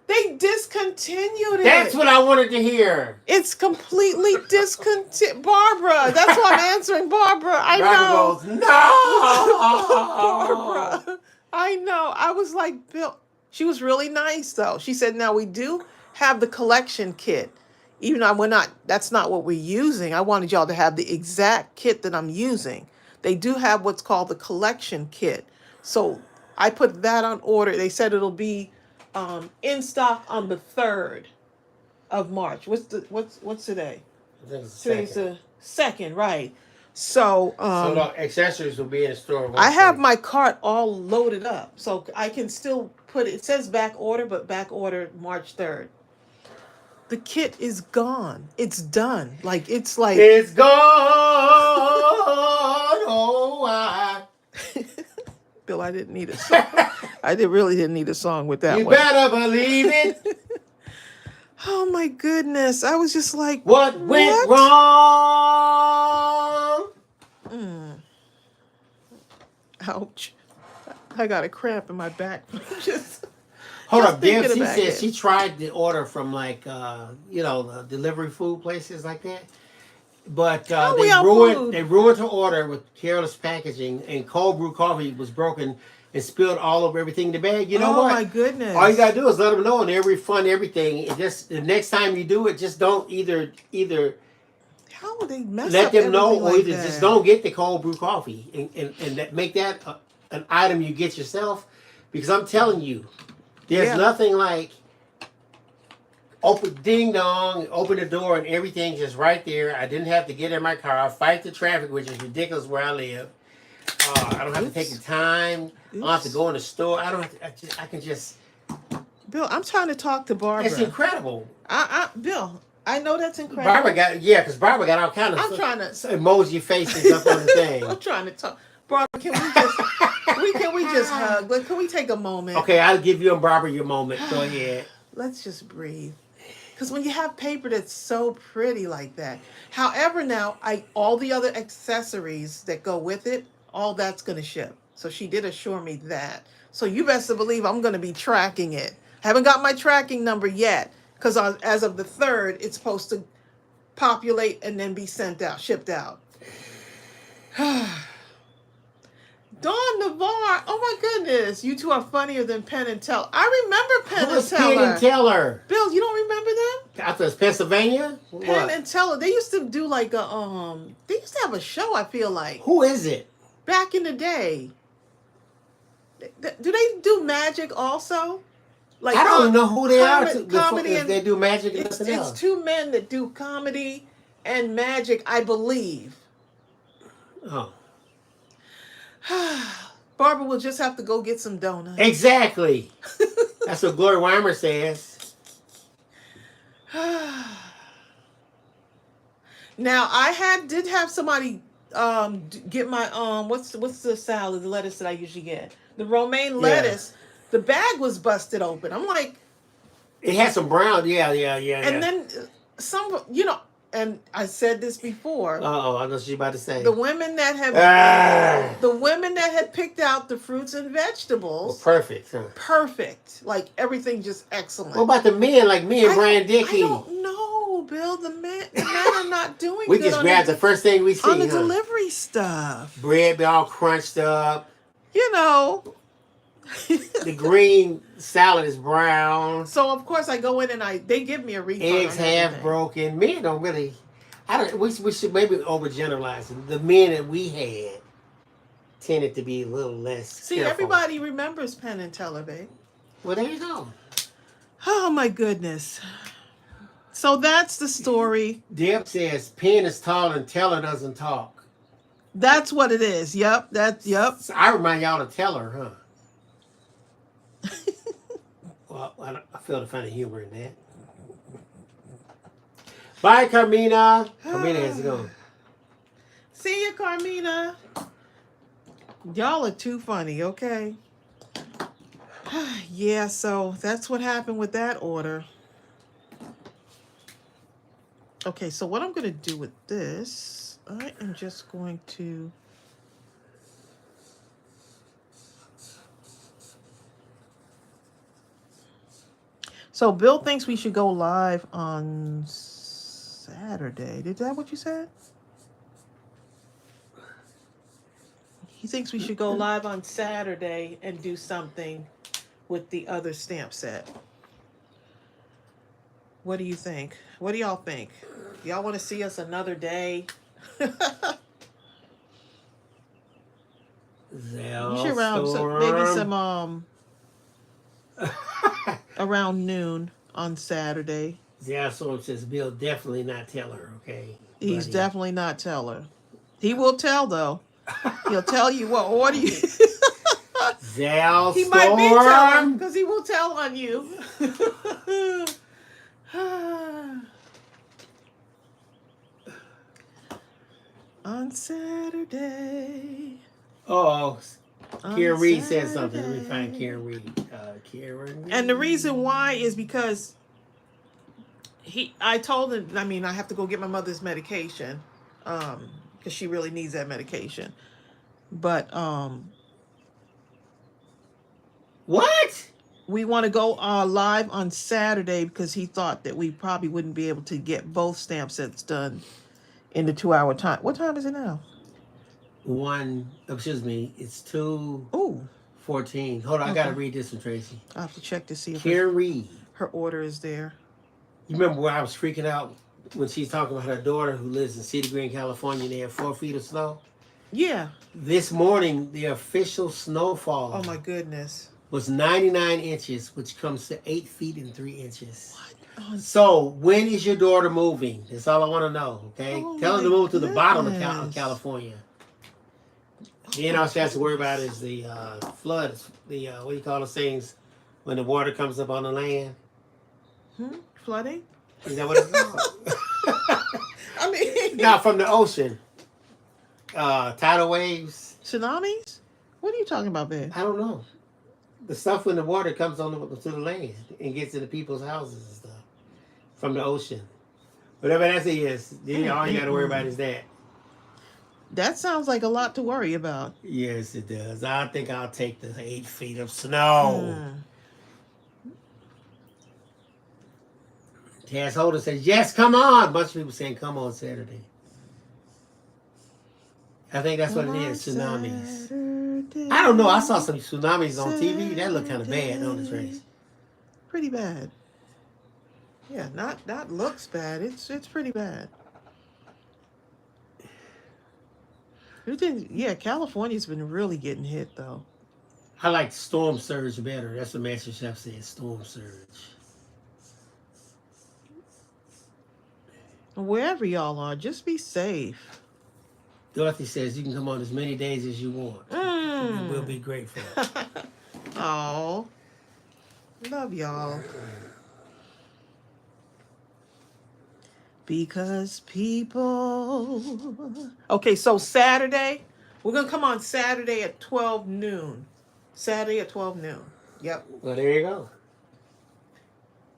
A: They discontinued it.
B: That's what I wanted to hear.
A: It's completely discontinued. Barbara, that's why I'm answering Barbara. I
B: Barbara
A: know.
B: goes, no.
A: Barbara, I know. I was like, Bill. She was really nice though. She said, now we do have the collection kit. Even though that's not what we're using. I wanted y'all to have the exact kit that I'm using. They do have what's called the collection kit. So I put that on order. They said it'll be in stock on the 3rd of March. What's today?
B: I think it's
A: Today's
B: second.
A: the 2nd, right? So
B: So the accessories will be in the store.
A: I have my cart all loaded up, so I can still put it. It says back order, but back order March 3rd. The kit is gone. It's done. Like it's like
B: It's gone. Oh,
A: Bill, I didn't need a song. Really didn't need a song with that
B: you
A: one.
B: better believe it.
A: Oh my goodness. I was just like,
B: What went wrong?
A: Ouch. I got a cramp in my back. Just
B: Hold
A: just
B: up, Deb.
A: thinking
B: She
A: about
B: said
A: it.
B: she tried the order from like the delivery food places like that, but
A: we on food?
B: they ruined her order with careless packaging, and cold brew coffee was broken and spilled all over everything in the bag. You know
A: Oh
B: what?
A: my goodness.
B: All you gotta do is let them know, and they'll refund everything. And just the next time you do it, just don't either
A: How would they mess
B: let
A: up
B: them know,
A: everything
B: or
A: like
B: either
A: that?
B: just don't get the cold brew coffee and make that an item you get yourself. Because I'm telling you, there's nothing like open ding dong, open the door, and everything's just right there. I didn't have to get in my car, fight the traffic, which is ridiculous where I live. I don't have to take the time. I don't have to go in the store. I don't have to. I can just.
A: Bill, I'm trying to talk to Barbara.
B: It's incredible.
A: Bill, I know that's incredible.
B: Barbara because Barbara got all kind of
A: I'm trying to
B: emoji faces up on the thing.
A: I'm trying to talk. Barbara, can we just hug? Like, can we take a moment?
B: Okay, I'll give you and Barbara your moment. Go ahead.
A: Let's just breathe. Because when you have paper that's so pretty like that. However, now all the other accessories that go with it, all that's going to ship. So she did assure me that. So you best to believe I'm going to be tracking it. Haven't got my tracking number yet. Because as of the 3rd, it's supposed to populate and then be shipped out. Dawn Navarre, oh my goodness, you two are funnier than Penn and Teller. I remember Penn and Teller.
B: Penn and Teller?
A: Bill, you don't remember them?
B: I thought it was Pennsylvania.
A: Penn and Teller. They used to do like they used to have a show, I feel like.
B: Who is it?
A: Back in the day. Do they do magic also? Like
B: I don't know who they are.
A: Comedy
B: if they do magic and nothing else.
A: It's two men that do comedy and magic, I believe.
B: Oh.
A: Barbara will just have to go get some donuts.
B: Exactly. That's what Gloria Weimer says.
A: Now did have somebody get my what's the salad, the lettuce that I usually get, the romaine lettuce. The bag was busted open. I'm like,
B: it had some brown. Yeah.
A: And then some, and I said this before.
B: I know what you're about to say.
A: The women that had picked out the fruits and vegetables.
B: Well, perfect. Huh?
A: Perfect. Like everything just excellent.
B: What about the men like me and Brian Dickey?
A: I don't know, Bill. The men are not doing
B: we
A: good.
B: Just grab the first thing we see.
A: On the delivery stuff.
B: Bread be all crunched up. The green salad is brown.
A: So of course I go in and they give me a refund.
B: Eggs half broken. Men don't really. We should maybe overgeneralize it. The men that we had tended to be a little less.
A: See,
B: careful.
A: everybody remembers Penn and Teller, babe.
B: Well, there you go.
A: Oh my goodness. So that's the story.
B: Deb says Penn is tall and Teller doesn't talk.
A: That's what it is. Yep.
B: So I remind y'all to Teller, huh? Well, I feel the funny humor in that. Bye, Carmina. Carmina has to go.
A: See you, Carmina. Y'all are too funny, okay? Yeah, so that's what happened with that order. Okay, so what I'm going to do with this, I am just going to... So Bill thinks we should go live on Saturday. Is that what you said? He thinks we should go live on Saturday and do something with the other stamp set. What do you think? What do y'all think? Y'all want to see us another day? You should maybe some around noon on Saturday.
B: Zalstorm says Bill definitely not tell her, okay?
A: He's definitely not tell her. He will tell though. He'll tell you what order you.
B: Zalstorm.
A: He might be telling because he will tell on you. On Saturday.
B: Oh, Karen Reed said something. Let me find Karen Reed. Karen Reed.
A: And the reason why is because I told him, I mean, I have to go get my mother's medication, because she really needs that medication. But
B: what?
A: We want to go live on Saturday because he thought that we probably wouldn't be able to get both stamp sets done in the 2-hour time. What time is it now?
B: It's 2:14.
A: Ooh.
B: Hold on, I gotta read this one, Tracy.
A: I have to check to see if
B: Karen Reed.
A: Her order is there.
B: You remember where I was freaking out when she's talking about her daughter who lives in Cedar Green, California, and they have 4 feet of snow?
A: Yeah.
B: This morning, the official snowfall.
A: Oh my goodness.
B: Was 99 inches, which comes to 8 feet and 3 inches.
A: What? Oh,
B: so, when is your daughter moving? That's all I want to know, okay?
A: Oh,
B: Tell her to move to the bottom of California. Then all she has to worry about is the floods, the, what do you call those things, when the water comes up on the land?
A: Flooding?
B: Is that what it's called?
A: I mean...
B: Not from the ocean. Tidal waves.
A: Tsunamis? What are you talking about, Ben?
B: I don't know. The stuff when the water comes on to the land and gets into people's houses and stuff from the ocean. Whatever that is, all you got to worry about is that.
A: That sounds like a lot to worry about.
B: Yes, it does. I think I'll take the 8 feet of snow. Taz Holder says, yes, come on. A bunch of people saying, come on Saturday. I think that's what it is, tsunamis. Saturday. I don't know. I saw some tsunamis on TV. That looked kind of bad on the trace.
A: Pretty bad. Yeah, not looks bad. It's pretty bad. Yeah, California's been really getting hit though.
B: I like storm surge better. That's what Master Chef said. Storm surge.
A: Wherever y'all are, just be safe.
B: Dorothy says you can come on as many days as you want. We'll be grateful.
A: Oh, love y'all. Because people... Okay, so Saturday, we're going to come on Saturday at 12 noon. Saturday at 12 noon. Yep.
B: Well, there you go.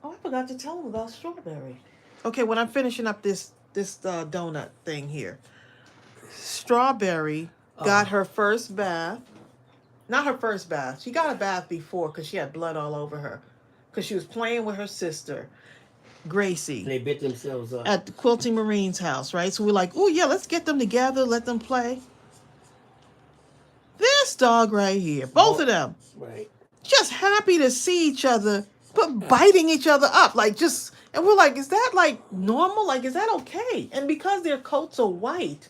A: Oh, I forgot to tell them about strawberry. Okay, when I'm finishing up this donut thing here. Strawberry got her first bath. Not her first bath. She got a bath before because she had blood all over her. Because she was playing with her sister, Gracie.
B: They bit themselves up.
A: At the Quilting Marine's house, right? So we're like, oh, yeah, let's get them together, let them play. This dog right here, both of them.
B: Right.
A: Just happy to see each other, but biting each other up. Like, just, and we're like, is that like normal? Like, is that okay? And because their coats are white,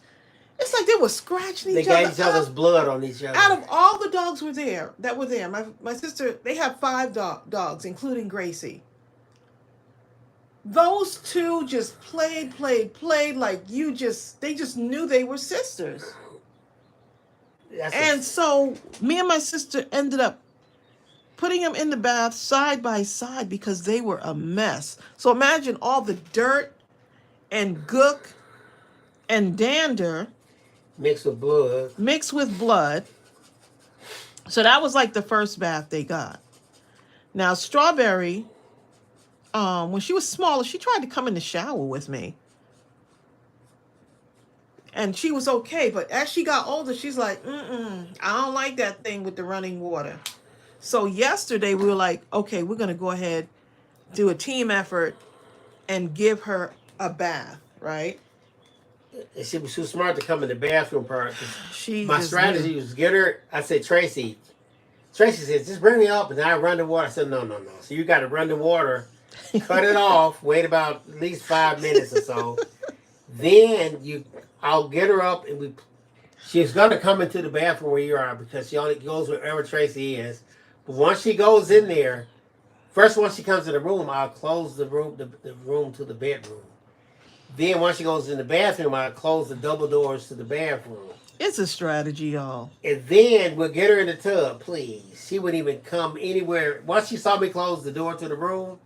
A: it's like they were scratching each other.
B: They got each other's blood on each other.
A: Out of all the dogs that were there, my sister, they have 5 dogs, including Gracie. Those two just played like they just knew they were sisters. So me and my sister ended up putting them in the bath side by side because they were a mess. So imagine all the dirt and gook and dander
B: mixed with blood.
A: So that was like the first bath they got. Now Strawberry, when she was smaller, she tried to come in the shower with me. And she was okay, but as she got older, she's like, I don't like that thing with the running water. So yesterday we were like, okay, we're going to go ahead, do a team effort and give her a bath, right?
B: And she was too smart to come in the bathroom part.
A: She
B: My
A: just
B: strategy
A: knew.
B: was get her. I said, Tracy said, just bring me up, and then I run the water. I said, no. So you got to run the water, cut it off, wait about at least 5 minutes or so. Then I'll get her up, and she's gonna come into the bathroom where you are because she only goes wherever Tracy is. But once she goes in there, first once she comes in the room, I'll close the room to the bedroom. Then once she goes in the bathroom, I'll close the double doors to the bathroom.
A: It's a strategy, y'all.
B: And then we'll get her in the tub, please. She wouldn't even come anywhere. Once she saw me close the door to the room,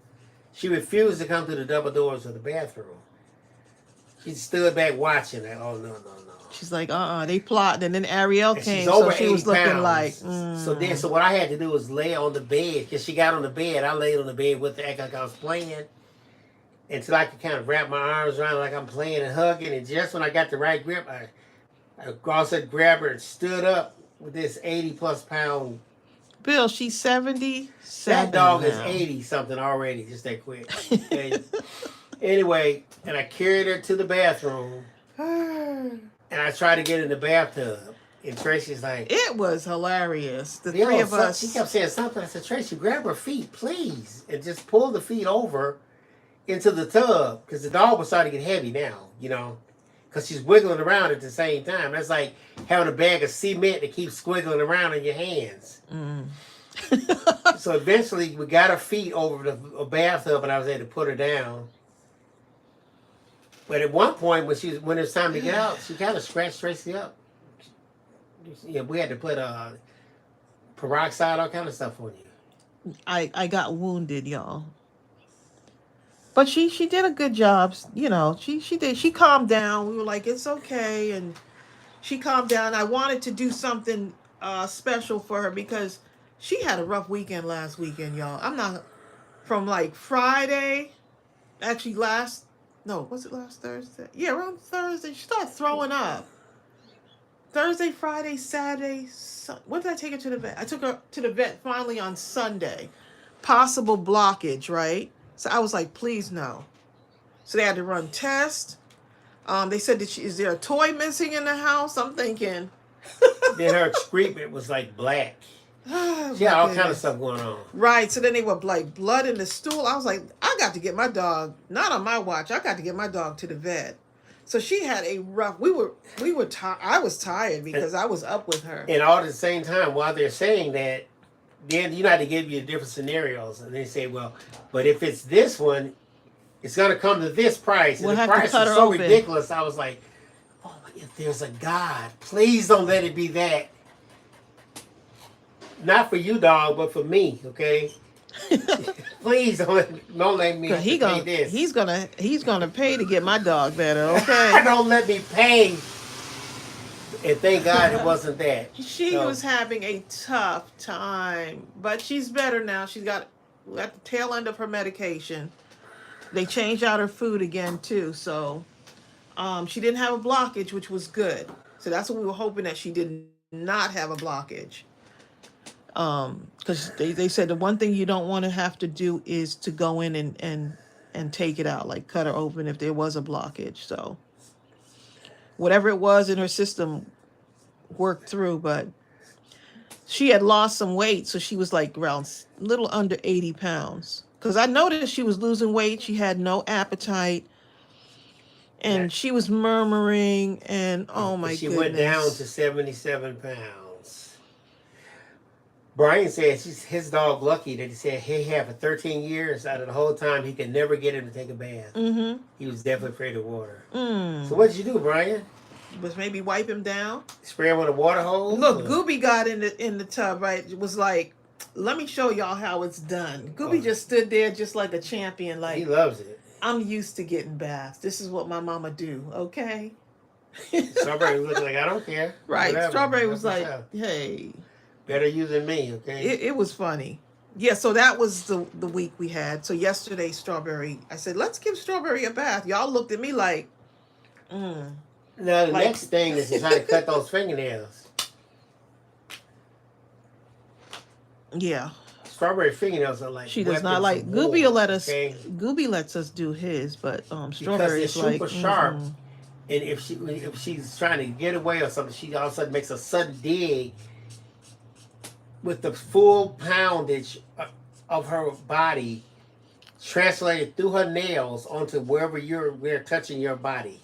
B: she refused to come to the double doors of the bathroom. She stood back watching. Like, oh, no.
A: She's like, they plotted. And then Ariel
B: And
A: came,
B: she's over
A: so she
B: 80
A: was looking
B: pounds.
A: like,
B: So what I had to do was lay on the bed. Because she got on the bed. I laid on the bed with her, act like I was playing. Until I could kind of wrap my arms around her like I'm playing and hugging. And just when I got the right grip, I also grabbed her and stood up with this 80-plus pound.
A: Bill, she's 77
B: That dog
A: now.
B: is 80 something already, just that quick. Okay. Anyway, and I carried her to the bathroom, and I tried to get in the bathtub. And Tracy's like,
A: It was hilarious. The three of us.
B: She kept saying something. I said, Tracy, grab her feet, please. And just pull the feet over into the tub. Because the dog was starting to get heavy now, Because she's wiggling around at the same time. That's like having a bag of cement that keeps squiggling around in your hands. So eventually we got her feet over the bathtub, and I was able to put her down. But at one point, when it was time to get out, she kind of scratched Tracy up. Yeah, we had to put peroxide, all kind of stuff on you.
A: I got wounded, y'all. But she did a good job. She did. She calmed down. We were like, it's okay. And she calmed down. I wanted to do something special for her because she had a rough weekend last weekend, y'all. I'm not, from like Friday, actually was it last Thursday? Yeah, around Thursday. She started throwing up. Thursday, Friday, Saturday. When did I take her to the vet? I took her to the vet finally on Sunday. Possible blockage, right? So I was like, please no. So they had to run tests. They said, is there a toy missing in the house? I'm thinking.
B: Then her excrement was like black. She had all kind of stuff going on.
A: Right. So then they were like blood in the stool. I was like, I got to get my dog, not on my watch. I got to get my dog to the vet. So she had a rough. I was tired because I was up with her.
B: And all at the same time, while they're saying that, then you know how to give you different scenarios, and they say, well, but if it's this one, it's going to come to this price, and the price is so ridiculous. I was like, oh, if there's a God, please don't let it be that. Not for you, dog, but for me, okay? Please don't let me pay this.
A: He's gonna pay to get my dog better, okay?
B: Don't let me pay. And thank God it wasn't that.
A: She was having a tough time, but she's better now. She's got at the tail end of her medication. They changed out her food again too, so she didn't have a blockage, which was good. So that's what we were hoping, that she did not have a blockage. Because they said the one thing you don't want to have to do is to go in and take it out, like cut her open if there was a blockage. So whatever it was in her system worked through, but she had lost some weight, so she was like around a little under 80 pounds. Because I noticed she was losing weight. She had no appetite. And she was murmuring, and oh my goodness.
B: She went down to 77 pounds. Brian said his dog lucky that he said he had for 13 years out of the whole time he could never get him to take a bath. Mm-hmm. He was definitely afraid of water. So what did you do, Brian?
A: Was maybe wipe him down?
B: Spray him with a water hose?
A: Look, Gooby got in the tub, right? It was like, let me show y'all how it's done. Gooby just stood there just like a champion. Like,
B: he loves it.
A: I'm used to getting baths. This is what my mama do, okay?
B: Strawberry was like, I don't care.
A: Right.
B: Whatever.
A: Strawberry was like, hey.
B: Better you than me, okay?
A: It was funny. Yeah, so that was the week we had. So yesterday, Strawberry, I said, let's give Strawberry a bath. Y'all looked at me like,
B: Now, the next thing is to try to cut those fingernails.
A: Yeah.
B: strawberry fingernails are like
A: She does not
B: weapons
A: like
B: of
A: Gooby.
B: war,
A: Will let us.
B: okay?
A: Gooby lets us do his, but
B: Because
A: strawberry
B: they're
A: is like
B: super sharp. And if she's trying to get away or something, she all of a sudden makes a sudden dig with the full poundage of her body translated through her nails onto wherever we're touching your body.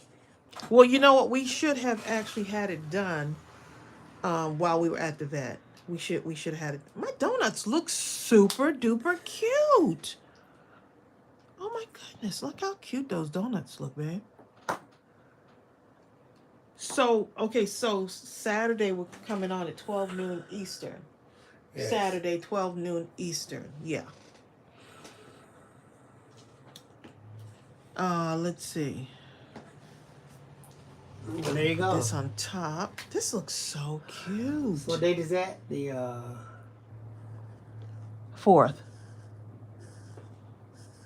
A: Well, you know what? We should have actually had it done while we were at the vet. We should have had it. My donuts look super duper cute. Oh my goodness! Look how cute those donuts look, babe. So okay, so Saturday we're coming on at 12 noon Eastern. Yes. Saturday 12 noon Eastern. Yeah. Let's see.
B: Well, there you go.
A: This on top. This looks so cute.
B: What date is that? The
A: 4th.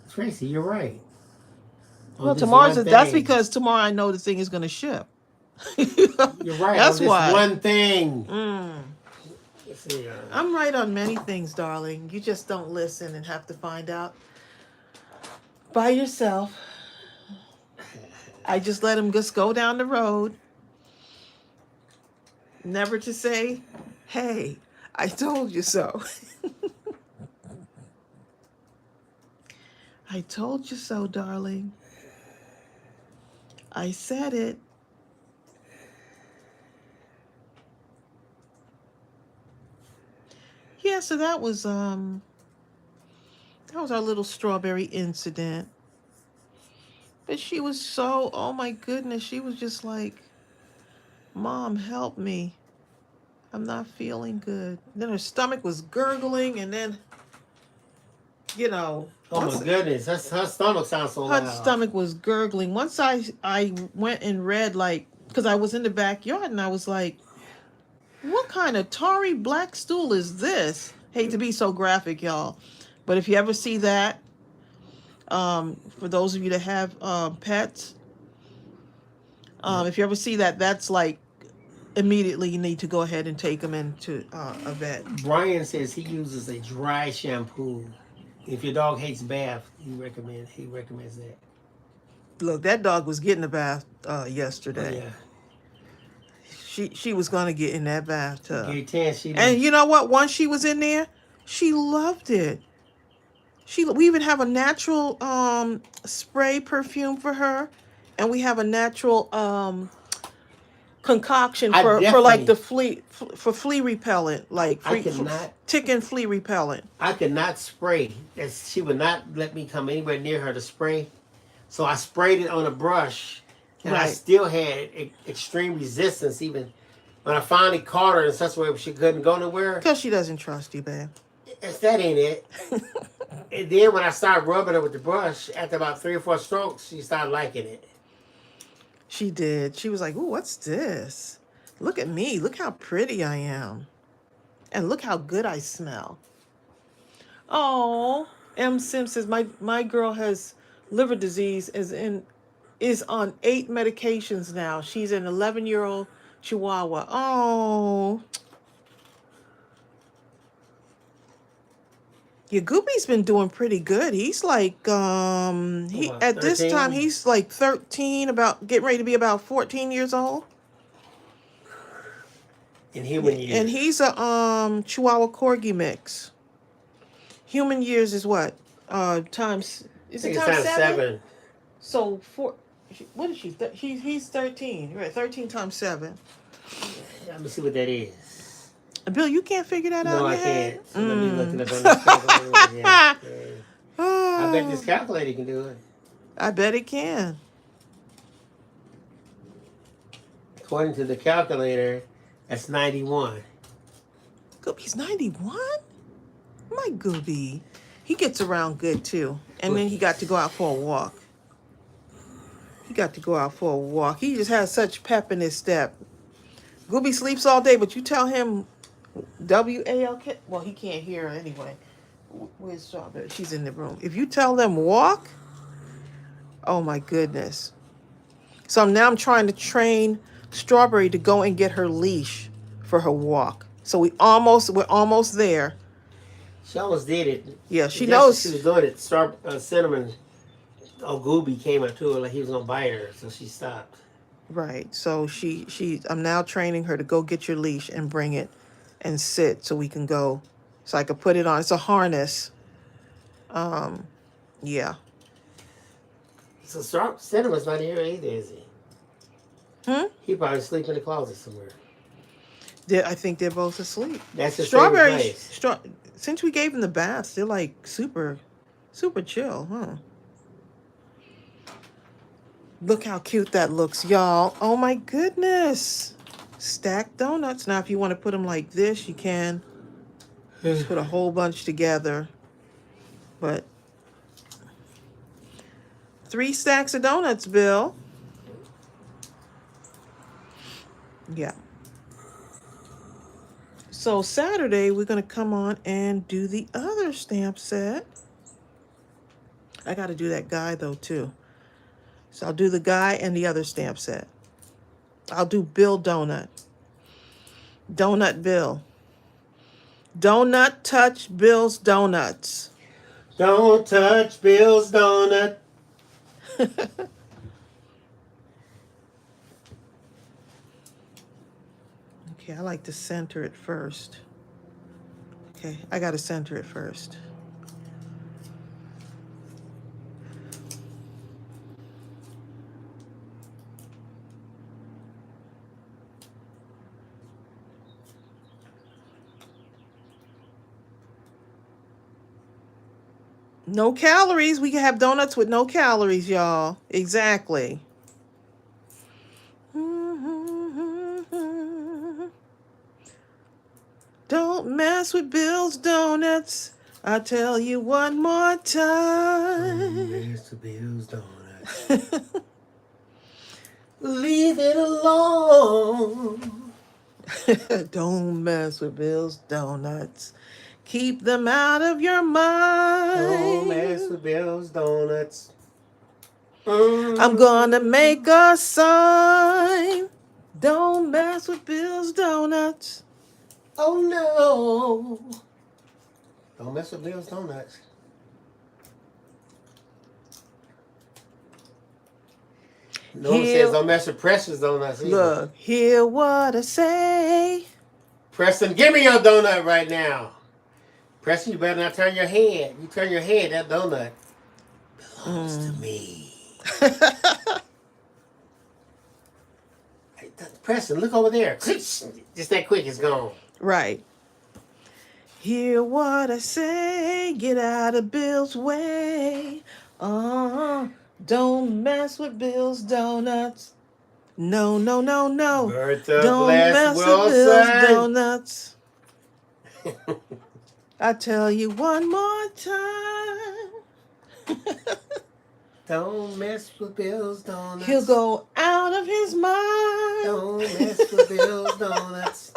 B: Tracey, you're right.
A: Well, tomorrow's that's because tomorrow I know the thing is going to ship.
B: You're right.
A: That's
B: on
A: why.
B: This one thing.
A: See, I'm right on many things, darling. You just don't listen and have to find out by yourself. I just let him just go down the road. Never to say, hey, I told you so. I told you so, darling. I said it. Yeah, so that was our little strawberry incident. But she was so, oh my goodness, she was just like, Mom, help me. I'm not feeling good. Then her stomach was gurgling, and then, you know.
B: Oh my goodness, her stomach sounds so loud.
A: Her stomach was gurgling. Once I went and read, like, because I was in the backyard, and I was like, what kind of tarry black stool is this? Hate to be so graphic, y'all. But if you ever see that, for those of you that have pets, if you ever see that, that's like immediately you need to go ahead and take them into a vet.
B: Brian says he uses a dry shampoo. If your dog hates bath, he recommends that.
A: Look, that dog was getting a bath yesterday. Oh, yeah. She was going to get in that bathtub. And you know what? Once she was in there, she loved it. We even have a natural spray perfume for her, and we have a natural concoction for like the flea repellent, like tick and flea repellent.
B: I could not spray. She would not let me come anywhere near her to spray, so I sprayed it on a brush. And I still had extreme resistance even when I finally caught her in such a way she couldn't go nowhere.
A: Because she doesn't trust you, babe.
B: That ain't it. And then when I started rubbing her with the brush, after about 3 or 4 strokes, she started liking it.
A: She did. She was like, ooh, what's this? Look at me. Look how pretty I am. And look how good I smell. Oh, M. Sim says, my girl has liver disease, is on 8 medications now. She's an 11-year-old Chihuahua. Oh. Yeah, Goopy's been doing pretty good. He's like, at this time, he's like 13, getting ready to be about 14 years old.
B: In human years.
A: And he's a Chihuahua Corgi mix. Human years is what? Times 7? So what is she? He's 13. Right, 13 times 7.
B: Let me see what that is.
A: Bill, you can't figure that out.
B: No, I can't. So let me look it up on this calculator. Yeah. I bet this calculator can do it.
A: I bet it can.
B: According to the calculator, that's 91.
A: Goopy's 91? My Goopy. He gets around good, too. And then he got to go out for a walk. He just has such pep in his step. Goopy sleeps all day, but you tell him W-A-L-K. Well, he can't hear her anyway. Where's Strawberry? She's in the room. If you tell them walk, oh my goodness. So I'm trying to train Strawberry to go and get her leash for her walk. So we're almost there.
B: She almost did it.
A: Yeah, she
B: Just
A: knows.
B: as she was doing it, cinnamon. Oh, Gooby came up to her like he was gonna bite her, so she stopped.
A: Right. So I'm now training her to go get your leash and bring it and sit so we can go. So I could put it on. It's a harness. Yeah.
B: So Cinnamon's not here either, is he? He probably sleep in the closet somewhere.
A: I think they're both asleep.
B: That's his
A: Strawberries.
B: favorite place.
A: Since we gave them the baths, they're like super chill, huh? Look how cute that looks, y'all. Oh my goodness. Stacked donuts. Now, if you want to put them like this, you can. Just put a whole bunch together. But 3 stacks of donuts, Bill. Yeah. So Saturday, we're going to come on and do the other stamp set. I got to do that guy, though, too. So I'll do the guy and the other stamp set. I'll do Bill Donut. Donut Bill. Donut touch Bill's donuts.
B: Don't touch Bill's donut.
A: Okay, I like to center it first. Okay, I got to center it first. No calories. We can have donuts with no calories, y'all. Exactly. Don't mess with Bill's donuts. I tell you one more time.
B: Don't mess with Bill's donuts. Leave it alone.
A: Don't mess with Bill's donuts. Keep them out of your mind.
B: Don't mess with Bill's donuts.
A: I'm gonna make a sign. Don't mess with Bill's donuts.
B: Oh no. Don't mess with Bill's donuts. No one says don't mess with Preston's donuts either.
A: Look, hear what I say.
B: Preston, give me your donut right now. Preston, you better not turn your head. You turn your head, that donut belongs to me. Hey, Preston, look over there. Just that quick, it's gone.
A: Right. Hear what I say. Get out of Bill's way. Don't mess with Bill's donuts. No, no, no, no.
B: Bertha
A: Don't
B: Bless
A: mess with Bill's
B: Wilson.
A: donuts. I tell you one more time.
B: Don't mess with Bill's donuts.
A: He'll go out of his mind.
B: Don't mess with Bill's donuts.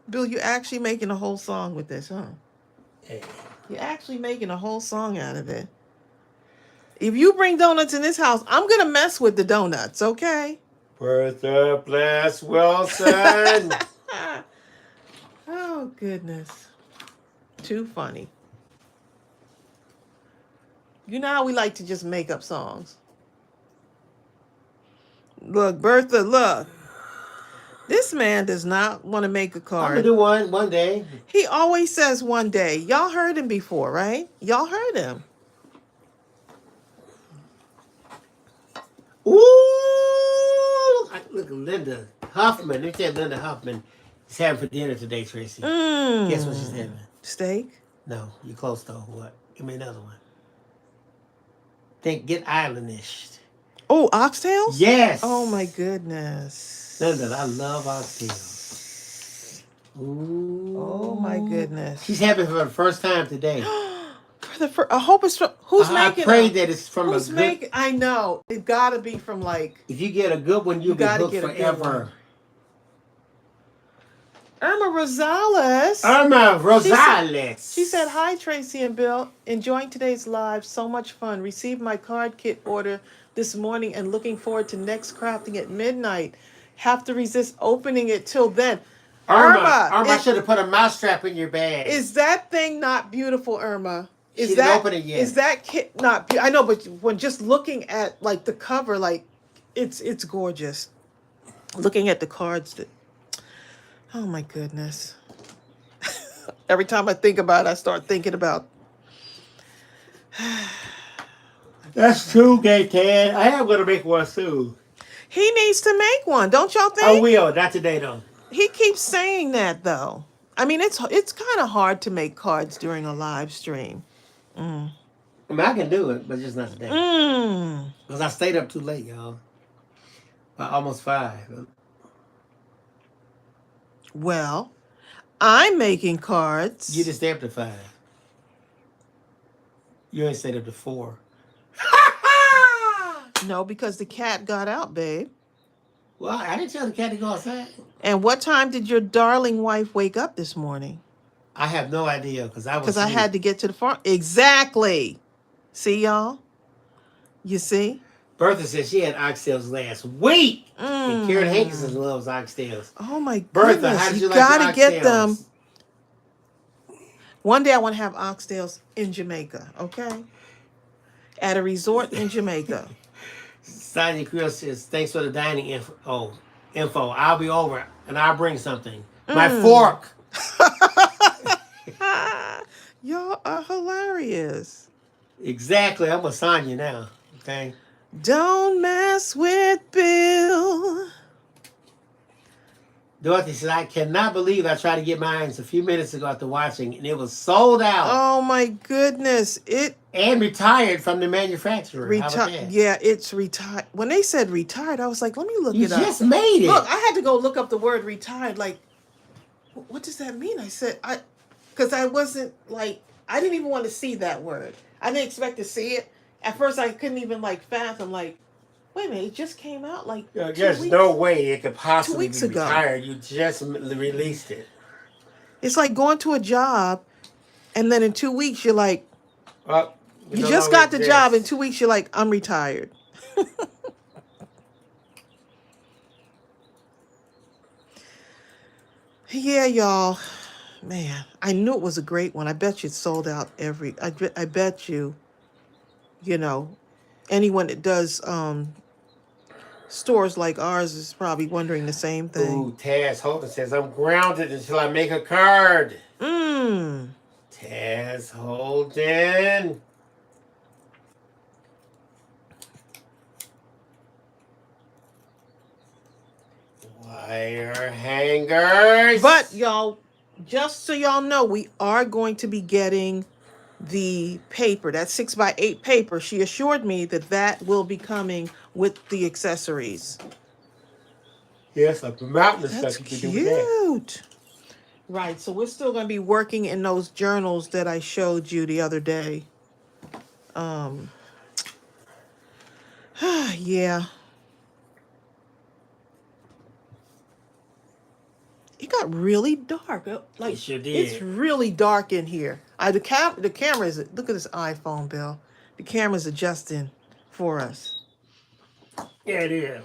A: Bill, you're actually making a whole song with this, huh?
B: Hey.
A: You're actually making a whole song out of it. If you bring donuts in this house, I'm going to mess with the donuts, okay?
B: Bertha Bless Wilson.
A: Oh, goodness. Too funny. You know how we like to just make up songs. Look, Bertha, look. This man does not want to make a card.
B: I'm going to do one day.
A: He always says one day. Y'all heard him before, right? Y'all heard him.
B: Ooh! Look at Linda Huffman. Let me tell you, Linda Huffman is having for dinner today, Tracy. Guess what she's having?
A: Steak?
B: No, you're close though. What? Give me another one. Get islandish.
A: Oh, oxtails?
B: Yes.
A: Oh, my goodness.
B: Linda, I love oxtails. Ooh.
A: Oh, my goodness.
B: She's having for the first time today.
A: I hope it's from... Who's making
B: I pray
A: them?
B: that it's from
A: Who's
B: a good...
A: making... I know. It got to be from, like...
B: If you get a good one, you'll be hooked forever.
A: Irma Rosales.
B: Irma Rosales.
A: She said, hi, Tracy and Bill. Enjoying today's live. So much fun. Received my card kit order this morning and looking forward to next crafting at midnight. Have to resist opening it till then.
B: Irma, I should have put a mousetrap in your bag.
A: Is that thing not beautiful, Irma?
B: She didn't open it yet.
A: Is that kit not? I know, but when just looking at like the cover, like it's gorgeous. Looking at the cards, oh my goodness! Every time I think about it, I start thinking about.
B: That's too gay, Ted. I am gonna make one too.
A: He needs to make one, don't y'all think?
B: I will. Not today, though.
A: He keeps saying that, though. I mean, it's kind of hard to make cards during a live stream.
B: I mean, I can do it, but just not today. Because I stayed up too late, y'all. Almost 5.
A: Well, I'm making cards.
B: You just stayed up to 5. You ain't stayed up to 4.
A: No, because the cat got out, babe.
B: Well, I didn't tell the cat to go outside.
A: And what time did your darling wife wake up this morning?
B: I have no idea because I
A: had to get to the farm. Exactly. See, y'all? You see?
B: Bertha said she had oxtails last week. And Karen Hankinson loves oxtails.
A: Oh, my
B: Bertha,
A: goodness.
B: how did you like
A: gotta
B: your
A: get them.
B: oxtails?
A: One day I want to have oxtails in Jamaica, okay? At a resort in Jamaica.
B: Sonia Creel says, thanks for the dining info. I'll be over and I'll bring something. My fork.
A: Y'all are hilarious.
B: Exactly. I'm with Sonia now. Okay.
A: Don't mess with Bill.
B: Dorothy said, I cannot believe I tried to get mine a few minutes ago after watching and it was sold out.
A: Oh my goodness.
B: And retired from the manufacturer. How about that?
A: Yeah, it's retired. When they said retired, I was like, let me look it up.
B: You just made it.
A: Look, I had to go look up the word retired. Like, what does that mean? I said, because I wasn't like, I didn't even want to see that word. I didn't expect to see it. At first, I couldn't even like fathom, like, wait a minute, it just came out like
B: there's no way it could possibly be
A: ago.
B: retired. You just released it.
A: It's like going to a job, and then in 2 weeks, you're like, you just got the job. In 2 weeks, you're like, I'm retired. Yeah, y'all. Man, I knew it was a great one. I bet you it sold out I bet you, anyone that does stores like ours is probably wondering the same thing.
B: Ooh, Taz Holden says, I'm grounded until I make a card. Taz Holden. Wire hangers.
A: But y'all, just so y'all know, we are going to be getting the paper, that 6x8 paper. She assured me that will be coming with the accessories.
B: Yes, a mountain
A: That's
B: stuff you can do with that.
A: Right, so we're still going to be working in those journals that I showed you the other day. Yeah. It got really dark. Like,
B: it sure did.
A: It's really dark in here. The camera is, look at this iPhone, Bill. The camera's adjusting for us.
B: Yeah, it is.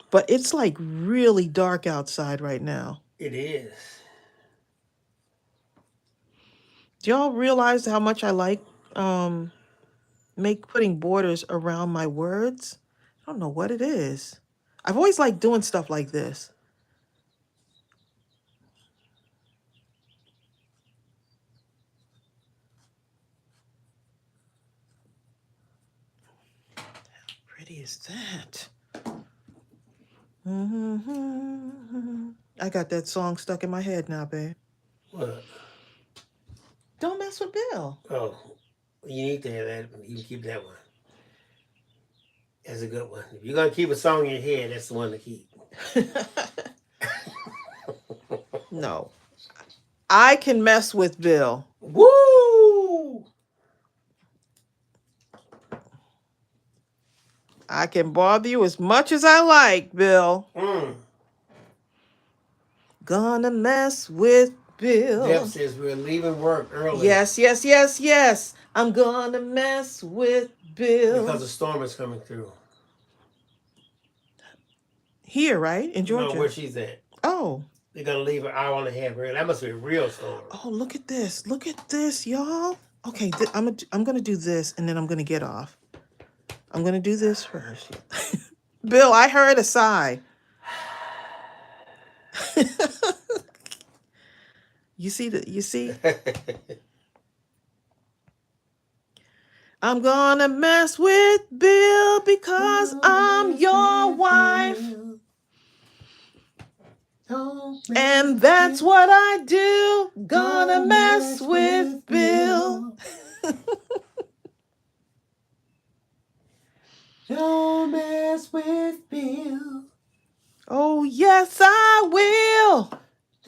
A: But it's like really dark outside right now.
B: It is.
A: Do y'all realize how much I like putting borders around my words? I don't know what it is. I've always liked doing stuff like this. How pretty is that? I got that song stuck in my head now, babe.
B: What?
A: Don't mess with Bill.
B: Oh, you need to have that. You can keep that one. That's a good one. If you're going to keep a song in your head, that's the one to keep.
A: No. I can mess with Bill.
B: Woo!
A: I can bother you as much as I like, Bill. Gonna mess with Bill.
B: Deb says we're leaving work early.
A: Yes. I'm gonna mess with Bill.
B: Because a storm is coming through.
A: Here, right? In
B: No,
A: Georgia.
B: where she's at.
A: Oh.
B: They're gonna leave an hour and a half early. That must be a real storm.
A: Oh, look at this. Look at this, y'all. Okay, I'm gonna do this and then I'm gonna get off. I'm gonna do this first. Bill, I heard a sigh. You see? I'm gonna mess with Bill because I'm your wife. And that's what I do. Gonna mess with Bill.
B: Don't mess with Bill.
A: Oh, yes, I will.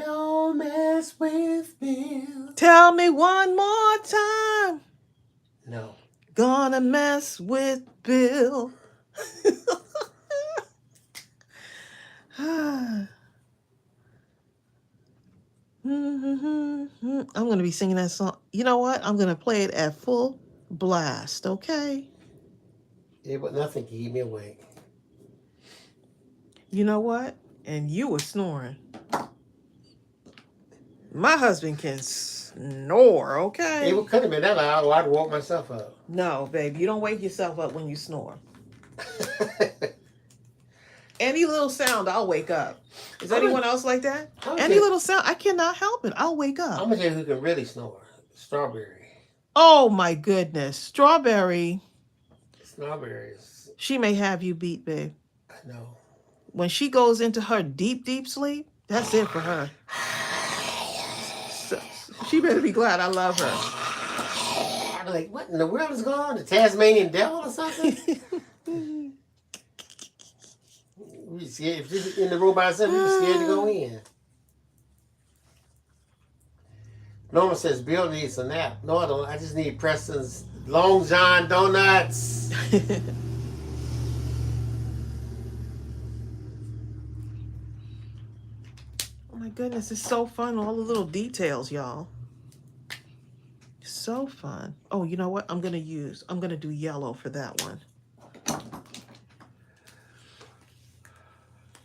B: Don't mess with Bill.
A: Tell me one more time.
B: No.
A: Gonna mess with Bill. I'm going to be singing that song. You know what? I'm going to play it at full blast, okay?
B: Yeah, but nothing can keep me awake.
A: You know what? And you were snoring. My husband can snore, okay?
B: It couldn't have been that loud or I'd woke myself up.
A: No, babe, you don't wake yourself up when you snore. Any little sound, I'll wake up. Is anyone else like that? Any little sound, I cannot help it. I'll wake up.
B: I'm going to tell you who can really snore. Strawberry.
A: Oh, my goodness. Strawberry.
B: Strawberries.
A: She may have you beat, babe.
B: I know.
A: When she goes into her deep, deep sleep, that's it for her. So, she better be glad I love her.
B: I'm like, what in the world is going on? The Tasmanian devil or something? We scared. If she's in the room by herself, we were scared to go in. Norma says Bill needs a nap. No, I don't. I just need Preston's Long John Donuts.
A: Oh my goodness, it's so fun. All the little details, y'all. So fun. Oh, you know what? I'm going to do yellow for that one.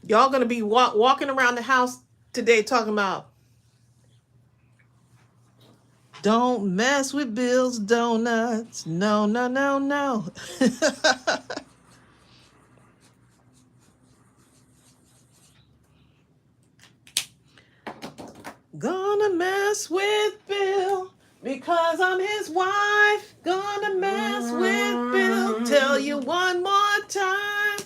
A: Y'all going to be walking around the house today talking about, don't mess with Bill's donuts. No, no, no, no. Gonna mess with Bill because I'm his wife. Gonna mess with Bill. Tell you one more time.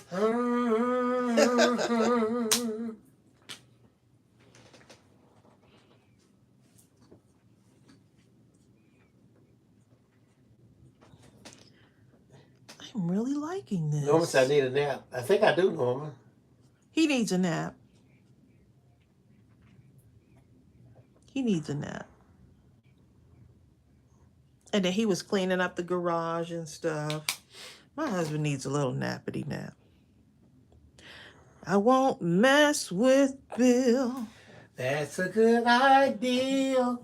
A: I'm really liking this.
B: Norma said I need a nap. I think I do, Norma.
A: He needs a nap. He needs a nap. And then he was cleaning up the garage and stuff. My husband needs a little nappity nap. I won't mess with Bill.
B: That's a good idea.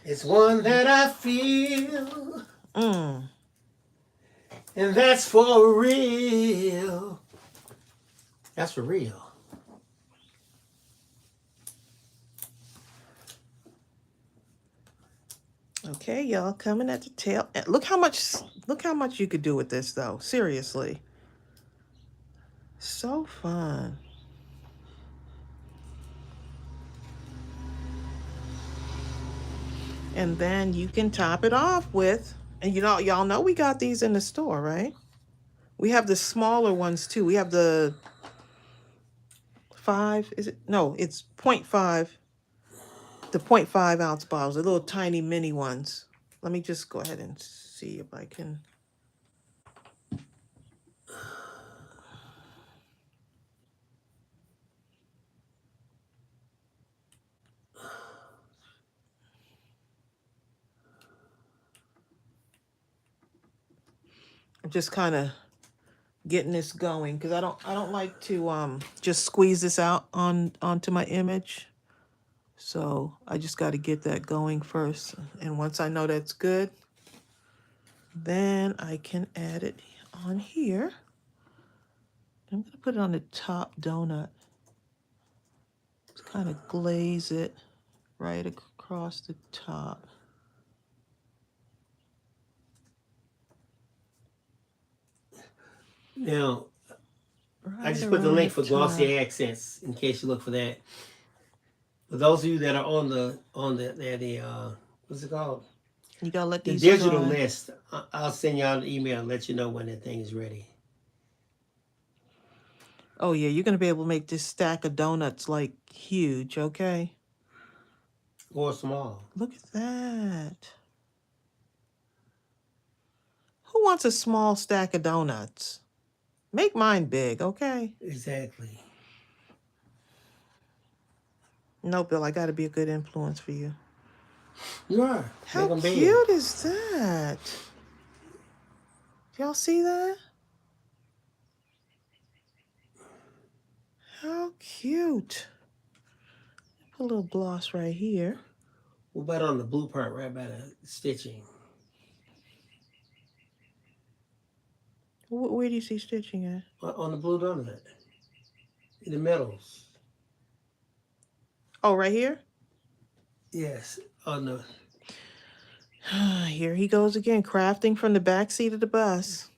B: It's one that I feel. And that's for real. That's for real.
A: Okay, y'all, coming at the tail. Look how much you could do with this, though. Seriously. So fun. And then you can top it off with, and y'all know we got these in the store, right? We have the smaller ones too. We have the 5, is it? No, it's 0.5. The 0.5 ounce bottles, the little tiny mini ones. Let me just go ahead and see if I can. I'm just kind of getting this going because I don't like to just squeeze this out onto my image. So I just got to get that going first. And once I know that's good, then I can add it on here. I'm going to put it on the top donut. Just kind of glaze it right across the top.
B: Now, I
A: Right
B: just put the
A: around
B: link
A: the
B: for
A: top.
B: glossy accents in case you look for that. For those of you that are on the what's it called?
A: You got to let
B: The
A: these
B: digital
A: dry.
B: list. I'll send y'all an email and let you know when that thing is ready.
A: Oh, yeah, you're going to be able to make this stack of donuts, like, huge, okay?
B: Or small.
A: Look at that. Who wants a small stack of donuts? Make mine big, okay?
B: Exactly.
A: No, Bill, I got to be a good influence for you.
B: You are. Make
A: How
B: them big.
A: cute is that? Y'all see that? How cute. Put a little gloss right here.
B: What about on the blue part right by the stitching?
A: Where do you see stitching at?
B: On the blue donut. In the metals.
A: Oh, right here?
B: Yes. On the
A: Here he goes again, crafting from the back seat of the bus.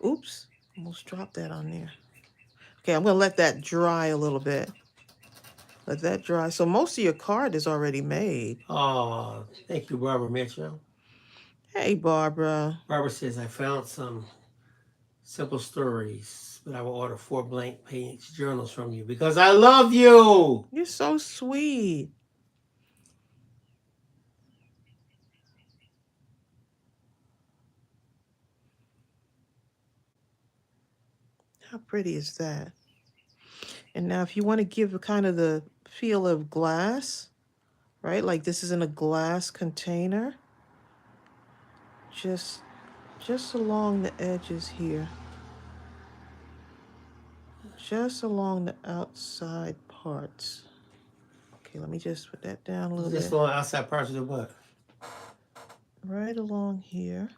A: Oops, almost dropped that on there. Okay, I'm going to let that dry a little bit. Let that dry. So most of your card is already made.
B: Oh, thank you, Barbara Metro.
A: Hey, Barbara.
B: Barbara says I found some simple stories, but I will order 4 blank page journals from you because I love you.
A: You're so sweet. How pretty is that? And now if you want to give kind of the feel of glass, right? Like this is in a glass container. Just along the edges here. Just along the outside parts. Okay, let me just put that down a little
B: Just
A: bit.
B: on outside parts of the what?
A: Right along here.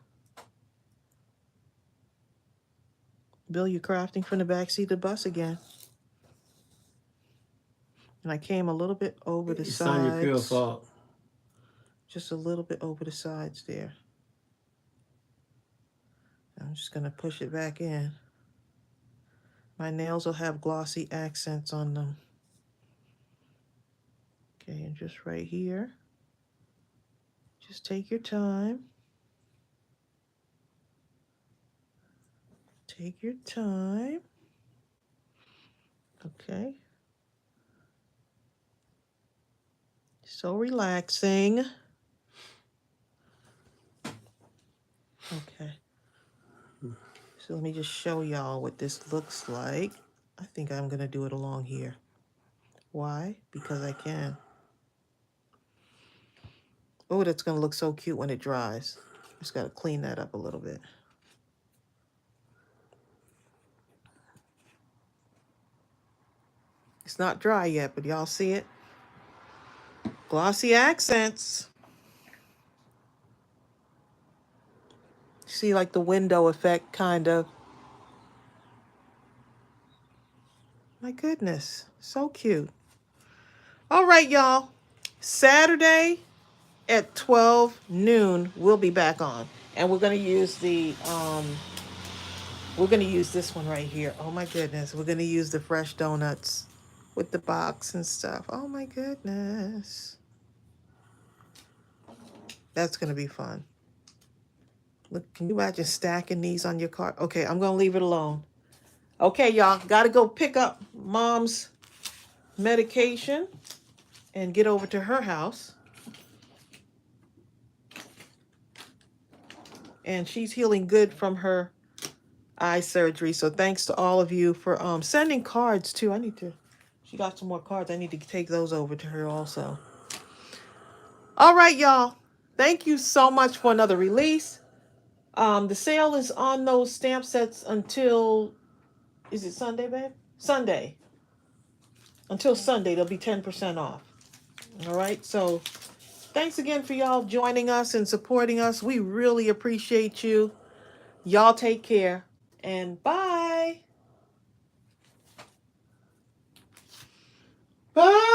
A: Bill, you're crafting from the backseat of the bus again. And I came a little bit over the
B: It's on your pure
A: sides.
B: fault.
A: Just a little bit over the sides there. I'm just going to push it back in. My nails will have glossy accents on them. Okay, and just right here. Just take your time. Take your time. Okay. So relaxing. Okay. So let me just show y'all what this looks like. I think I'm going to do it along here. Why? Because I can. Oh, that's going to look so cute when it dries. Just got to clean that up a little bit. It's not dry yet, but y'all see it? Glossy accents. See like the window effect, kind of. My goodness, so cute. All right, y'all. Saturday at 12 noon, we'll be back on. And we're going to use this one right here. Oh my goodness. We're going to use the fresh donuts with the box and stuff. Oh my goodness. That's going to be fun. Look, can you imagine stacking these on your cart? Okay, I'm going to leave it alone. Okay, y'all, got to go pick up Mom's medication and get over to her house. And she's healing good from her eye surgery. So thanks to all of you for sending cards too. She got some more cards. I need to take those over to her also. All right, y'all. Thank you so much for another release. The sale is on those stamp sets until, is it Sunday, babe? Sunday. Until Sunday, they'll be 10% off. All right, so thanks again for y'all joining us and supporting us. We really appreciate you. Y'all take care and bye.
B: Bye.